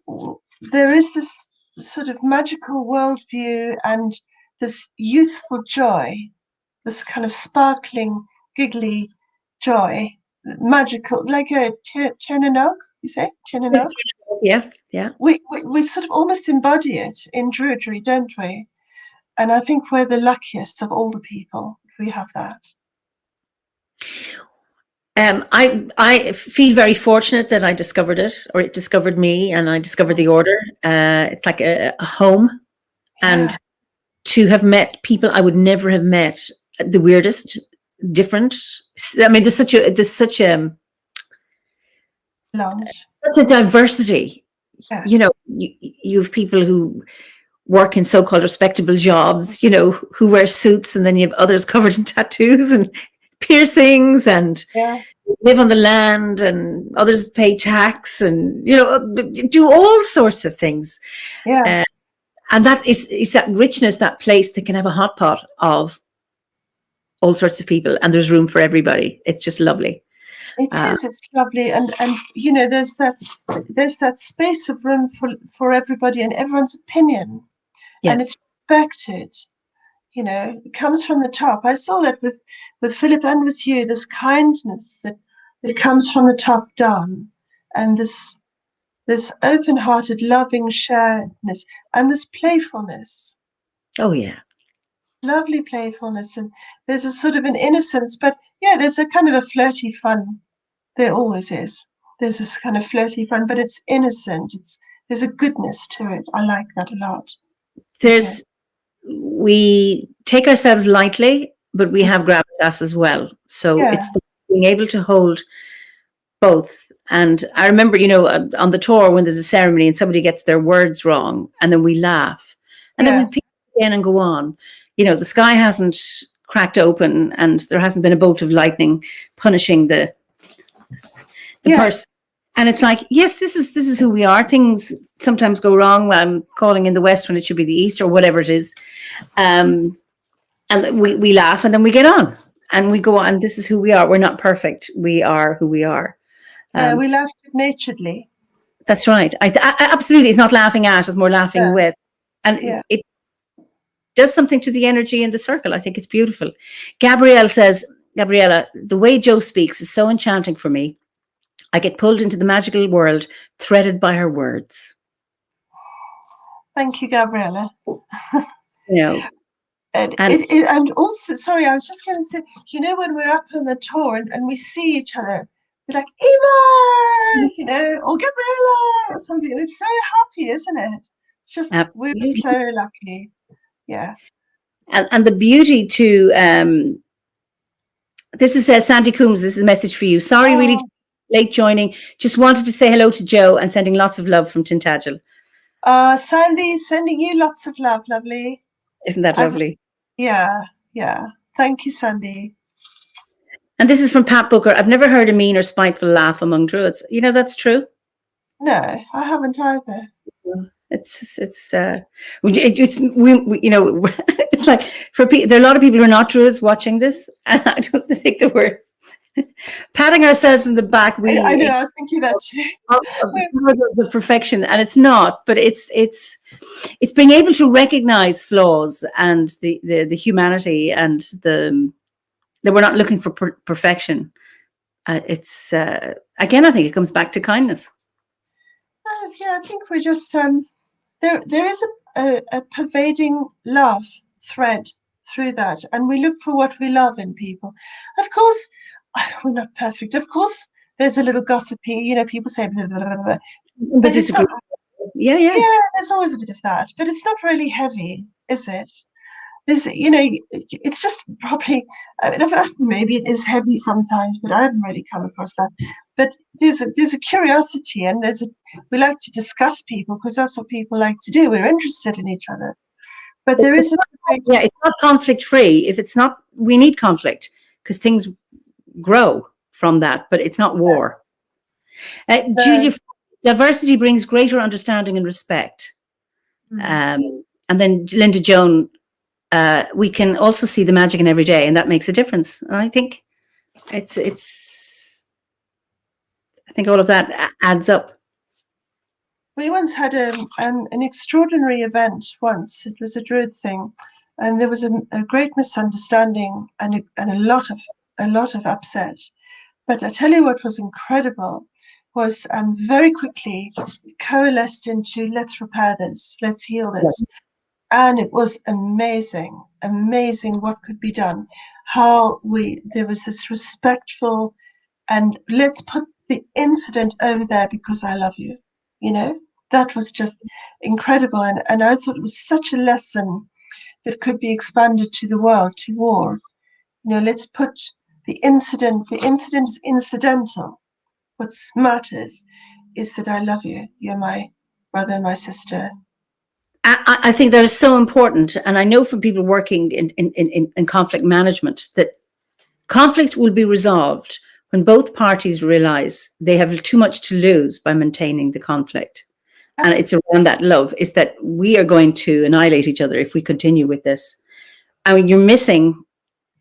there is this sort of magical worldview and this youthful joy, this kind of sparkling, giggly joy, magical, like a Tiernanog, you say? Tiernanog? Yeah, yeah. We sort of almost embody it in Druidry, don't we? And I think we're the luckiest of all the people if we have that. I feel very fortunate that I discovered it, or it discovered me, and I discovered the order. It's like a home, and to have met people I would never have met, the weirdest, different. I mean, there's such a Lounge. such a diversity. Yeah. You know, you have people who work in so-called respectable jobs, you know, who wear suits, and then you have others covered in tattoos and piercings, and live on the land, and others pay tax, and, you know, do all sorts of things. Yeah. And that is that richness, that place that can have a hot pot of all sorts of people, and there's room for everybody. It's just lovely. It is. It's lovely, and you know, there's that space of room for everybody and everyone's opinion, and it's respected. You know, it comes from the top. I saw that with Philip and with you. This kindness that comes from the top down, and this open-hearted, loving sharedness, and this playfulness. Oh yeah, lovely playfulness, and there's a sort of an innocence, but yeah, there's a kind of a flirty fun. There always is. There's this kind of flirty fun, but it's innocent. There's a goodness to it. I like that a lot. We take ourselves lightly, but we have gravitas as well. So it's being able to hold both. And I remember, you know, on the tour, when there's a ceremony and somebody gets their words wrong, and then we laugh, and then we pick it again and go on. You know, the sky hasn't cracked open, and there hasn't been a bolt of lightning punishing the person. And it's like, yes, this is who we are. Things sometimes go wrong. I'm calling in the West when it should be the East, or whatever it is. And we laugh, and then we get on, and we go on. This is who we are. We're not perfect. We are who we are. We laugh good-naturedly. That's right. I absolutely. It's not laughing at, it's more laughing with. And it does something to the energy in the circle. I think it's beautiful. Gabriella, the way Jo speaks is so enchanting for me. I get pulled into the magical world, threaded by her words. Thank you, Gabriella. You know, and also, sorry, I was just going to say, you know, when we're up on the tour and we see each other, we're like, Eimear, you know, or Gabriella, or something. And it's so happy, isn't it? It's just, we're so lucky. Yeah. And the beauty to, this is Sandy Coombs, this is a message for you. Sorry, really late joining. Just wanted to say hello to Jo, and sending lots of love from Tintagel. Sandy, sending you lots of love, lovely. Isn't that lovely? Yeah. Thank you, Sandy. And this is from Pat Booker. I've never heard a mean or spiteful laugh among Druids. You know, that's true. No, I haven't either. It's you know, it's like, for people, there are a lot of people who are not Druids watching this, and I don't think that we're patting ourselves in the back. I know, I was thinking that too. The perfection, and it's not, but it's being able to recognize flaws and the humanity, and that we're not looking for perfection. It's again, I think it comes back to kindness. Yeah, I think we're just there is a pervading love thread through that, and we look for what we love in people. Of course, we're not perfect. Of course, there's a little gossipy. You know, people say blah, blah, blah, blah. But it's not, yeah, there's always a bit of that, but it's not really heavy, is it? There's, you know, it's just probably, I mean, maybe it is heavy sometimes, but I haven't really come across that. But there's a curiosity, and we like to discuss people, because that's what people like to do. We're interested in each other. But there is it's not conflict free. If it's not, we need conflict, because things grow from that, but it's not war. Julia, diversity brings greater understanding and respect. And then Linda Joan we can also see the magic in every day, and that makes a difference. And I think it's I think all of that adds up. We once had an extraordinary event once. It was a Druid thing, and there was a great misunderstanding and a lot of upset. But I tell you what was incredible was very quickly coalesced into let's repair this, let's heal this. And it was amazing what could be done. How there was this respectful, and let's put the incident over there because I love you. That was just incredible. And I thought it was such a lesson that could be expanded to the world, to war. Let's put the incident is incidental. What matters is that I love you. You're my brother and my sister. I think that is so important. And I know from people working in conflict management that conflict will be resolved when both parties realize they have too much to lose by maintaining the conflict. And it's around that love, is that we are going to annihilate each other if we continue with this. I mean, you're missing,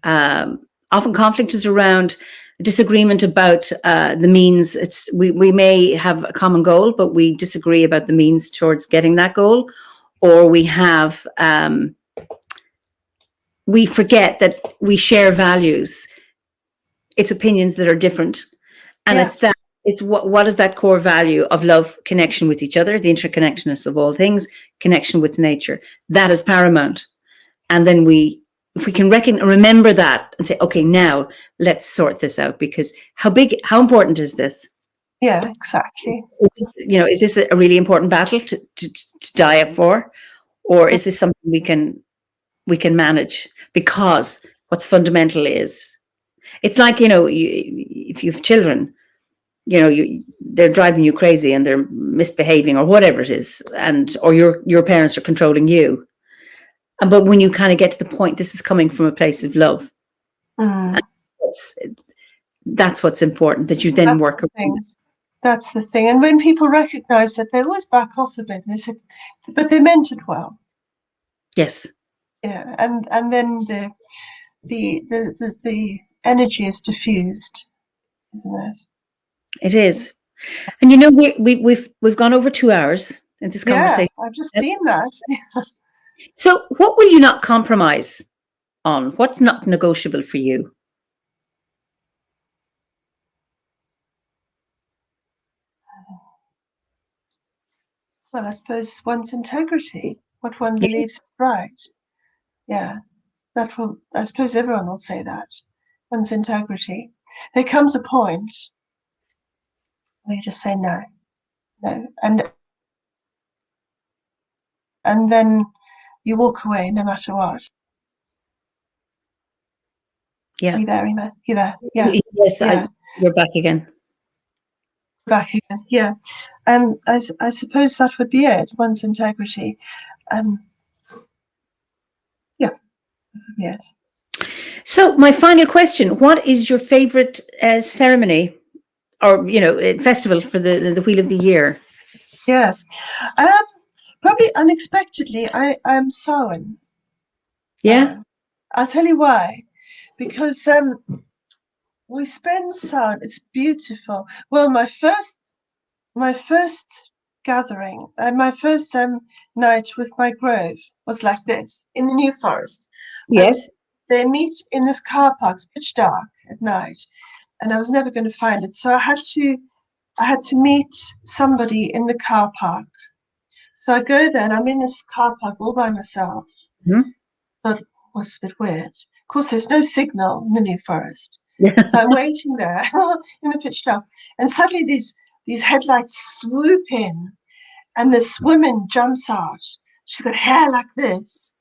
often conflict is around disagreement about the means. We may have a common goal, but we disagree about the means towards getting that goal. Or we have, we forget that we share values. It's opinions that are different. And it's what is that core value of love, connection with each other, the interconnectedness of all things, connection with nature. That is paramount. And then if we can remember that and say, okay, now let's sort this out, because how important is this? Yeah, exactly. Is this a really important battle to die up for? Or is this something we can manage? Because what's fundamental is, it's like, if you have children, they're driving you crazy and they're misbehaving or whatever it is, or your parents are controlling you. But when you kind of get to the point, this is coming from a place of love. That's what's important, that you then work around. That's the thing. And when people recognize that, they always back off a bit and they said, but they meant it well. Yes. And then the energy is diffused, isn't it? It is. And we've gone over 2 hours in this conversation. Yeah, I've just seen that. So what will you not compromise on? What's not negotiable for you? Well, I suppose one's integrity, what one believes is right. Yeah, I suppose everyone will say that. One's integrity. There comes a point where you just say no. And then you walk away no matter what. Yeah. Are you there, Eimear? You there? Yeah. Yes, yeah. You're back again. Back again, yeah. And I suppose that would be it, one's integrity. Yeah, that would be it. So my final question, what is your favorite ceremony or, festival for the Wheel of the Year? Yeah. Probably unexpectedly, I'm Samhain. Yeah. I'll tell you why. Because we spend Samhain, it's beautiful. Well, my first gathering, my first night with my grove was like this, in the New Forest. Yes. They meet in this car park, it's pitch dark at night, and I was never going to find it. So I had to meet somebody in the car park. So I go there and I'm in this car park all by myself. But was a bit weird. Of course, there's no signal in the New Forest. So I'm waiting there in the pitch dark. And suddenly these headlights swoop in and this woman jumps out. She's got hair like this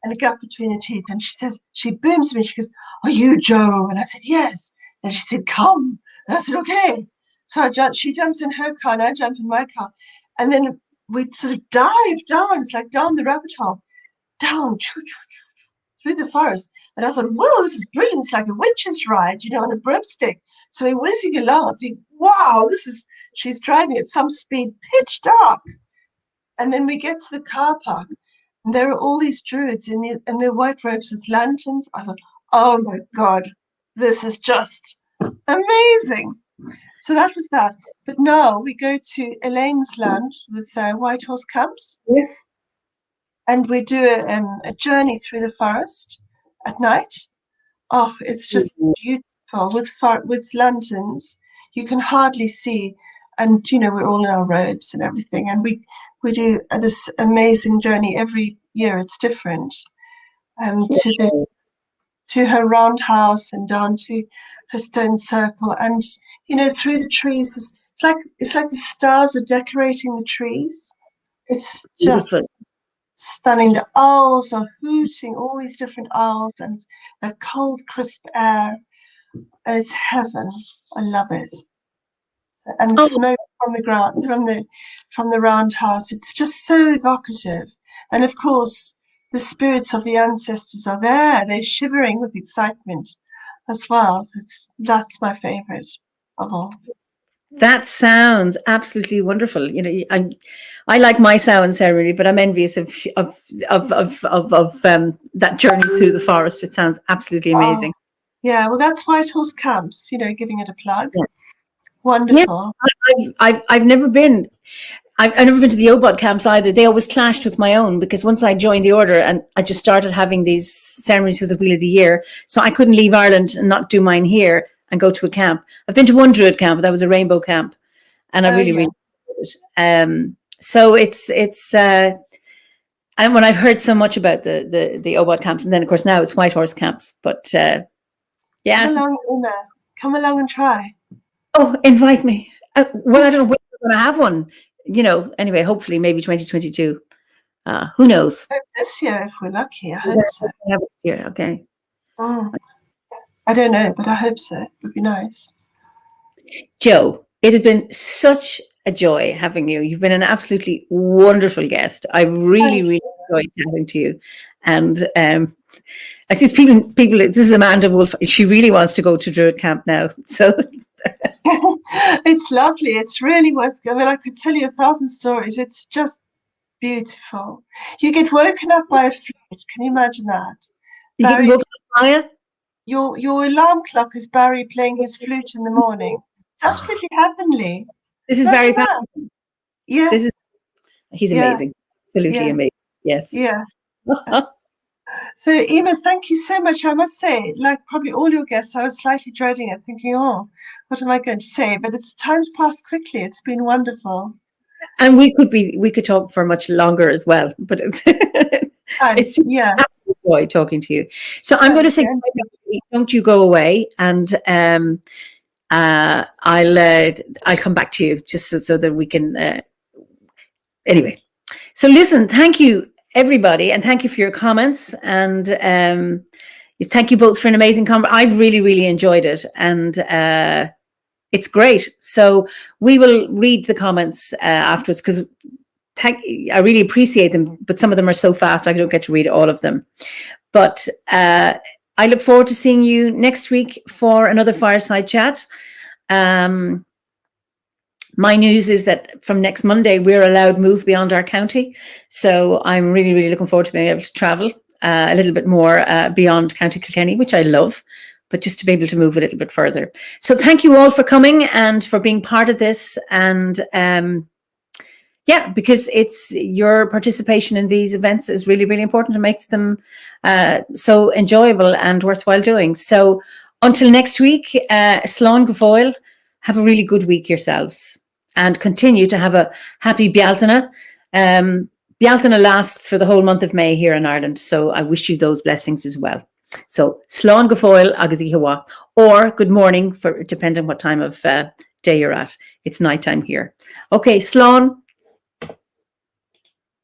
and a gap between her teeth. And she booms me. She goes, "Are you Jo?" And I said, "Yes." And she said, "Come." And I said, "Okay." So she jumps in her car and I jump in my car. And then we sort of dive down. It's like down the rabbit hole, down, through the forest. And I thought, whoa, this is brilliant. It's like a witch's ride, on a broomstick. So we're whizzing along. I think, wow, she's driving at some speed, pitch dark. And then we get to the car park And there are all these druids in their white robes with lanterns. I thought, oh my God, this is just amazing. So that was that. But now we go to Elaine's land with White Horse Camps. Yeah. And we do a journey through the forest at night. Oh, it's just beautiful with lanterns. You can hardly see, and we're all in our robes and everything. And we do this amazing journey every year. It's different. To her roundhouse and down to her stone circle, and through the trees. It's like the stars are decorating the trees. It's just stunning. The owls are hooting, all these different owls, and that cold, crisp air. And it's heaven. I love it. And the smoke from the ground, from the roundhouse, it's just so evocative. And of course, the spirits of the ancestors are there. They're shivering with excitement as well. That's my favorite of all. That sounds absolutely wonderful. I like my sound ceremony, but I'm envious of that journey through the forest. It sounds absolutely amazing. Yeah, well, that's White Horse Camps. Giving it a plug. Yeah. Wonderful. Yeah, I've never been. I've never been to the OBOD camps either. They always clashed with my own, because once I joined the order and I just started having these ceremonies for the Wheel of the Year, so I couldn't leave Ireland and not do mine here and go to a camp. I've been to one Druid camp, but that was a rainbow camp, and I really enjoyed it. So it's and when I've heard so much about the OBOD camps, and then of course now it's White Horse camps, but yeah. Come along, Eimear. Come along and try. Oh, invite me. Well, I don't know when we're going to have one. Anyway, hopefully maybe 2022. Who knows? I hope this year, if we're lucky. I hope so. This year, okay. Oh. I don't know, but I hope so. It would be nice. Jo, it has been such a joy having you. You've been an absolutely wonderful guest. I really enjoyed chatting to you. And I see people, this is Amanda Wolf. She really wants to go to Druid camp now. So it's lovely. It's really worth going. I could tell you 1,000 stories. It's just beautiful. You get woken up by a flute. Can you imagine that? You get woken up by it? Your alarm clock is Barry playing his flute in the morning. It's absolutely heavenly. This is Barry Patton. Yeah. He's amazing. Absolutely amazing. Yes. Yeah. So, Eimear, thank you so much. I must say, like probably all your guests, I was slightly dreading it, thinking, oh, what am I going to say? But time's passed quickly. It's been wonderful. And we could talk for much longer as well, but it's it's just absolute joy talking to you. So I'm going to say, don't you go away, and I'll come back to you just so that we can. Anyway, so listen, thank you everybody, and thank you for your comments, and thank you both for an amazing conversation. I've really enjoyed it, and it's great. So we will read the comments afterwards, because I really appreciate them, but some of them are so fast I don't get to read all of them. But I look forward to seeing you next week for another Fireside Chat. My news is that from next Monday, we're allowed move beyond our county. So I'm really looking forward to being able to travel a little bit more beyond County Kilkenny, which I love, but just to be able to move a little bit further. So thank you all for coming and for being part of this. And because it's your participation in these events is really important. It makes them so enjoyable and worthwhile doing. So until next week, Slán go Fóill, have a really good week yourselves, and continue to have a happy Bealtaine. Bealtaine lasts for the whole month of May here in Ireland, so I wish you those blessings as well. So Slán go Fóill agus I Hawa, or good morning, for depending what time of day you're at. It's nighttime here. Okay, Slán.